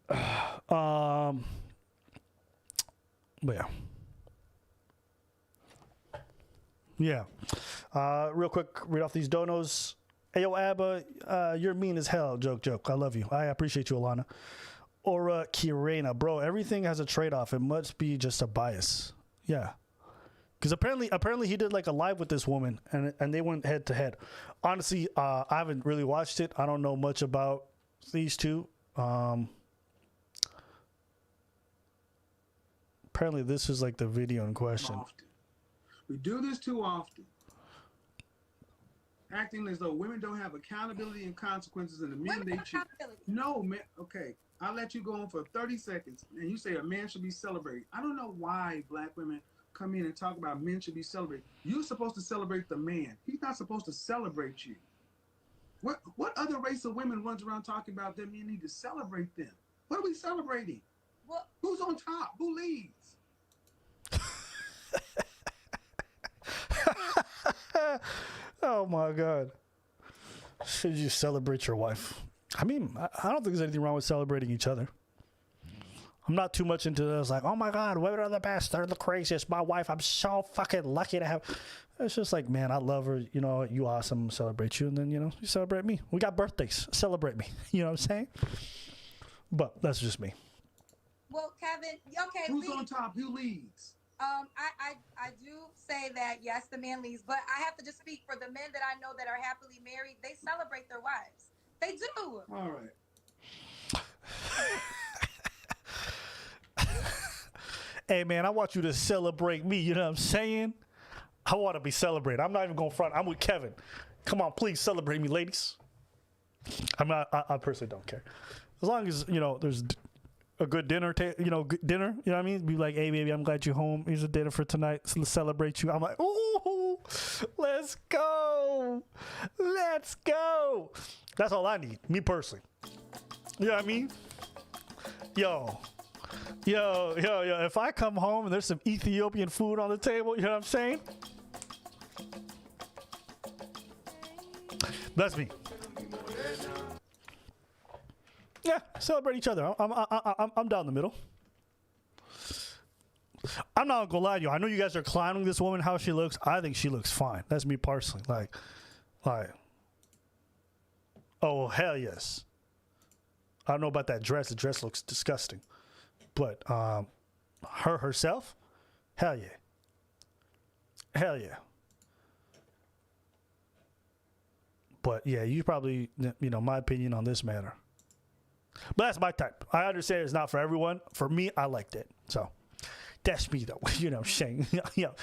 But yeah. Yeah. Real quick, read off these donos. Ayo, Abba, you're mean as hell. Joke. I love you. I appreciate you, Alana. Aura Kirena. Bro, everything has a trade-off. It must be just a bias. Yeah. Because apparently he did like a live with this woman, and they went head to head. Honestly, I haven't really watched it. I don't know much about these two. Apparently this is like the video in question. We do this too often. Acting as though women don't have accountability and consequences in the men they cheat. No, man. Okay, I'll let you go on for 30 seconds, and you say a man should be celebrated. I don't know why black women come in and talk about men should be celebrated. You're supposed to celebrate the man. He's not supposed to celebrate you. What other race of women runs around talking about that men need to celebrate them? What are we celebrating? What? Who's on top? Who leads? Oh my God. Should you celebrate your wife? I mean, I don't think there's anything wrong with celebrating each other. I'm not too much into this, like, oh my God, women are the best, they're the craziest. My wife, I'm so fucking lucky to have. It's just like, man, I love her. You know, you awesome, celebrate you. And then, you know, you celebrate me. We got birthdays, celebrate me. You know what I'm saying? But that's just me. Well, Kevin, okay. Who's on top? Who leads? I do say that, yes, the man leads, but I have to just speak for the men that I know that are happily married. They celebrate their wives. They do. All right. Hey, man, I want you to celebrate me. You know what I'm saying? I want to be celebrated. I'm not even going front. I'm with Kevin. Come on, please celebrate me, ladies. I personally don't care. As long as, you know, there's a good dinner, dinner, you know what I mean? Be like, hey, baby, I'm glad you're home. Here's a dinner for tonight. Let's celebrate you. I'm like, ooh, let's go. Let's go. That's all I need, me personally. You know what I mean? Yo, if I come home and there's some Ethiopian food on the table, you know what I'm saying? That's me. Yeah, celebrate each other. I'm down the middle. I'm not gonna lie to you. I know you guys are clowning this woman, how she looks. I think she looks fine. That's me personally. Like, oh hell yes. I don't know about that dress. The dress looks disgusting. But her herself, hell yeah. Hell yeah. But yeah, you probably, you know, my opinion on this matter. But that's my type. I understand it's not for everyone. For me, I liked it. So that's me though. You know what I'm saying? Yo.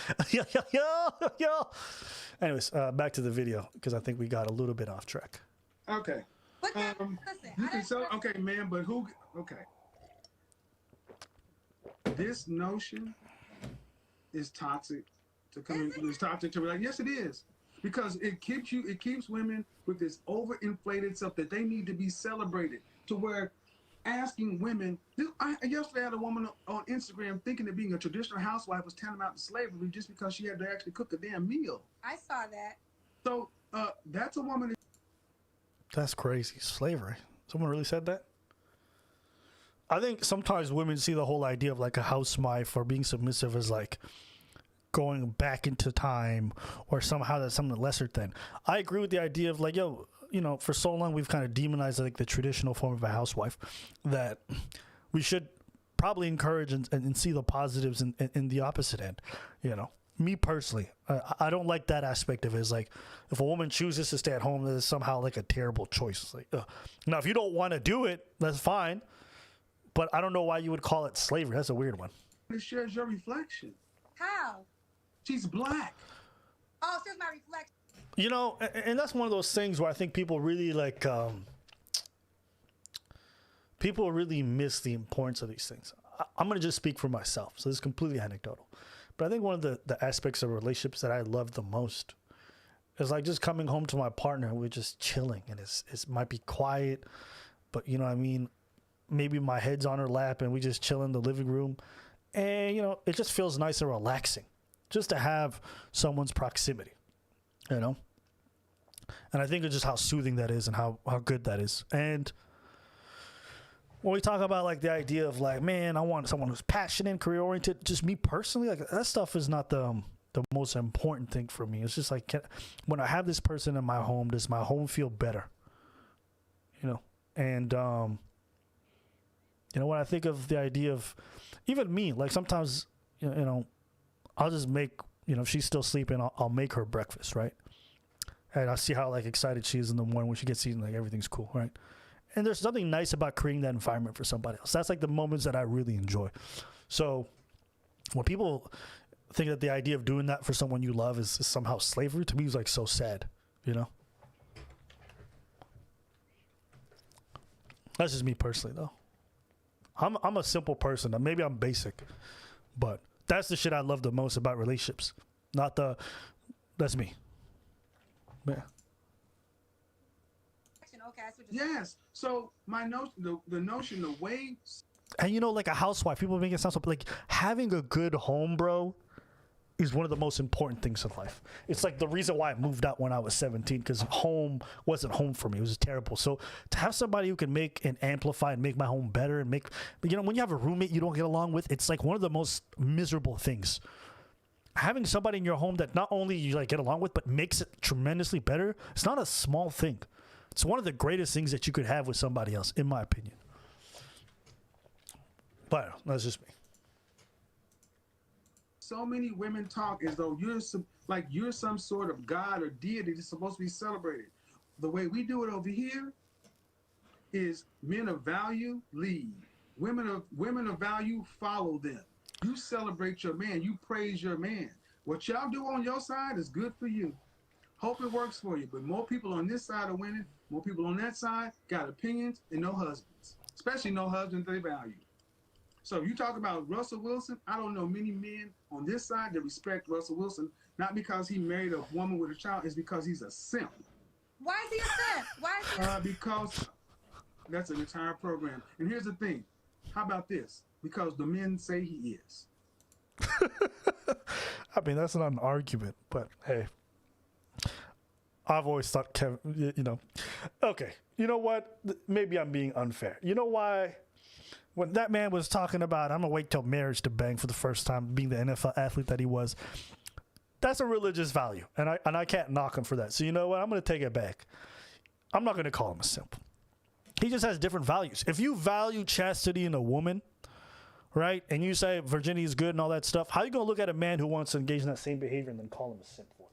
Anyways, back to the video because I think we got a little bit off track. Okay. You can sell, okay, man, but who? Okay. This notion is toxic to come in. It's toxic to be like, yes, it is, because it keeps women with this overinflated stuff that they need to be celebrated to where asking women. Yesterday I had a woman on Instagram thinking that being a traditional housewife was tantamount to slavery just because she had to actually cook a damn meal. I saw that. So that's a woman. That's crazy. Slavery. Someone really said that? I think sometimes women see the whole idea of like a housewife or being submissive as like going back into time or somehow that's something lesser than. I agree with the idea of like, yo, you know, for so long we've kind of demonized like the traditional form of a housewife that we should probably encourage and see the positives in the opposite end, you know. Me personally, I don't like that aspect of it. It's like if a woman chooses to stay at home, that is somehow like a terrible choice. It's like, now, if you don't want to do it, that's fine. But I don't know why you would call it slavery. That's a weird one. It shares your reflection. How? She's black. Oh, she's my reflection. You know, and that's one of those things where I think people really like, people really miss the importance of these things. I'm going to just speak for myself. So this is completely anecdotal. But I think one of the aspects of relationships that I love the most is like just coming home to my partner and we're just chilling and it might be quiet, but you know what I mean? Maybe my head's on her lap and we just chill in the living room and you know, it just feels nice and relaxing just to have someone's proximity, you know? And I think it's just how soothing that is and how good that is. And when we talk about like the idea of like, man, I want someone who's passionate, career oriented, just me personally, like that stuff is not the most important thing for me. It's just like when I have this person in my home, does my home feel better? You know, and you know, when I think of the idea of even me, like sometimes, you know, I'll just make, you know, if she's still sleeping, I'll make her breakfast, right? And I'll see how like excited she is in the morning when she gets eaten, like everything's cool, right? And there's something nice about creating that environment for somebody else. That's like the moments that I really enjoy. So when people think that the idea of doing that for someone you love is somehow slavery, to me is like so sad, you know? That's just me personally, though. I'm a simple person. Maybe I'm basic, but that's the shit I love the most about relationships. That's me. Yeah. Yes. So my notion, the notion, the way. And you know, like a housewife, people make it sound so like having a good home, bro, is one of the most important things in life. It's like the reason why I moved out when I was 17, because home wasn't home for me. It was just terrible. So to have somebody who can make and amplify and make my home better and make, you know, when you have a roommate you don't get along with, it's like one of the most miserable things. Having somebody in your home that not only you like get along with, but makes it tremendously better, it's not a small thing. It's one of the greatest things that you could have with somebody else, in my opinion. But that's just me. So many women talk as though you're some sort of god or deity that's supposed to be celebrated. The way we do it over here is men of value lead. Women of value follow them. You celebrate your man. You praise your man. What y'all do on your side is good for you. Hope it works for you. But more people on this side are winning. More people on that side got opinions and no husbands, especially no husbands they value. So you talk about Russell Wilson. I don't know many men on this side that respect Russell Wilson, not because he married a woman with a child, it's because he's a simp. Why is he a simp? Why is he because that's an entire program. And here's the thing. How about this? Because the men say he is. I mean, that's not an argument, but hey. I've always thought Kevin, you know. Okay, you know what? Maybe I'm being unfair. You know why? When that man was talking about, I'm going to wait till marriage to bang for the first time, being the NFL athlete that he was, that's a religious value, and I can't knock him for that. So you know what? I'm going to take it back. I'm not going to call him a simp. He just has different values. If you value chastity in a woman, right, and you say virginity is good and all that stuff, how are you going to look at a man who wants to engage in that same behavior and then call him a simp for it?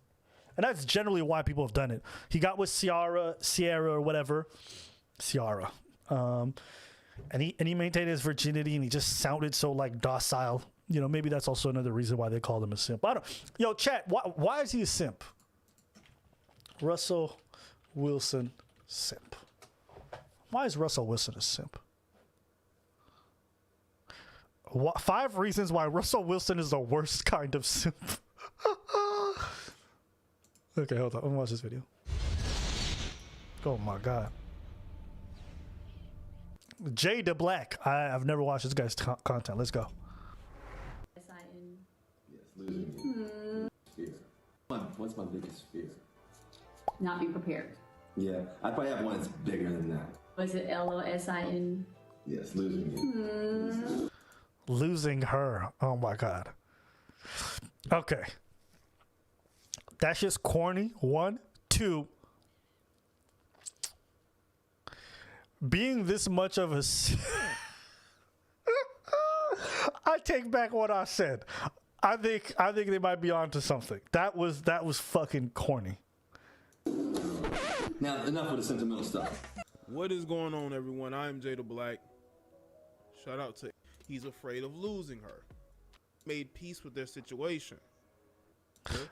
And that's generally why people have done it. He got with Sierra or whatever. Ciara. And he maintained his virginity and he just sounded so like docile. You know, maybe that's also another reason why they called him a simp. Yo, chat, why is he a simp? Russell Wilson simp. Why is Russell Wilson a simp? 5 reasons why Russell Wilson is the worst kind of simp. Okay, hold on. Let me watch this video. Oh my God. Jay the Black. I've never watched this guy's content. Let's go. S-I-N. Yes, losing it. Fear. What's my biggest fear? Not be prepared. Yeah, I probably have one that's bigger than that. Was it L-O-S-I-N? Yes, losing it. Losing her. Oh my God. Okay. That's just corny. 1, 2. Being this much of a I take back what I said. I think they might be onto something. That was fucking corny. Now, enough with the sentimental stuff. What is going on, everyone? I am Jada Black. Shout out to He's Afraid of Losing Her. Made peace with their situation. Okay?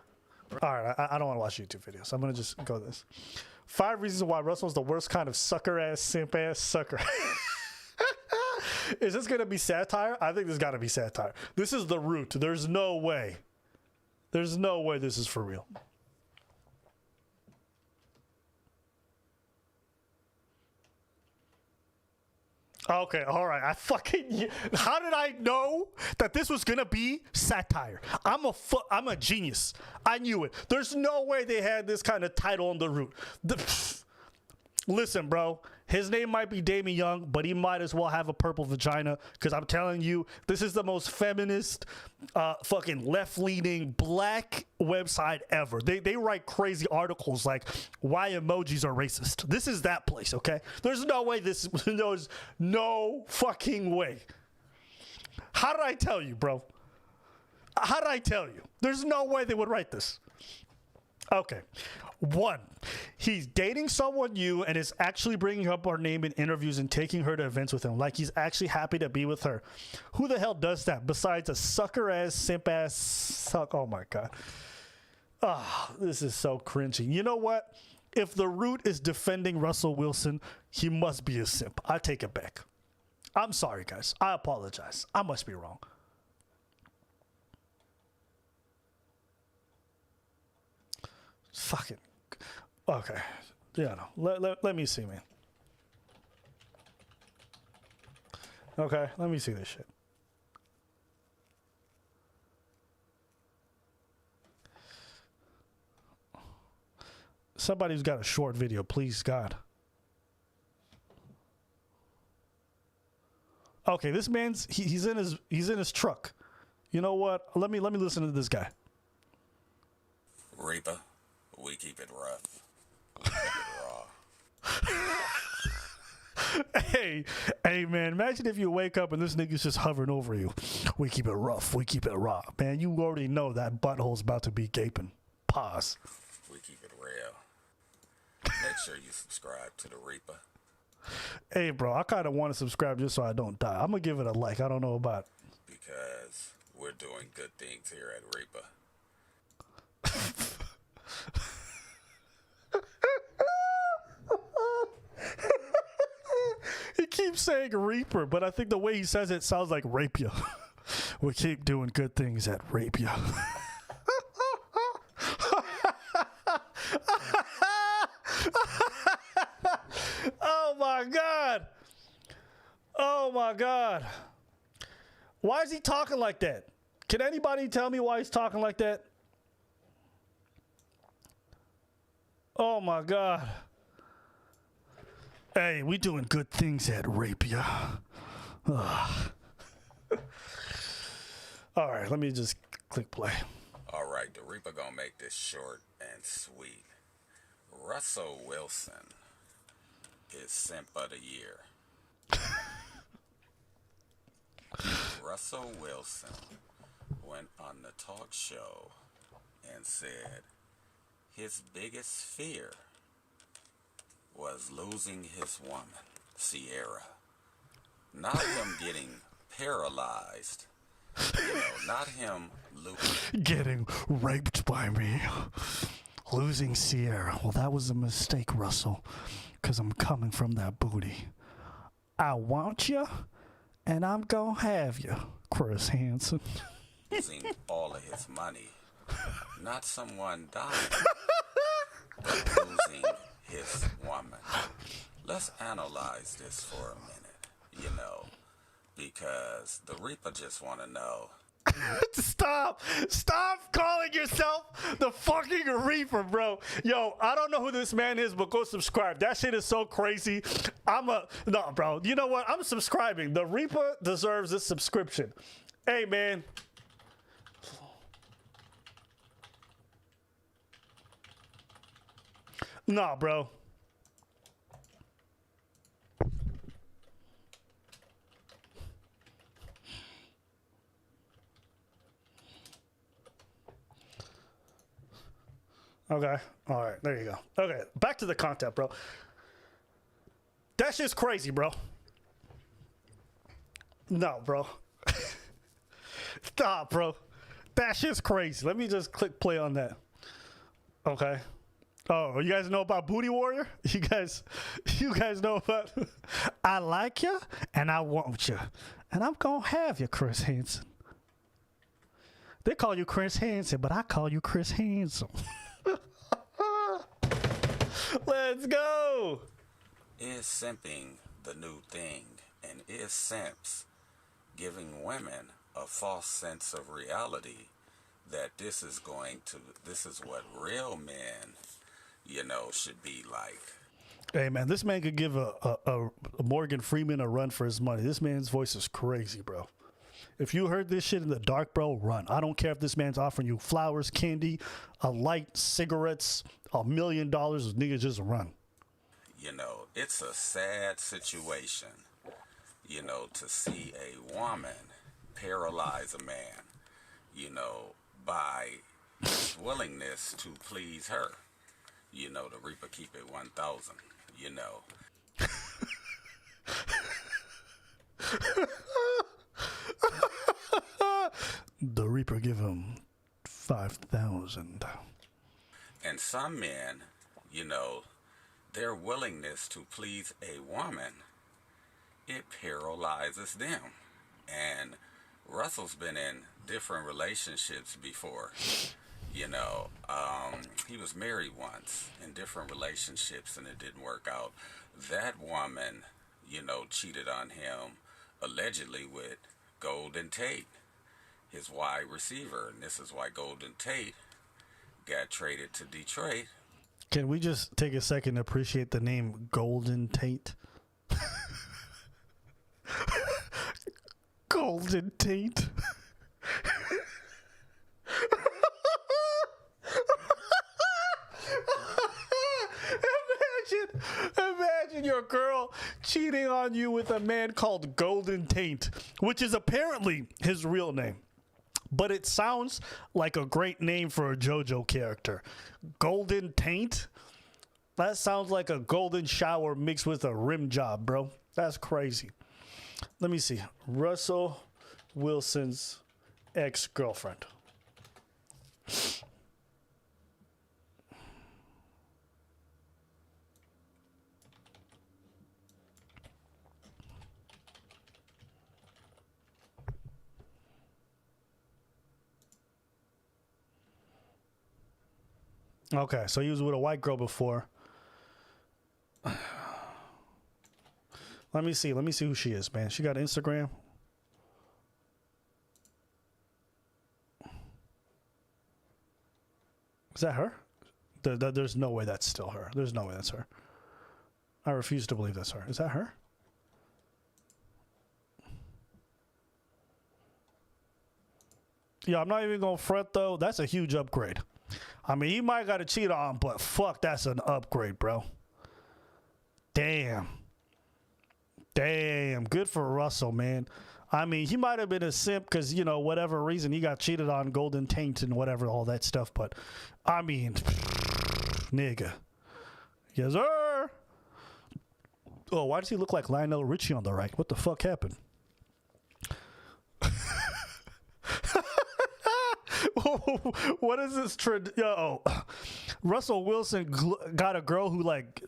All right, I don't want to watch YouTube videos. I'm going to just go this. 5 reasons why Russell's the worst kind of sucker-ass, simp-ass sucker. Is this going to be satire? I think this got to be satire. This is the root. There's no way. There's no way this is for real. Okay, all right. How did I know that this was gonna be satire? I'm a genius. I knew it. There's no way they had this kind of title on the root. Listen, bro. His name might be Damien Young, but he might as well have a purple vagina, because I'm telling you, this is the most feminist, fucking left-leaning black website ever. They write crazy articles like why emojis are racist. This is that place, okay? There's no way there's no fucking way. How did I tell you, bro? How did I tell you? There's no way they would write this. Okay. 1, he's dating someone new and is actually bringing up her name in interviews and taking her to events with him. Like he's actually happy to be with her. Who the hell does that besides a sucker-ass, simp-ass suck? Oh, my God. Ah, this is so cringy. You know what? If the root is defending Russell Wilson, he must be a simp. I take it back. I'm sorry, guys. I apologize. I must be wrong. Fucking okay. Yeah, no. Let me see, man. Okay, let me see this shit. Somebody who's got a short video, please, God. Okay, this man's he's in his truck. You know what? Let me listen to this guy. Reaper, we keep it rough. We keep it raw. Hey, man, imagine if you wake up and this nigga's just hovering over you. We keep it rough. We keep it raw. Man, you already know that butthole's about to be gaping. Pause. We keep it real. Make sure you subscribe to the Reaper. Hey, bro, I kind of want to subscribe just so I don't die. I'm going to give it a like. I don't know about. Because we're doing good things here at Reaper. He keeps saying Reaper, but I think the way he says it sounds like rape ya. We keep doing good things at rape ya. Oh my God. Oh my God. Why is he talking like that? Can anybody tell me why he's talking like that? Oh my God. Hey, we doing good things at Rapia. All right, let me just click play. All right, the Reaper gonna make this short and sweet. Russell Wilson is Simp of the Year. Russell Wilson went on the talk show and said his biggest fear was losing his woman, Sierra. Not him getting paralyzed. You know, not him getting raped by me. Losing Sierra. Well, that was a mistake, Russell, because I'm coming from that booty. I want you, and I'm gonna have you, Chris Hansen. losing all of his money. Not someone dying, but losing his woman. Let's analyze this for a minute. you know, because the Reaper just want to know. Stop calling yourself the fucking Reaper, bro. Yo, I don't know who this man is, but go subscribe. That shit is so crazy. No, bro. You know what? I'm subscribing. The Reaper deserves a subscription. Hey, man. Nah, bro. Okay. All right. There you go. Okay. Back to the content, bro. That shit's crazy, bro. No, bro. Stop, bro. That shit's crazy. Let me just click play on that. Okay. Oh, you guys know about Booty Warrior? You guys know about I like you and I want you. And I'm gonna have you, Chris Hansen. They call you Chris Hansen, but I call you Chris Handsome. Let's go. Is simping the new thing? And is simps giving women a false sense of reality that this is what real men, you know, should be like? Hey, man, this man could give a Morgan Freeman a run for his money. This man's voice is crazy, bro. If you heard this shit in the dark, bro, run. I don't care if this man's offering you flowers, candy, a light, cigarettes, $1 million. Niggas just run. You know, it's a sad situation, you know, to see a woman paralyze a man, you know, by his willingness to please her. You know, the Reaper keep it 1,000, you know. The Reaper give him 5,000. And some men, you know, their willingness to please a woman, it paralyzes them. And Russell's been in different relationships before. You know, he was married once in different relationships and it didn't work out. That woman, you know, cheated on him allegedly with Golden Tate, his wide receiver. And this is why Golden Tate got traded to Detroit. Can we just take a second to appreciate the name Golden Tate? Golden Tate. Imagine your girl cheating on you with a man called Golden Tate, which is apparently his real name. But it sounds like a great name for a JoJo character. Golden Taint? That sounds like a golden shower mixed with a rim job, bro. That's crazy. Let me see. Russell Wilson's ex-girlfriend. Okay, so he was with a white girl before. Let me see who she is, man. She got Instagram. Is that her? There's no way that's still her. There's no way that's her. I refuse to believe that's her. Is that her? Yeah, I'm not even gonna front though. That's a huge upgrade. I mean, he might got to cheat on, but fuck, that's an upgrade, bro. Damn. Good for Russell, man. I mean, he might have been a simp because, you know, whatever reason, he got cheated on, Golden Taint and whatever, all that stuff. But, I mean, nigga. Yes, sir. Oh, why does he look like Lionel Richie on the right? What the fuck happened? What is this trend? Yo, Russell Wilson got a girl who like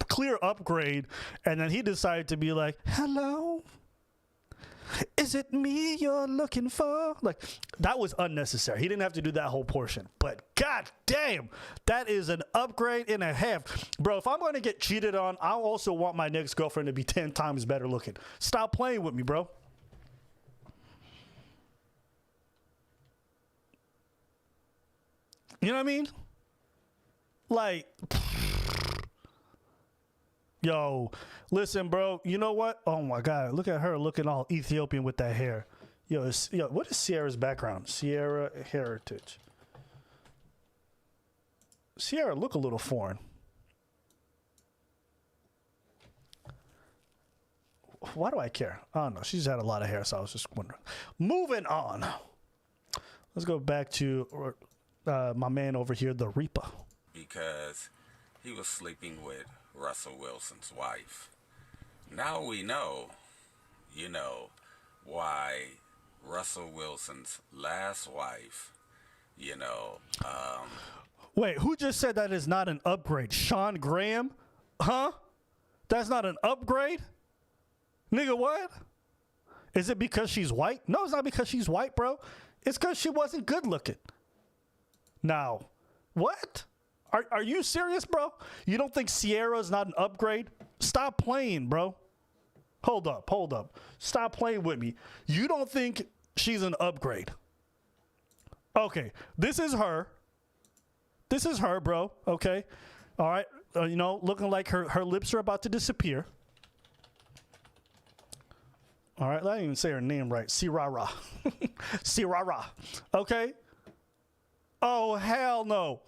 clear upgrade, and then he decided to be like, "Hello, Is it me you're looking for? Like, that was unnecessary. He didn't have to do that whole portion. But god damn, that is an upgrade and a half. Bro, if I'm going to get cheated on, I also want my next girlfriend to be 10 times better looking. Stop playing with me, bro. You know what I mean? Like, yo, listen, bro. You know what? Oh my God, look at her looking all Ethiopian with that hair. Yo, what is Sierra's background? Sierra Heritage. Sierra look a little foreign. Why do I care? I don't know. She's had a lot of hair, so I was just wondering. Moving on. Let's go back to my man over here, the Reaper. Because he was sleeping with Russell Wilson's wife. Now we know, why Russell Wilson's last wife, Wait, who just said that is not an upgrade? Sean Graham? Huh? That's not an upgrade? Nigga, what? Is it because she's white? No, it's not because she's white, bro. It's because she wasn't good looking. Now, what? Are you serious, bro? You don't think Sierra's not an upgrade? Stop playing, bro. Hold up. Stop playing with me. You don't think she's an upgrade? Okay, this is her. This is her, bro. Okay, all right. Looking like her lips are about to disappear. All right, I didn't even say her name right. Sirara. Sirara. Okay. Oh, hell no.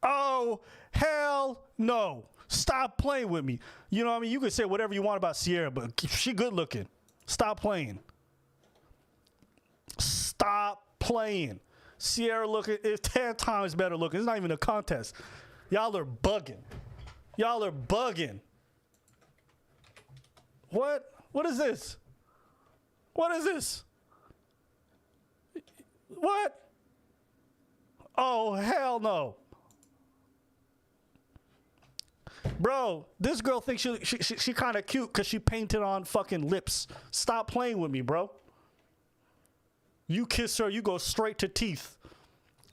Oh, hell no. Stop playing with me. You know what I mean? You can say whatever you want about Sierra, but she good looking. Stop playing. Stop playing. Sierra looking is 10 times better looking. It's not even a contest. Y'all are bugging. Y'all are bugging. What? What is this? What is this? What? Oh, hell no. Bro, this girl thinks she kind of cute because she painted on fucking lips. Stop playing with me, bro. You kiss her, you go straight to teeth.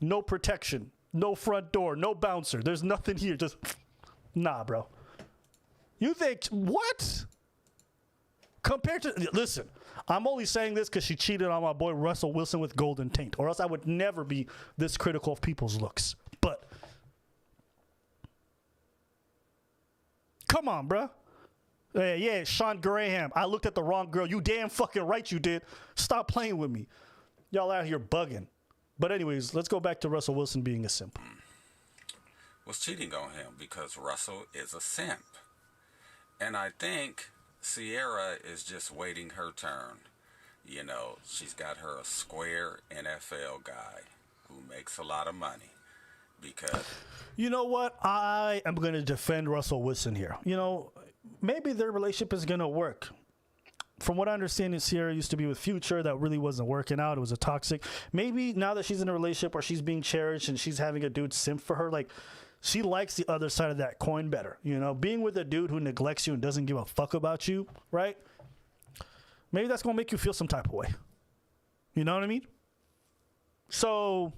No protection. No front door. No bouncer. There's nothing here. Just, nah, bro. You think, what? Compared to, listen, I'm only saying this because she cheated on my boy Russell Wilson with Golden Taint, or else I would never be this critical of people's looks. But, come on, bro. Yeah, Sean Graham. I looked at the wrong girl. You damn fucking right you did. Stop playing with me. Y'all out here bugging. But anyways, let's go back to Russell Wilson being a simp. Was cheating on him because Russell is a simp. And I think Sierra is just waiting her turn. She's got her a square NFL guy who makes a lot of money. Because, you know what? I am going to defend Russell Wilson here. Maybe their relationship is going to work. From what I understand, Sierra used to be with Future. That really wasn't working out. It was a toxic. Maybe now that she's in a relationship where she's being cherished and she's having a dude simp for her, like, she likes the other side of that coin better. Being with a dude who neglects you and doesn't give a fuck about you, right? Maybe that's going to make you feel some type of way. You know what I mean? So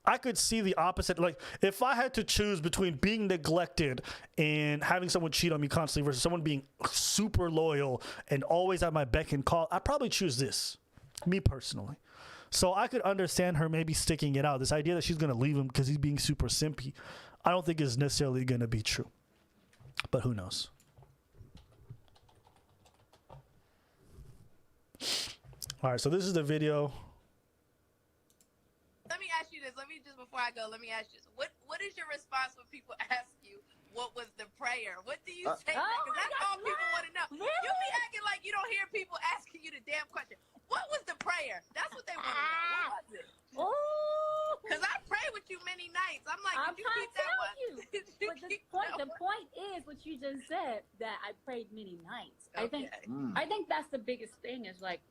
I could see the opposite. Like, if I had to choose between being neglected and having someone cheat on me constantly versus someone being super loyal and always at my beck and call, I'd probably choose this, me personally. So I could understand her maybe sticking it out. This idea that she's going to leave him because he's being super simpy, I don't think is necessarily going to be true. But who knows? All right, so this is the video. Let me ask you this. Before I go, let me ask you this. What is your response when people ask you what was the prayer? What do you say? Because that's all people want to know. Really? You be acting like you don't hear people asking you the damn question. What was the prayer? That's what they want to know. What was it? Because I pray with you many nights. I'm like, I'm did you trying keep to tell that you. But the point is what you just said, that I prayed many nights. Okay. I think that's the biggest thing is, like,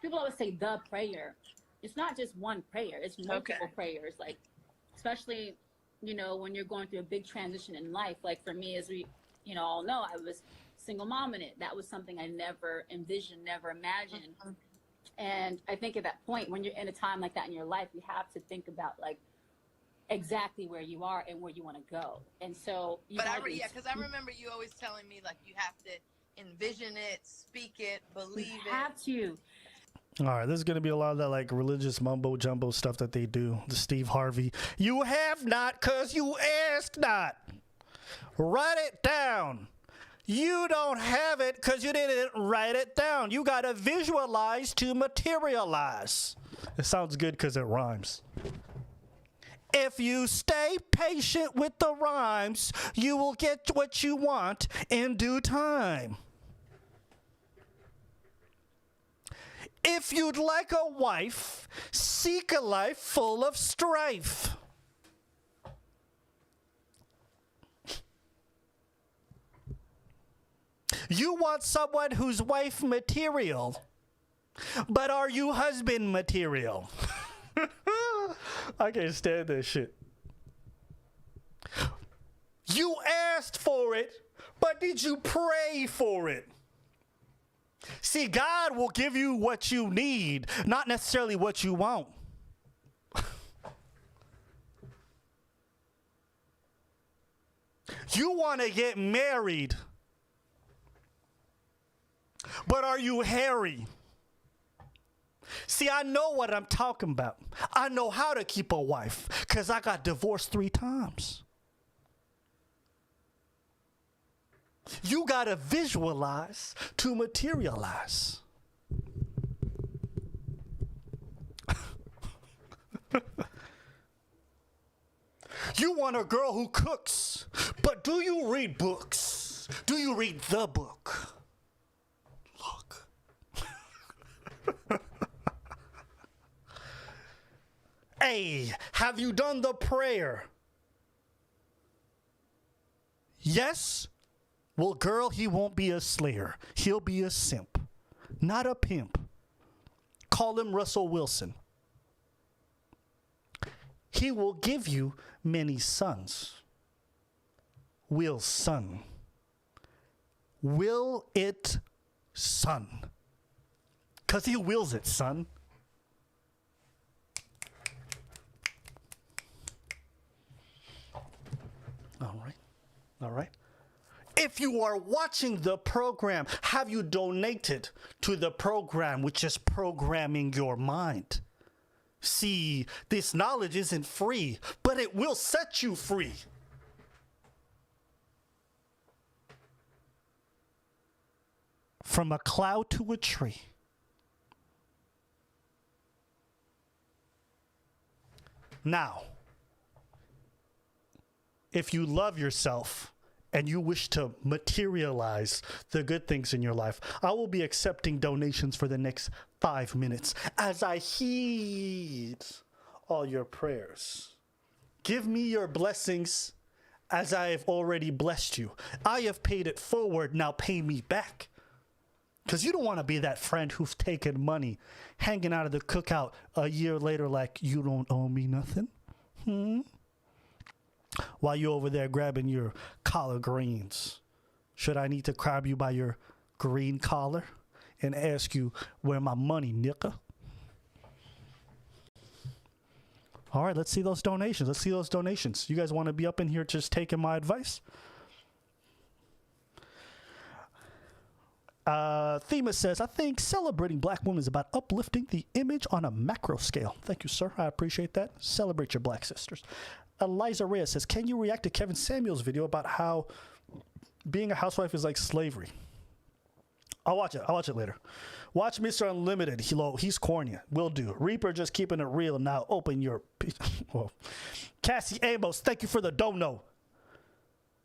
people always say the prayer. It's not just one prayer. It's multiple prayers. Like, especially, when you're going through a big transition in life. Like for me, as we all know I was single mom in it. That was something I never envisioned, never imagined. And I think at that point, when you're in a time like that in your life, you have to think about like exactly where you are and where you want to go. And so, because I remember you always telling me like you have to envision it, speak it, believe it. You have to. All right, this is going to be a lot of that like religious mumbo jumbo stuff that they do. The Steve Harvey, you have not because you asked not. Write it down. You don't have it because you didn't write it down. You got to visualize to materialize. It sounds good because it rhymes. If you stay patient with the rhymes, you will get what you want in due time. If you'd like a wife, seek a life full of strife. You want someone who's wife material, but are you husband material? I can't stand this shit. You asked for it, but did you pray for it? See, God will give you what you need, not necessarily what you want. You want to get married, but are you hairy? See, I know what I'm talking about. I know how to keep a wife because I got divorced 3 times. You got to visualize to materialize. You want a girl who cooks, but do you read books? Do you read the book? Look. Hey, have you done the prayer? Yes? Well, girl, he won't be a slayer. He'll be a simp, not a pimp. Call him Russell Wilson. He will give you many sons. Will son. Will it son. Because he wills it, son. All right. If you are watching the program, have you donated to the program, which is programming your mind? See, this knowledge isn't free, but it will set you free. From a cloud to a tree. Now, if you love yourself and you wish to materialize the good things in your life, I will be accepting donations for the next 5 minutes as I heed all your prayers. Give me your blessings as I have already blessed you. I have paid it forward, now pay me back. Because you don't want to be that friend who's taken money, hanging out of the cookout a year later like, you don't owe me nothing. While you're over there grabbing your collard greens. Should I need to grab you by your green collar and ask you where my money, nigga? All right, let's see those donations. You guys want to be up in here just taking my advice? Thema says, I think celebrating black women is about uplifting the image on a macro scale. Thank you, sir. I appreciate that. Celebrate your black sisters. Eliza Reyes says, can you react to Kevin Samuels' video about how being a housewife is like slavery? I'll watch it later. Watch Mr. Unlimited. He's corny. Will do. Reaper just keeping it real. Now open your... Well, Cassie Amos, thank you for the dono.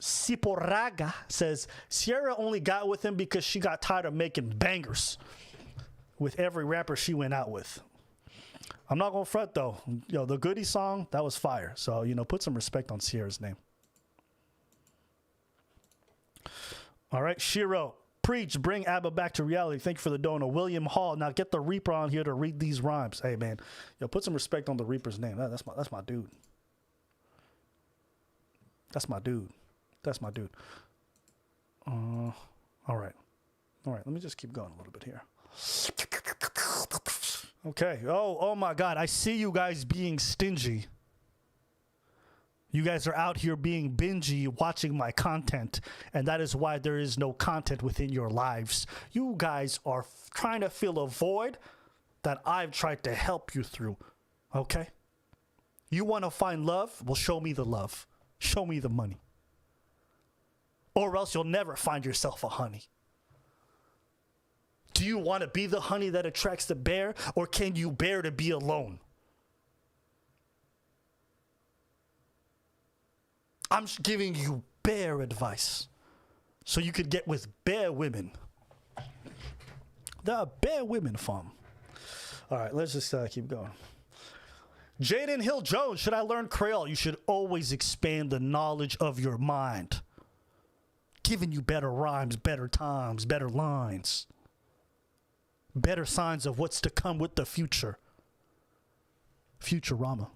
Siporaga says, Sierra only got with him because she got tired of making bangers with every rapper she went out with. I'm not going to front, though. Yo, the Goody song, that was fire. So, put some respect on Sierra's name. All right, Shiro. Preach, bring ABBA back to reality. Thank you for the dono. William Hall. Now get the Reaper on here to read these rhymes. Hey, man. Yo, put some respect on the Reaper's name. That's my dude. That's my dude. All right. Let me just keep going a little bit here. Okay. Oh my God. I see you guys being stingy. You guys are out here being bingy watching my content, and that is why there is no content within your lives. You guys are trying to fill a void that I've tried to help you through. Okay? You want to find love? Well, show me the love. Show me the money. Or else you'll never find yourself a honey. Do you want to be the honey that attracts the bear, or can you bear to be alone? I'm giving you bear advice so you could get with bear women. The Bear Women Farm. All right, let's just keep going. Jaden Hill Jones, should I learn Creole? You should always expand the knowledge of your mind. Giving you better rhymes, better times, better lines. Better signs of what's to come with the future. Futurama.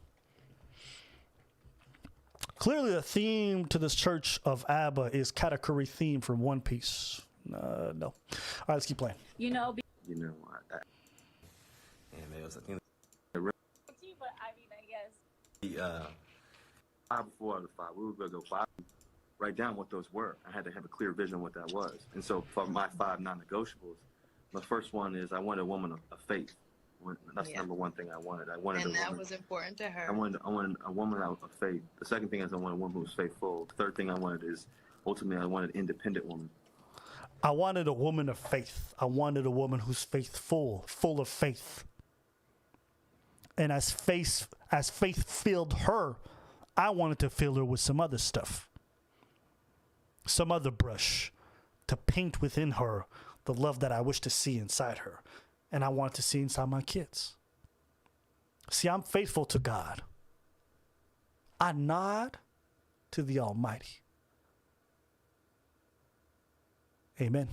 Clearly, the theme to this church of ABBA is Katakuri theme from One Piece. No. All right, let's keep playing. You know, And it was, I think, but I mean, I guess. 5 before the 5. We were going to go 5. Write down what those were. I had to have a clear vision of what that was. And so for my 5 non-negotiables, the first one is I wanted a woman of faith. That's the number one thing I wanted. I wanted And a that woman, was important to her. I wanted a woman of faith. The second thing is I wanted a woman who was faithful. The third thing I wanted is ultimately I wanted an independent woman. I wanted a woman of faith. I wanted a woman who's faithful, full of faith. And as faith filled her, I wanted to fill her with some other stuff. Some other brush to paint within her the love that I wish to see inside her. And I want to see inside my kids. See, I'm faithful to God. I nod to the Almighty. Amen.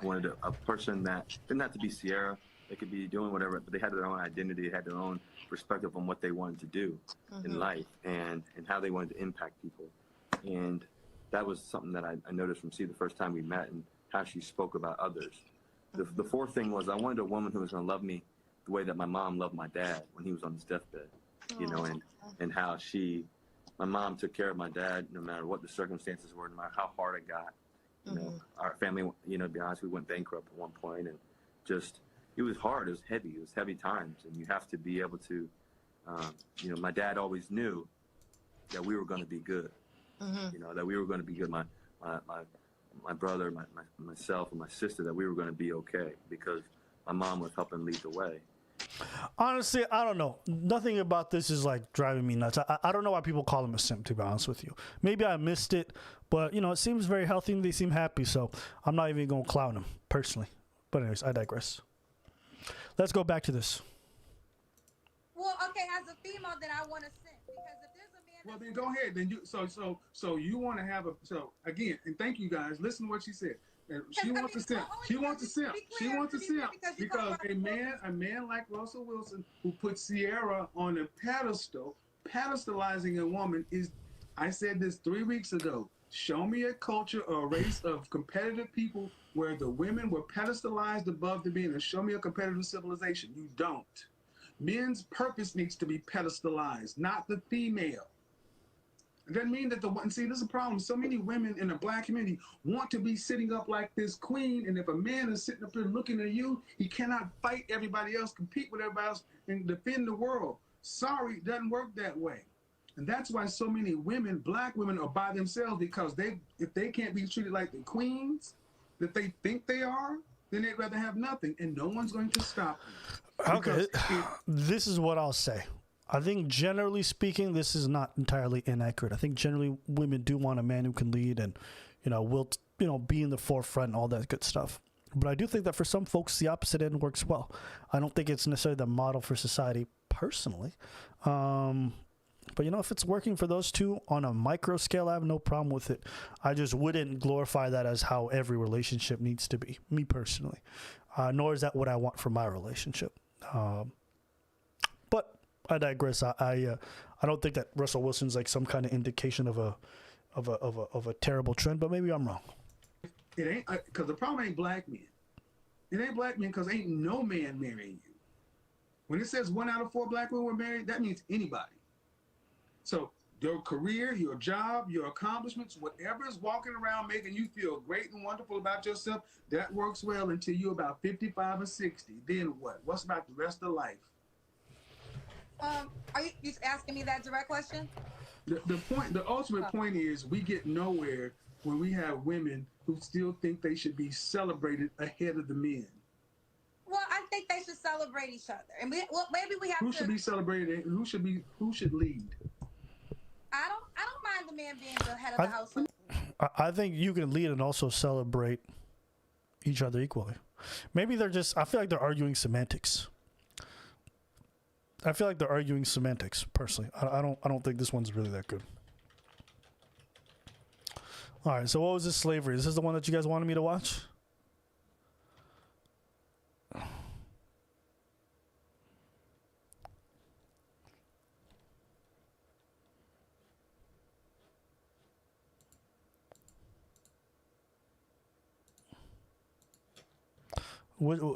I wanted a person that didn't have to be Sierra. They could be doing whatever, but they had their own identity. They had their own perspective on what they wanted to do in life and how they wanted to impact people. And that was something that I noticed from the first time we met and how she spoke about others. The fourth thing was I wanted a woman who was going to love me the way that my mom loved my dad when he was on his deathbed, you know, and how my mom took care of my dad no matter what the circumstances were, no matter how hard it got. You know, our family, you know, to be honest, we went bankrupt at one point, and just, it was hard. It was heavy times, and you have to be able to, you know, my dad always knew that we were going to be good, you know, that we were going to be good. My brother, myself, and my sister, that we were going to be okay because my mom was helping lead the way. Honestly, I don't know. Nothing about this is like driving me nuts. I don't know why people call him a simp, to be honest with you. Maybe I missed it, but you know, it seems very healthy and they seem happy, so I'm not even going to clown them personally. But anyways, I digress. Let's go back to this. Well, okay, as a female, then I want to simp because if there's a man. Well, then go ahead. Then so you want to have again, and thank you guys. Listen to what she said. She wants to simp. She wants to simp. She wants to simp because a man like Russell Wilson who put Sierra on a pedestal, pedestalizing a woman is. I said this 3 weeks ago. Show me a culture or a race of competitive people where the women were pedestalized above the men, and show me a competitive civilization. You don't. Men's purpose needs to be pedestalized, not the female. It doesn't mean that this is a problem. So many women in the black community want to be sitting up like this queen, and if a man is sitting up there looking at you, he cannot fight everybody else, compete with everybody else, and defend the world. Sorry, it doesn't work that way. And that's why so many women, black women, are by themselves because if they can't be treated like the queens that they think they are, then they'd rather have nothing, and no one's going to stop them. Okay, this is what I'll say. I think generally speaking, this is not entirely inaccurate. I think generally women do want a man who can lead and, you know, will, you know, be in the forefront and all that good stuff. But I do think that for some folks, the opposite end works well. I don't think it's necessarily the model for society personally. But, you know, if it's working for those two on a micro scale, I have no problem with it. I just wouldn't glorify that as how every relationship needs to be, me personally. Nor is that what I want for my relationship. But I digress. I don't think that Russell Wilson's like some kind of indication of of a terrible trend, but maybe I'm wrong. It ain't because the problem ain't black men. It ain't black men because ain't no man marrying you. When it says 1 out of 4 black women were married, that means anybody. So your career, your job, your accomplishments, whatever is walking around making you feel great and wonderful about yourself, that works well until you're about 55 or 60. Then what? What's about the rest of life? Are you asking me that direct question? The ultimate point is we get nowhere when we have women who still think they should be celebrated ahead of the men. Well, I think they should celebrate each other, and maybe we have Who should be celebrated? Who should lead? I don't mind the man being the head of the household. I think you can lead and also celebrate each other equally. Maybe they're just. I feel like they're arguing semantics. Personally. I don't think this one's really that good. All right. So what was this slavery? Is this the one that you guys wanted me to watch?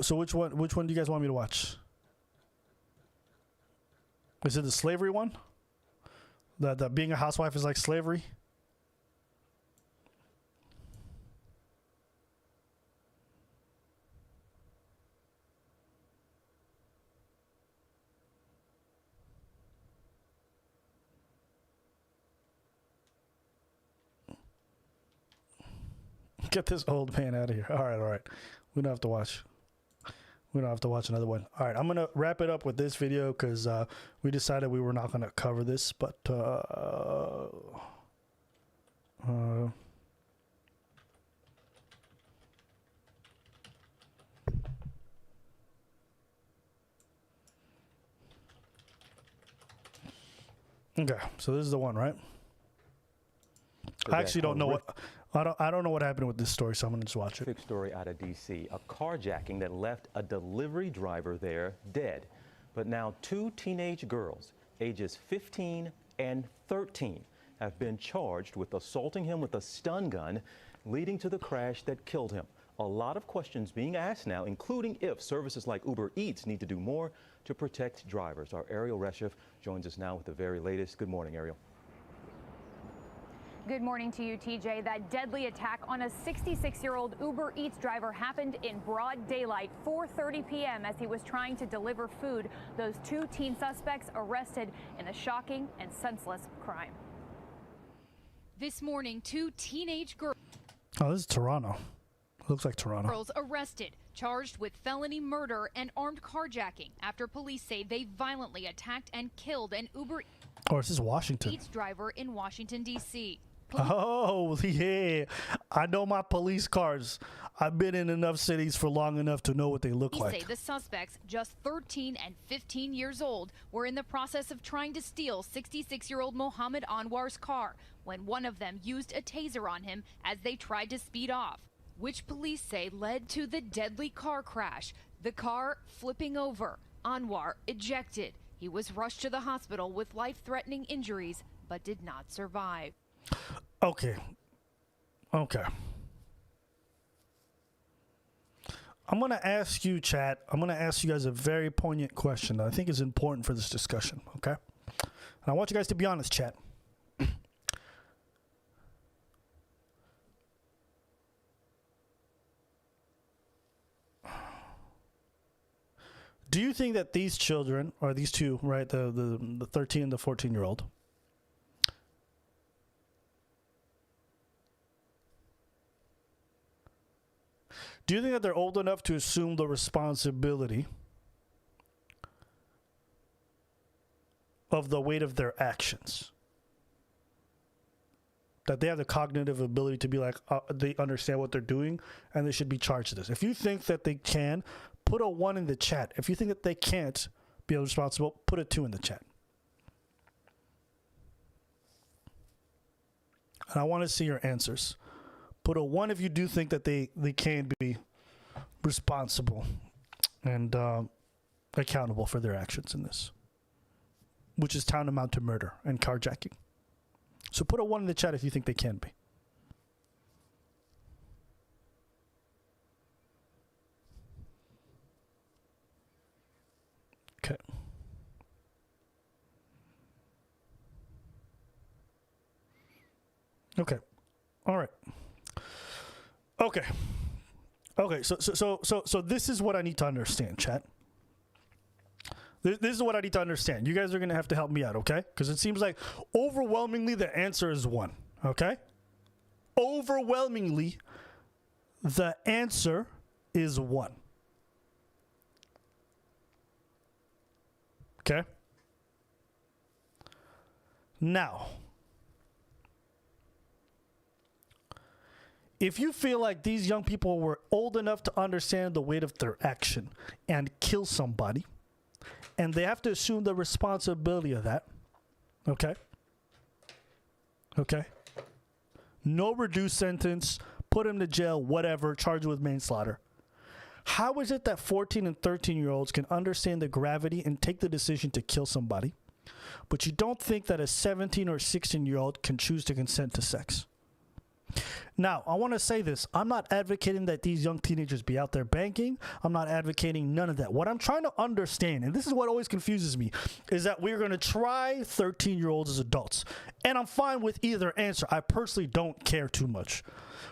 So which one do you guys want me to watch? Is it the slavery one? That being a housewife is like slavery? Get this old man out of here. All right. We don't have to watch. We don't have to watch another one. All right, I'm going to wrap it up with this video because we decided we were not going to cover this. But okay, so this is the one, right? I actually don't know what... I don't know what happened with this story, so I'm going to just watch it. Story out of D.C. A carjacking that left a delivery driver there dead. But now 2 teenage girls, ages 15 and 13, have been charged with assaulting him with a stun gun, leading to the crash that killed him. A lot of questions being asked now, including if services like Uber Eats need to do more to protect drivers. Our Ariel Reshef joins us now with the very latest. Good morning, Ariel. Good morning to you, TJ. That deadly attack on a 66-year-old Uber Eats driver happened in broad daylight, 4:30 p.m. as he was trying to deliver food. Those 2 teen suspects arrested in a shocking and senseless crime. This morning, 2 teenage girls. Oh, this is Toronto. Looks like Toronto. Girls arrested, charged with felony murder and armed carjacking after police say they violently attacked and killed an Uber This is Washington. Eats driver in Washington, D.C. Oh, yeah. I know my police cars. I've been in enough cities for long enough to know what they look like. Say the suspects, just 13 and 15 years old, were in the process of trying to steal 66-year-old Mohammed Anwar's car when one of them used a taser on him as they tried to speed off, which police say led to the deadly car crash, the car flipping over, Anwar ejected. He was rushed to the hospital with life-threatening injuries, but did not survive. Okay. I'm going to ask you, chat, I'm going to ask you guys a very poignant question that I think is important for this discussion, okay? And I want you guys to be honest, chat. Do you think that these children, or these two, right, the 13 and the 14-year-old, do you think that they're old enough to assume the responsibility of the weight of their actions? That they have the cognitive ability to be like, they understand what they're doing and they should be charged with this. If you think that they can, put a 1 in the chat. If you think that they can't be responsible, put a 2 in the chat. And I want to see your answers. Put a 1 if you do think that they can be responsible and accountable for their actions in this, which is tantamount to murder and carjacking. So put a 1 in the chat if you think they can be. Okay. Okay. All right. Okay. Okay. So this is what I need to understand, chat. This is what I need to understand. You guys are gonna have to help me out, okay? Because it seems like overwhelmingly the answer is 1. Okay. Overwhelmingly, the answer is 1. Okay. Now, if you feel like these young people were old enough to understand the weight of their action and kill somebody, and they have to assume the responsibility of that, okay? Okay? No reduced sentence, put him to jail, whatever, charged with manslaughter. How is it that 14 and 13-year-olds can understand the gravity and take the decision to kill somebody, but you don't think that a 17 or 16-year-old can choose to consent to sex? Now, I want to say this. I'm not advocating that these young teenagers be out there banking. I'm not advocating none of that. What I'm trying to understand, and this is what always confuses me, is that we're going to try 13-year-olds as adults. And I'm fine with either answer. I personally don't care too much.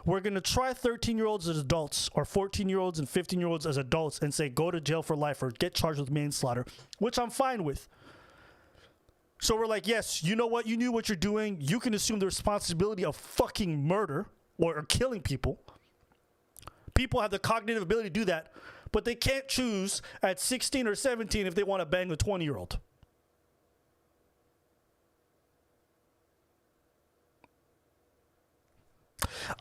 We're going to try 13-year-olds as adults or 14-year-olds and 15-year-olds as adults and say go to jail for life or get charged with manslaughter, which I'm fine with. So we're like, yes, you know what? You knew what you're doing. You can assume the responsibility of fucking murder or killing people. People have the cognitive ability to do that, but they can't choose at 16 or 17 if they want to bang a 20-year-old.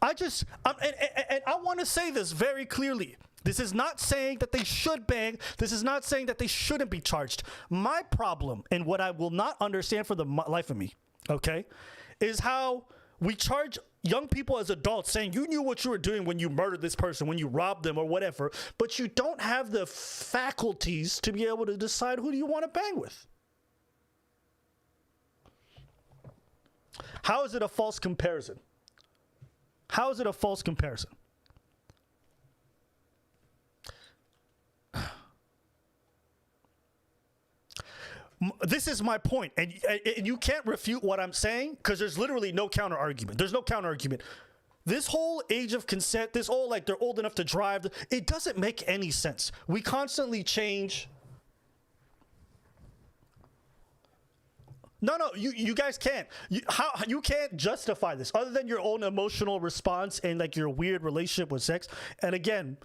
And I want to say this very clearly. This is not saying that they should bang. This is not saying that they shouldn't be charged. My problem, and what I will not understand for the life of me, okay, is how we charge young people as adults saying you knew what you were doing when you murdered this person, when you robbed them or whatever, but you don't have the faculties to be able to decide who do you want to bang with. How is it a false comparison? How is it a false comparison? This is my point, and you can't refute what I'm saying because there's literally no counter argument. There's no counter argument. This whole age of consent, this whole like they're old enough to drive, it doesn't make any sense. We constantly change. No, you guys can't. You can't justify this other than your own emotional response and like your weird relationship with sex. And again,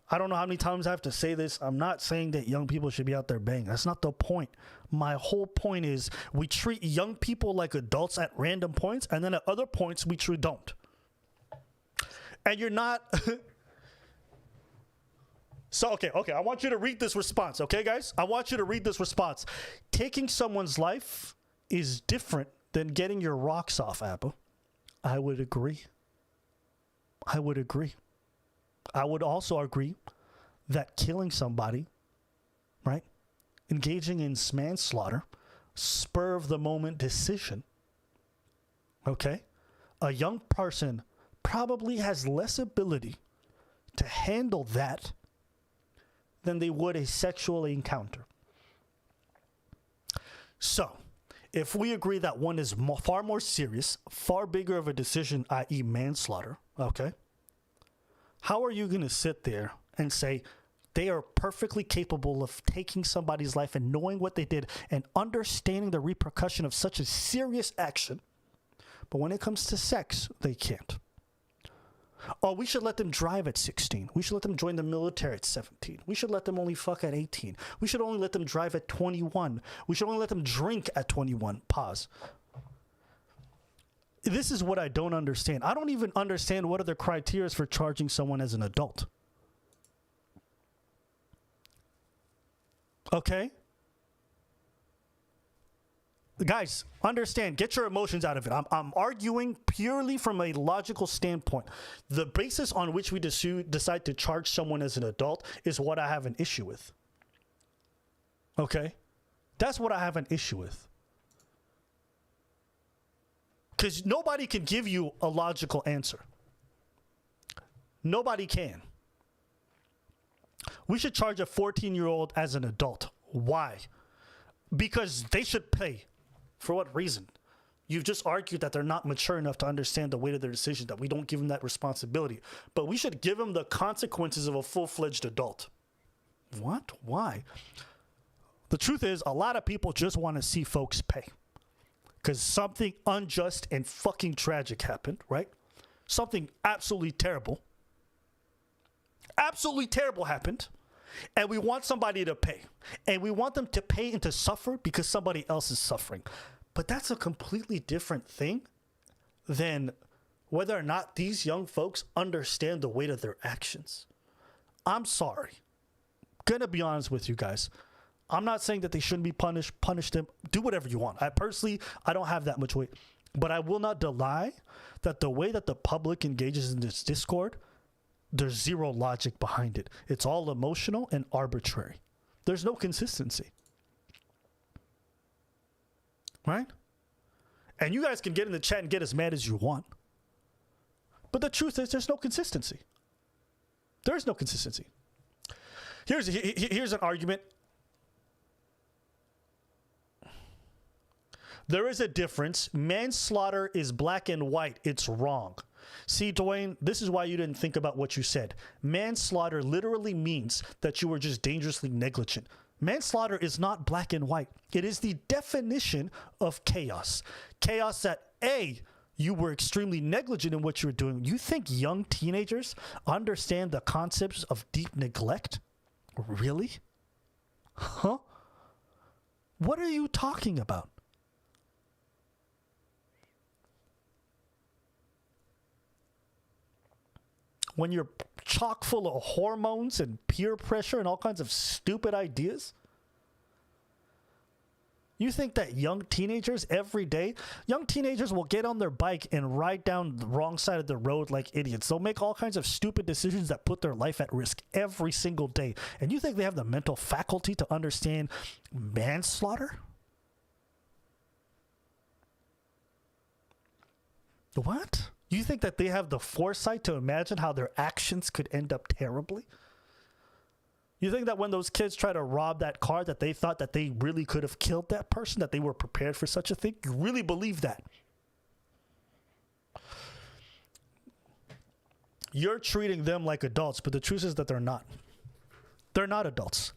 I don't know how many times I have to say this. I'm not saying that young people should be out there banging. That's not the point. My whole point is we treat young people like adults at random points, and then at other points we truly don't. And you're not... So, okay, I want you to read this response, okay, guys? I want you to read this response. Taking someone's life is different than getting your rocks off, Abba. I would agree. I would agree. I would also agree that killing somebody, right, engaging in manslaughter, spur of the moment decision, okay, a young person probably has less ability to handle that than they would a sexual encounter. So, if we agree that one is far more serious, far bigger of a decision, i.e. manslaughter, okay, how are you going to sit there and say they are perfectly capable of taking somebody's life and knowing what they did and understanding the repercussion of such a serious action, but when it comes to sex, they can't? Oh, we should let them drive at 16. We should let them join the military at 17. We should let them only fuck at 18. We should only let them drive at 21. We should only let them drink at 21. Pause. This is what I don't understand. I don't even understand what are the criteria for charging someone as an adult. Okay? Guys, understand, get your emotions out of it. I'm arguing purely from a logical standpoint. The basis on which we decide to charge someone as an adult is what I have an issue with. Okay? That's what I have an issue with. Because nobody can give you a logical answer. Nobody can. We should charge a 14-year-old as an adult. Why? Because they should pay. For what reason? You've just argued that they're not mature enough to understand the weight of their decision, that we don't give them that responsibility. But we should give them the consequences of a full-fledged adult. What? Why? The truth is, a lot of people just want to see folks pay. Because something unjust and fucking tragic happened, right? Something absolutely terrible happened. And we want somebody to pay. And we want them to pay and to suffer because somebody else is suffering. But that's a completely different thing than whether or not these young folks understand the weight of their actions. I'm sorry. Gonna be honest with you guys. I'm not saying that they shouldn't be punished. Punish them. Do whatever you want. I don't have that much weight. But I will not deny that the way that the public engages in this discord, there's zero logic behind it. It's all emotional and arbitrary. There's no consistency. Right? And you guys can get in the chat and get as mad as you want. But the truth is, there's no consistency. There's no consistency. Here's an argument. There is a difference. Manslaughter is black and white. It's wrong. See, Dwayne, this is why you didn't think about what you said. Manslaughter literally means that you were just dangerously negligent. Manslaughter is not black and white. It is the definition of chaos. Chaos that, A, you were extremely negligent in what you were doing. You think young teenagers understand the concepts of deep neglect? Really? Huh? What are you talking about? When you're chock full of hormones and peer pressure and all kinds of stupid ideas? You think that young teenagers every day, young teenagers will get on their bike and ride down the wrong side of the road like idiots. They'll make all kinds of stupid decisions that put their life at risk every single day. And you think they have the mental faculty to understand manslaughter? What? You think that they have the foresight to imagine how their actions could end up terribly? You think that when those kids try to rob that car that they thought that they really could have killed that person, that they were prepared for such a thing? You really believe that? You're treating them like adults, but the truth is that they're not. They're not adults.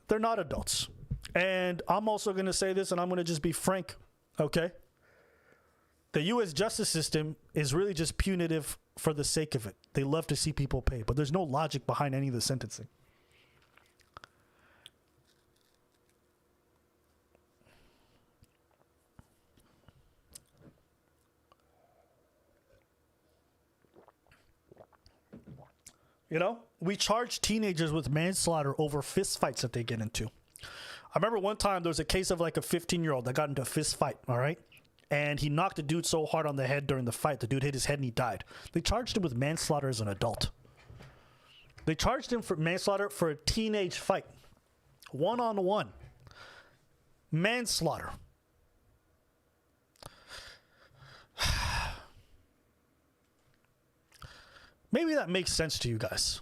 They're not adults. And I'm also going to say this, and I'm going to just be frank, okay? The U.S. justice system is really just punitive for the sake of it. They love to see people pay, but there's no logic behind any of the sentencing. You know, we charge teenagers with manslaughter over fist fights that they get into. I remember one time there was a case of like a 15-year-old that got into a fist fight, all right? And he knocked the dude so hard on the head during the fight, the dude hit his head and he died. They charged him with manslaughter as an adult. They charged him for manslaughter for a teenage fight. One-on-one. Manslaughter. Maybe that makes sense to you guys.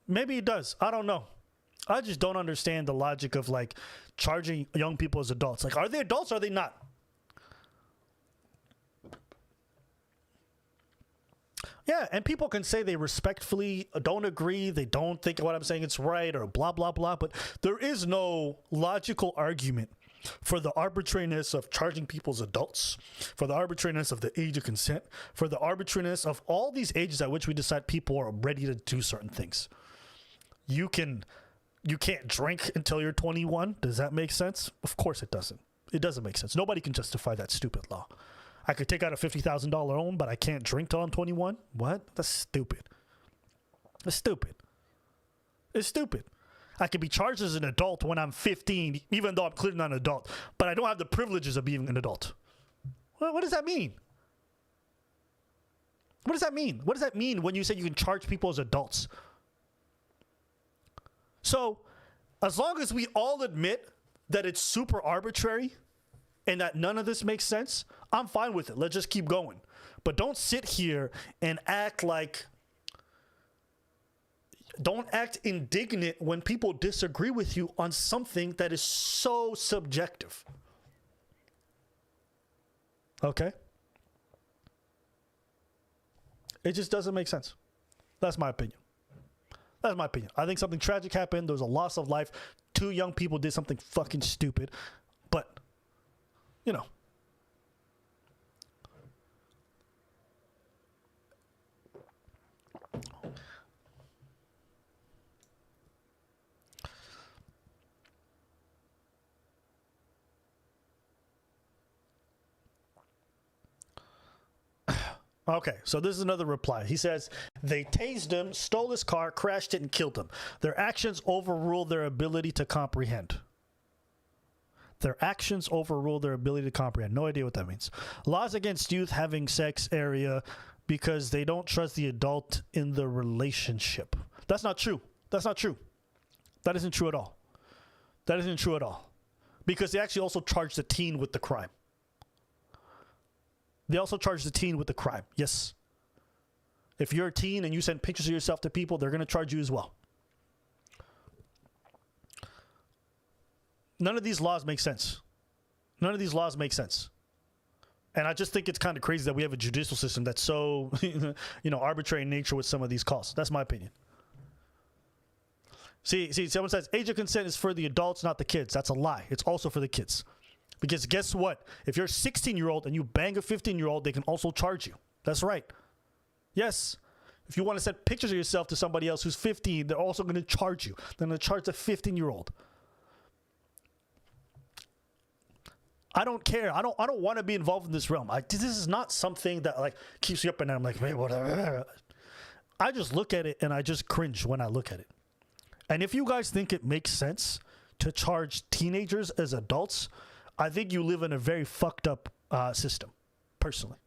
Maybe it does. I don't know. I just don't understand the logic of like charging young people as adults. Like, are they adults or are they not? Yeah, and people can say they respectfully don't agree, they don't think what I'm saying is right, or blah, blah, blah, but there is no logical argument for the arbitrariness of charging people as adults, for the arbitrariness of the age of consent, for the arbitrariness of all these ages at which we decide people are ready to do certain things. You can't drink until you're 21. Does that make sense? Of course it doesn't. It doesn't make sense. Nobody can justify that stupid law. I could take out a $50,000 loan, but I can't drink till I'm 21? What? That's stupid. That's stupid. It's stupid. I could be charged as an adult when I'm 15, even though I'm clearly not an adult, but I don't have the privileges of being an adult. What does that mean? What does that mean? What does that mean when you say you can charge people as adults? So, as long as we all admit that it's super arbitrary, and that none of this makes sense, I'm fine with it. Let's just keep going. But don't sit here and act indignant when people disagree with you on something that is so subjective. Okay? It just doesn't make sense. That's my opinion. That's my opinion. I think something tragic happened. There was a loss of life. 2 young people did something fucking stupid. But, you know. Okay, so this is another reply. He says, they tased him, stole his car, crashed it, and killed him. Their actions overrule their ability to comprehend. Their actions overrule their ability to comprehend. No idea what that means. Laws against youth having sex area because they don't trust the adult in the relationship. That's not true. That's not true. That isn't true at all. That isn't true at all. Because they actually also charge the teen with the crime. They also charge the teen with the crime. Yes. If you're a teen and you send pictures of yourself to people, they're going to charge you as well. None of these laws make sense. None of these laws make sense. And I just think it's kind of crazy that we have a judicial system that's so, arbitrary in nature with some of these calls. That's my opinion. See, someone says age of consent is for the adults, not the kids. That's a lie. It's also for the kids. Because guess what? If you're a 16-year-old and you bang a 15-year-old, they can also charge you. That's right. Yes. If you want to send pictures of yourself to somebody else who's 15, they're also going to charge you. They're going to charge the 15-year-old. I don't care. I don't want to be involved in this realm. This is not something that keeps you up and down. I'm like, wait, whatever. I just look at it and I just cringe when I look at it. And if you guys think it makes sense to charge teenagers as adults, I think you live in a very fucked up system, personally.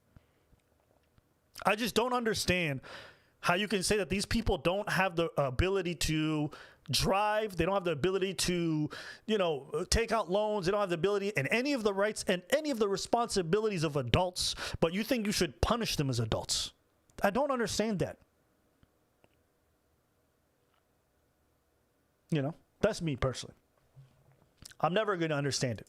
I just don't understand how you can say that these people don't have the ability to drive. They don't have the ability to, take out loans. They don't have the ability and any of the rights and any of the responsibilities of adults, but you think you should punish them as adults. I don't understand that. That's me personally. I'm never going to understand it.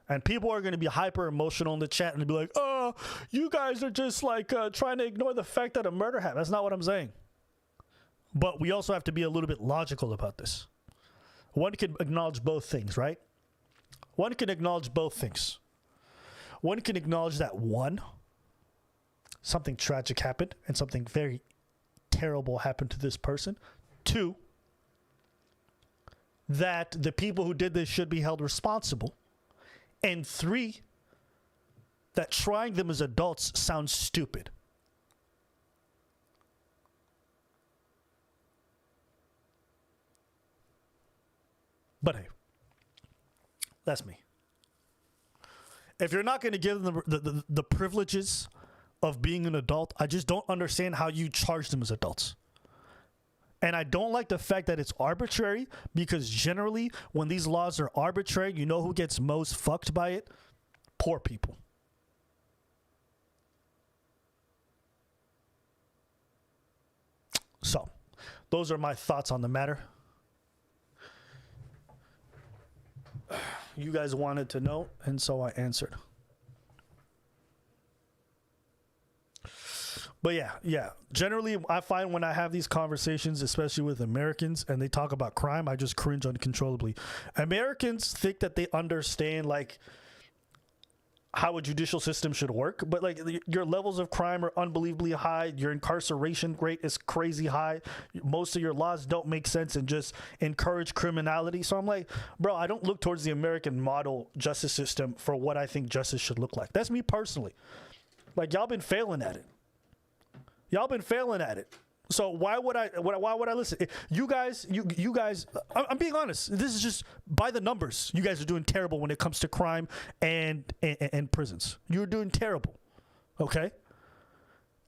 And people are going to be hyper emotional in the chat and be like, oh, you guys are just trying to ignore the fact that a murder happened. That's not what I'm saying. But we also have to be a little bit logical about this. One can acknowledge both things, right? One can acknowledge both things. One can acknowledge that something tragic happened and something very terrible happened to this person. 2, that the people who did this should be held responsible. And 3, that trying them as adults sounds stupid. But hey, that's me. If you're not going to give them the privileges of being an adult, I just don't understand how you charge them as adults. And I don't like the fact that it's arbitrary, because generally when these laws are arbitrary, you know who gets most fucked by it? Poor people. So, those are my thoughts on the matter. You guys wanted to know, and so I answered. But yeah. Generally, I find when I have these conversations, especially with Americans, and they talk about crime, I just cringe uncontrollably. Americans think that they understand how a judicial system should work, but your levels of crime are unbelievably high. Your incarceration rate is crazy high. Most of your laws don't make sense and just encourage criminality. So I'm like, bro, I don't look towards the American model justice system for what I think justice should look like. That's me personally. Y'all been failing at it. Y'all been failing at it. So why would I listen? You guys, I'm being honest. This is just by the numbers. You guys are doing terrible when it comes to crime and prisons. You're doing terrible. Okay?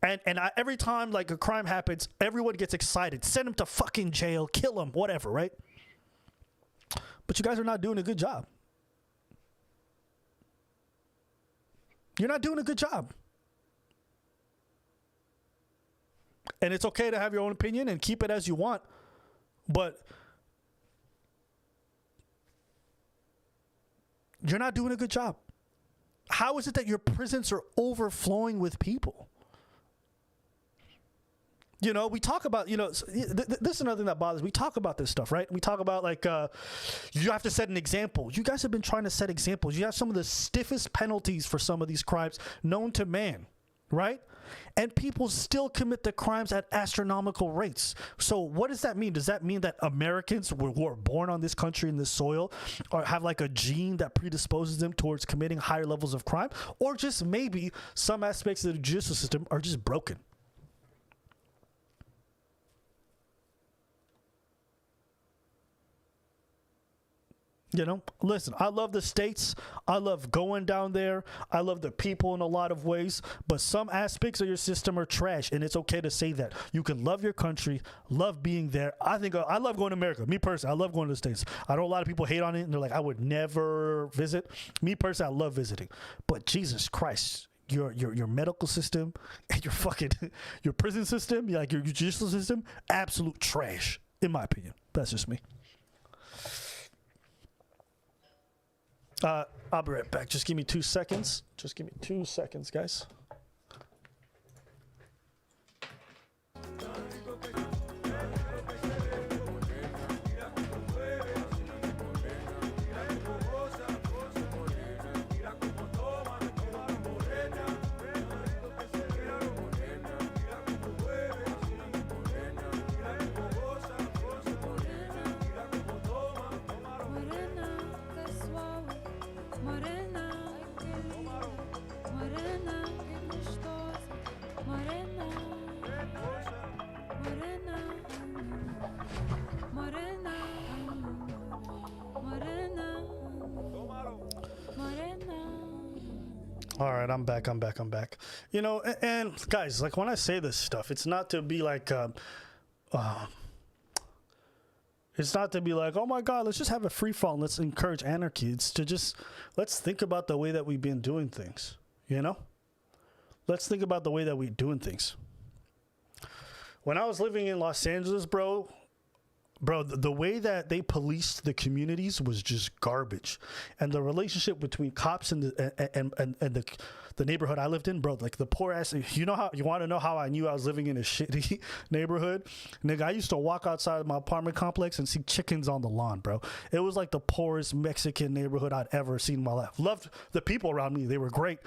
And every time like a crime happens, everyone gets excited. Send him to fucking jail, kill him, whatever, right? But you guys are not doing a good job. You're not doing a good job. And it's okay to have your own opinion and keep it as you want, but you're not doing a good job. How is it that your prisons are overflowing with people? You know, we talk about, you know, this is another thing that bothers me. We talk about this stuff, right? We talk about like, you have to set an example. You guys have been trying to set examples. You have some of the stiffest penalties for some of these crimes known to man, right? And people still commit the crimes at astronomical rates. So what does that mean? Does that mean that Americans who are born on this country and this soil or have like a gene that predisposes them towards committing higher levels of crime? Or just maybe some aspects of the judicial system are just broken? You know, listen, I love the States. I love going down there. I love the people in a lot of ways. But some aspects of your system are trash, and it's okay to say that. You can love your country, love being there. I think I love going to America. Me personally, I love going to the States. I know a lot of people hate on it, and they're like, I would never visit. Me personally, I love visiting. But Jesus Christ, your medical system and your fucking your prison system, like your judicial system, absolute trash, in my opinion. That's just me. I'll be right back. Just give me 2 seconds. Just give me 2 seconds, guys. All right, I'm back. You know, and guys, like when I say this stuff, it's not to be like, it's not to be like, oh my God, let's just have a free fall and let's encourage anarchy. It's to just, let's think about the way that we've been doing things, you know? Let's think about the way that we're doing things. When I was living in Los Angeles, bro, the way that they policed the communities was just garbage, and the relationship between cops and the neighborhood I lived in, bro, like the poor ass. You want to know how I knew I was living in a shitty neighborhood? Nigga, I used to walk outside of my apartment complex and see chickens on the lawn, bro. It was like the poorest Mexican neighborhood I'd ever seen in my life. Loved the people around me; they were great.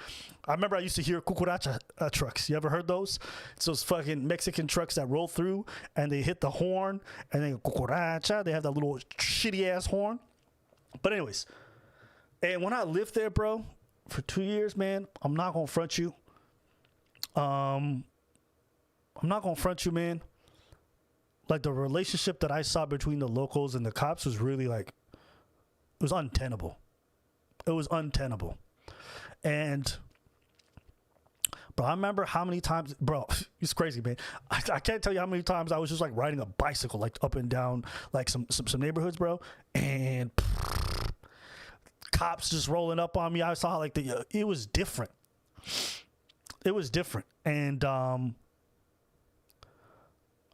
I remember I used to hear cucaracha trucks. You ever heard those? It's those fucking Mexican trucks that roll through and they hit the horn and then cucaracha. They have that little shitty ass horn. But anyways, and when I lived there, bro, for 2 years, man, I'm not gonna front you. I'm not gonna front you, man. Like the relationship that I saw between the locals and the cops was really like, it was untenable. It was untenable. And bro, I remember how many times, bro, it's crazy, man. I can't tell you how many times I was just like riding a bicycle, like up and down, like some neighborhoods, bro, and cops just rolling up on me. I saw like it was different. It was different, and I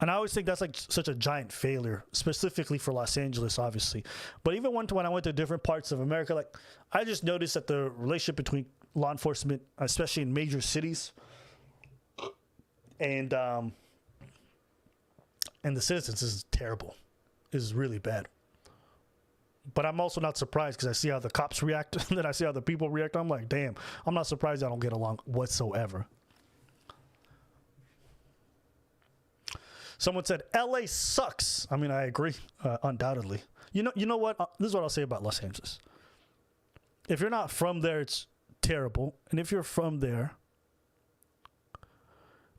always think that's like such a giant failure, specifically for Los Angeles, obviously. But even when I went to different parts of America, like I just noticed that the relationship between law enforcement, especially in major cities, and the citizens is terrible. Is really bad. But I'm also not surprised because I see how the cops react and then I see how the people react. I'm like, damn, I'm not surprised I don't get along whatsoever. Someone said, LA sucks. I mean, I agree, undoubtedly. You know what? This is what I'll say about Los Angeles. If you're not from there, it's terrible. And if you're from there,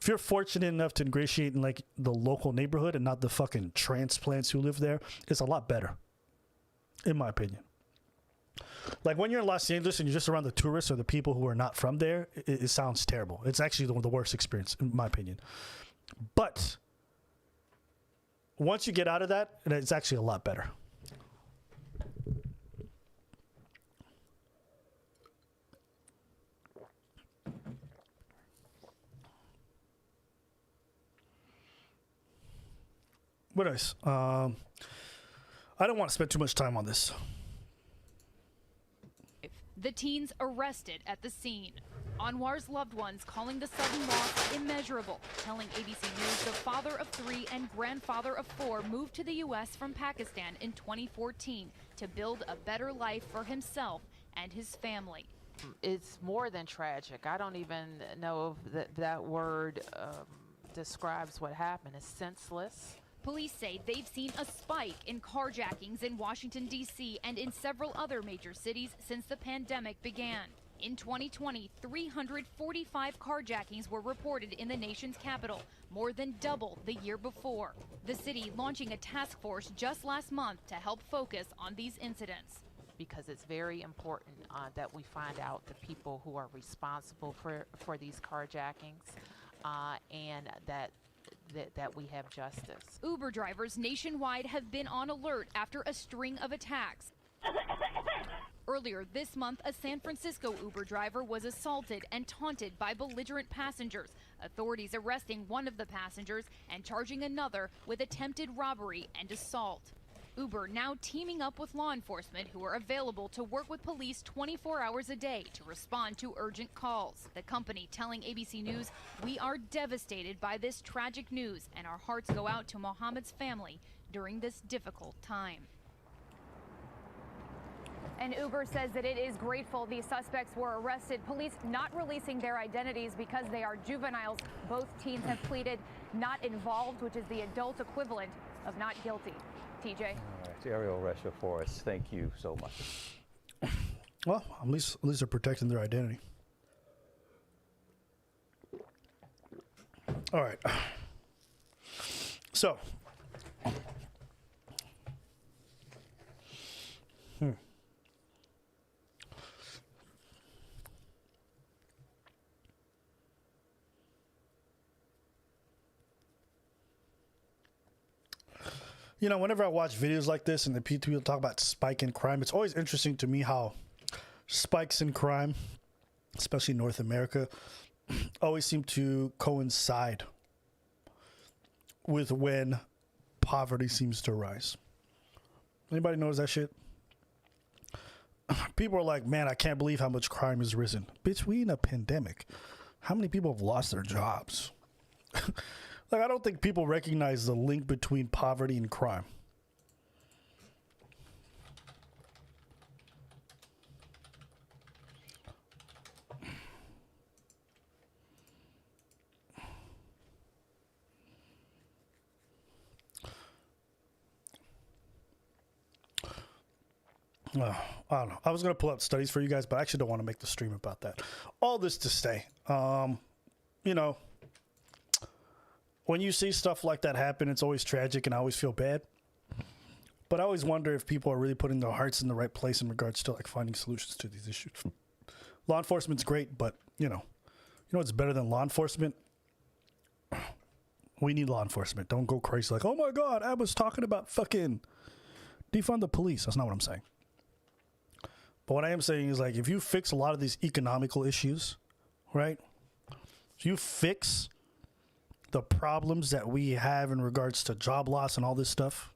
if you're fortunate enough to ingratiate in like the local neighborhood and not the fucking transplants who live there, it's a lot better, in my opinion. Like when you're in Los Angeles and you're just around the tourists or the people who are not from there, it sounds terrible. It's actually the worst experience, in my opinion. But once you get out of that, it's actually a lot better. What else? I don't want to spend too much time on this. The teens arrested at the scene. Anwar's loved ones calling the sudden loss immeasurable, telling ABC News the father of 3 and grandfather of 4 moved to the U.S. from Pakistan in 2014 to build a better life for himself and his family. It's more than tragic. I don't even know if that word describes what happened. It's senseless. Police say they've seen a spike in carjackings in Washington, D.C. and in several other major cities since the pandemic began. In 2020, 345 carjackings were reported in the nation's capital, more than double the year before. The city launching a task force just last month to help focus on these incidents. Because it's very important that we find out the people who are responsible for these carjackings and that we have justice. Uber drivers nationwide have been on alert after a string of attacks. Earlier this month, a San Francisco Uber driver was assaulted and taunted by belligerent passengers. Authorities arresting one of the passengers and charging another with attempted robbery and assault. Uber now teaming up with law enforcement who are available to work with police 24 hours a day to respond to urgent calls. The company telling ABC News, "We are devastated by this tragic news and our hearts go out to Mohammed's family during this difficult time." And Uber says that it is grateful these suspects were arrested. Police not releasing their identities because they are juveniles. Both teens have pleaded not involved, which is the adult equivalent of not guilty. TJ. All right, Ariel Resha for us. Thank you so much. Well, at least they're protecting their identity. All right. So. You know, whenever I watch videos like this and the people talk about spike in crime, it's always interesting to me how spikes in crime, especially in North America, always seem to coincide with when poverty seems to rise. Anybody knows that shit? People are like, man, I can't believe how much crime has risen. Bitch, we in a pandemic. How many people have lost their jobs? Like, I don't think people recognize the link between poverty and crime. I don't know. I was going to pull up studies for you guys, but I actually don't want to make the stream about that. All this to say, you know, when you see stuff like that happen, it's always tragic and I always feel bad. But I always wonder if people are really putting their hearts in the right place in regards to like finding solutions to these issues. Law enforcement's great, but you know what's better than law enforcement? We need law enforcement. Don't go crazy like, oh my God, I was talking about fucking defund the police. That's not what I'm saying. But what I am saying is like, if you fix a lot of these economical issues, right? If you fix the problems that we have in regards to job loss and all this stuff,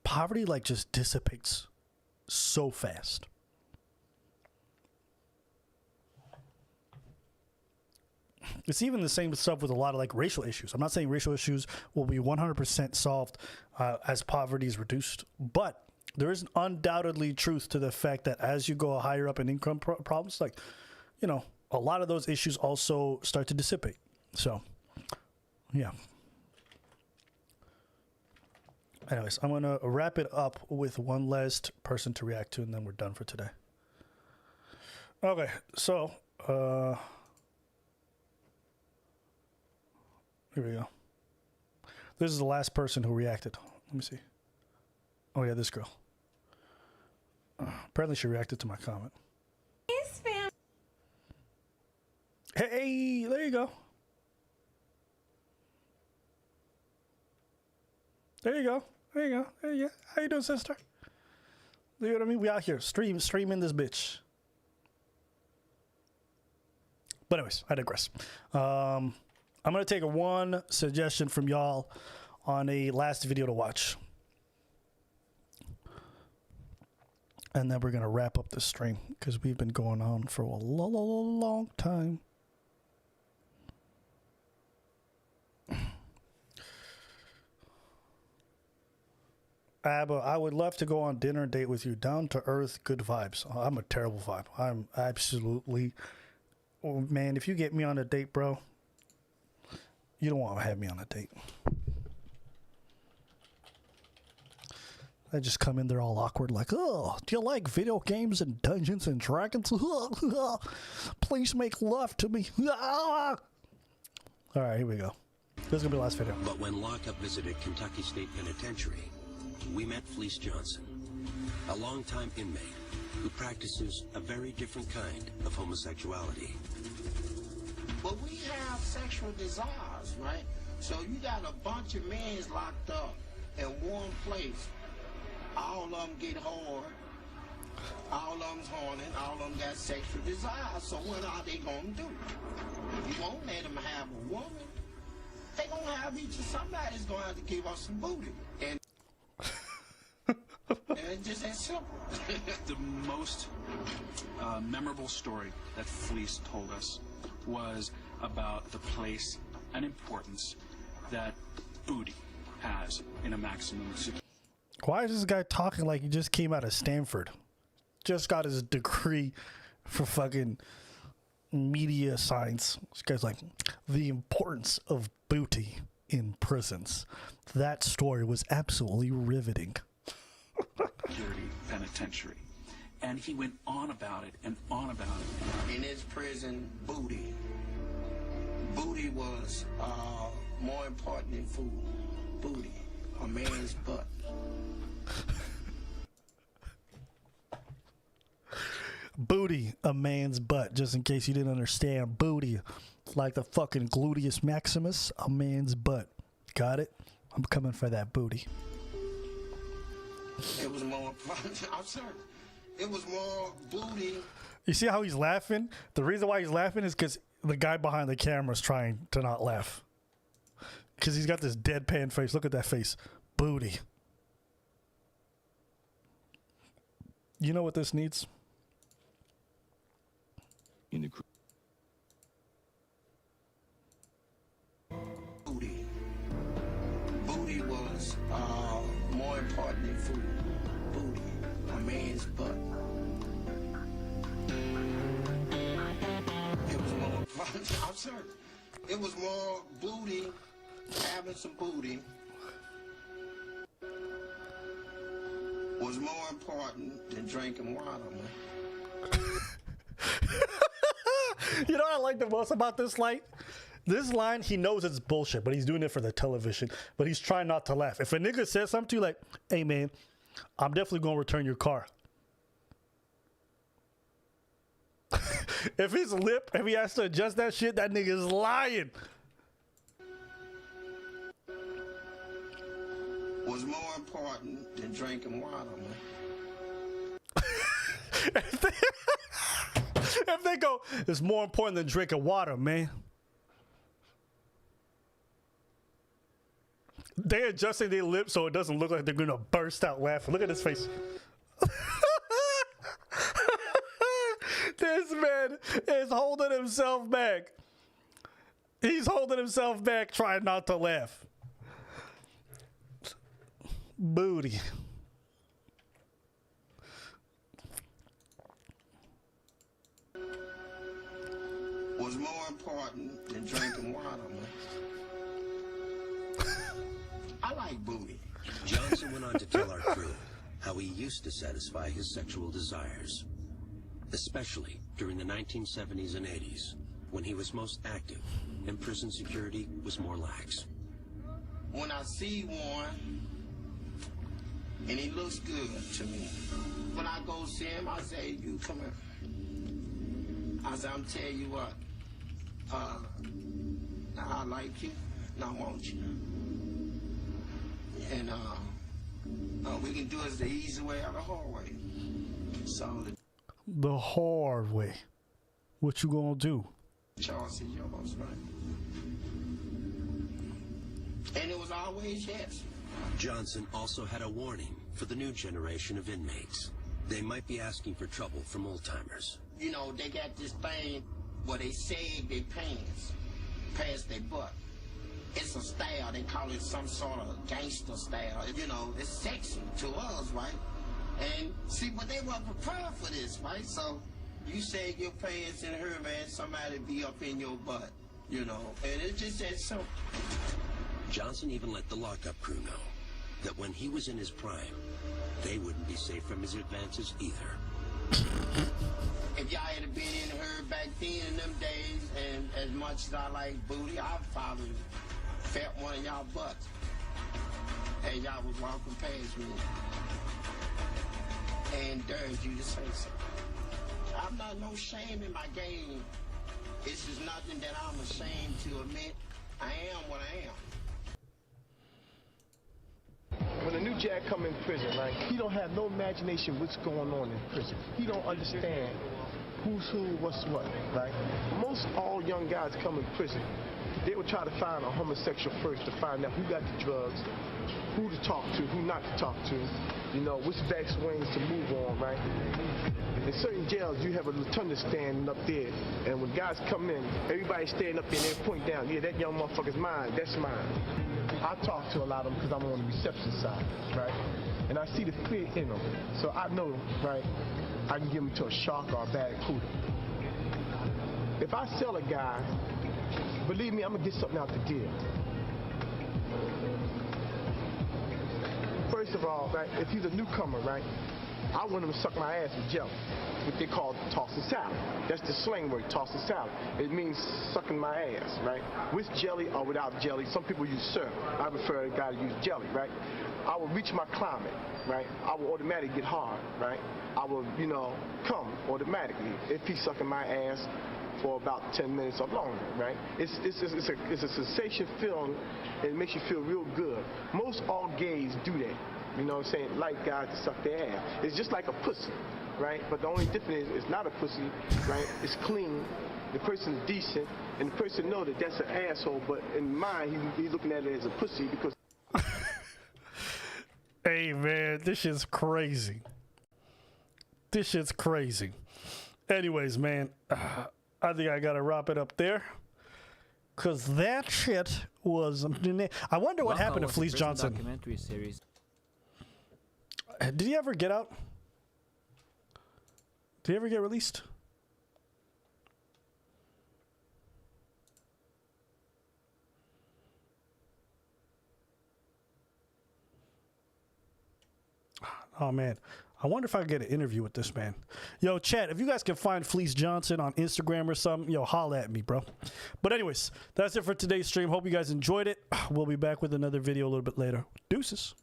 poverty like just dissipates so fast. It's even the same stuff with a lot of like racial issues. I'm not saying racial issues will be 100% solved as poverty is reduced, but there is undoubtedly truth to the fact that as you go higher up in income problems, like, you know, a lot of those issues also start to dissipate. So, yeah. Anyways, I'm going to wrap it up with one last person to react to, and then we're done for today. Okay, so, here we go. This is the last person who reacted. Let me see. Oh, yeah, this girl. Apparently she reacted to my comment. His family. Hey, there you go. There you go. There you go. There you go. How you doing, sister? You know what I mean? We out here streaming this bitch. But anyways, I digress. I'm gonna take one suggestion from y'all on a last video to watch, and then we're gonna wrap up this stream because we've been going on for a long time. Abba, I would love to go on dinner date with you. Down to earth, good vibes. Oh, I'm a terrible vibe. I'm absolutely... Oh, man, if you get me on a date, bro, you don't want to have me on a date. I just come in there all awkward like, oh, do you like video games and Dungeons and Dragons? Please make love to me. All right, here we go. This is going to be the last video. But when Lockup visited Kentucky State Penitentiary, we met Fleece Johnson, a longtime inmate who practices a very different kind of homosexuality. But we have sexual desires, right? So you got a bunch of men locked up in one place. All of them get hard. All of them's horny. All of them got sexual desires. So what are they going to do? You won't let them have a woman. They going to have each of somebody's going to have to give us some booty. And it's just that simple. The most memorable story that Fleece told us was about the place and importance that booty has in a maximum security. Why is this guy talking like he just came out of Stanford? Just got his degree for fucking media science. This guy's like, the importance of booty in prisons. That story was absolutely riveting. Security penitentiary. And he went on about it and on about it. In his prison, booty. Booty was more important than food. Booty. A man's butt. Booty, a man's butt. Just in case you didn't understand, booty, like the fucking gluteus maximus, a man's butt. Got it? I'm coming for that booty. It was more, I'm sorry. It was more booty. You see how he's laughing? The reason why he's laughing is because the guy behind the camera is trying to not laugh. Because he's got this deadpan face. Look at that face. Booty. You know what this needs? In the booty. Booty was more important than food. Booty. A man's butt. It was more, I'm sorry. It was more booty, having some booty was more important than drinking water, man. You know what I like the most about this line? This line, he knows it's bullshit, but he's doing it for the television. But he's trying not to laugh. If a nigga says something to you like, hey man, I'm definitely going to return your car. If his lip, if he has to adjust that shit, that nigga's lying. Was more important than drinking water, man. If they go, it's more important than drinking water, man. They adjusting their lips so it doesn't look like they're gonna burst out laughing. Look at his face. This man is holding himself back. He's holding himself back, trying not to laugh. Booty. Was more important than drinking water, man. I like booty. Johnson went on to tell our crew how he used to satisfy his sexual desires, especially during the 1970s and 80s, when he was most active and prison security was more lax. When I see one, and he looks good to me. When I go see him, I say, you come here. I say, I'm telling you what, I like you, and I want you. And we can do it the easy way or the hard way. So The hard way. What you gonna do? the choice is yours, right? And it was always yes. Johnson also had a warning for the new generation of inmates. They might be asking for trouble from old-timers. You know, they got this thing where they sag their pants past their butt. It's a style. They call it some sort of gangster style. You know, it's sexy to us, right? And see, but they weren't prepared for this, right? So you sag your pants in her, man, somebody be up in your butt, you know? And it's just that simple. Johnson even let the lockup crew know that when he was in his prime, they wouldn't be safe from his advances either. If y'all had been in her back then in them days, and as much as I like booty, I'd probably felt one of y'all butts. And y'all was walking past me and dared you to say something. I'm not no shame in my game. It's just nothing that I'm ashamed to admit. I am what I am. When a new jack come in prison, right, he don't have no imagination what's going on in prison. He don't understand who's who, what's what, right? Most all young guys come in prison, they will try to find a homosexual first to find out who got the drugs, who to talk to, who not to talk to, you know, which backs wings to move on, right? In certain jails, you have a lieutenant standing up there, and when guys come in, everybody's standing up there and they point down, yeah, that young motherfucker's mine, that's mine. I talk to a lot of them because I'm on the reception side, right? And I see the fear in them. So I know, right, I can give them to a shark or a barracuda. If I sell a guy, believe me, I'm going to get something out the deal. First of all, right, if he's a newcomer, right, I want him to suck my ass with jelly, what they call tossing salad. That's the slang word, tossing salad. It means sucking my ass, right? With jelly or without jelly. Some people use syrup. I prefer a guy to use jelly, right? I will reach my climate, right? I will automatically get hard, right? I will, you know, come automatically if he's sucking my ass for about 10 minutes or longer, right? It's a sensation feeling, and it makes you feel real good. Most all gays do that. You know what I'm saying? Like guys to suck their ass. It's just like a pussy, right? But the only difference is it's not a pussy, right? It's clean. The person's decent, and the person know that that's an asshole. But in mind, he's looking at it as a pussy because. Hey man, this shit's crazy. This shit's crazy. Anyways, man, I think I gotta wrap it up there. Cause that shit was. I wonder what happened to Fleece Johnson. Documentary series. Did he ever get out? Did he ever get released? Oh man, I wonder if I can get an interview with this man. Yo, chat, if you guys can find Fleece Johnson on Instagram or something, yo, holla at me, bro. But anyways, that's it for today's stream. Hope you guys enjoyed it. We'll be back with another video a little bit later. Deuces.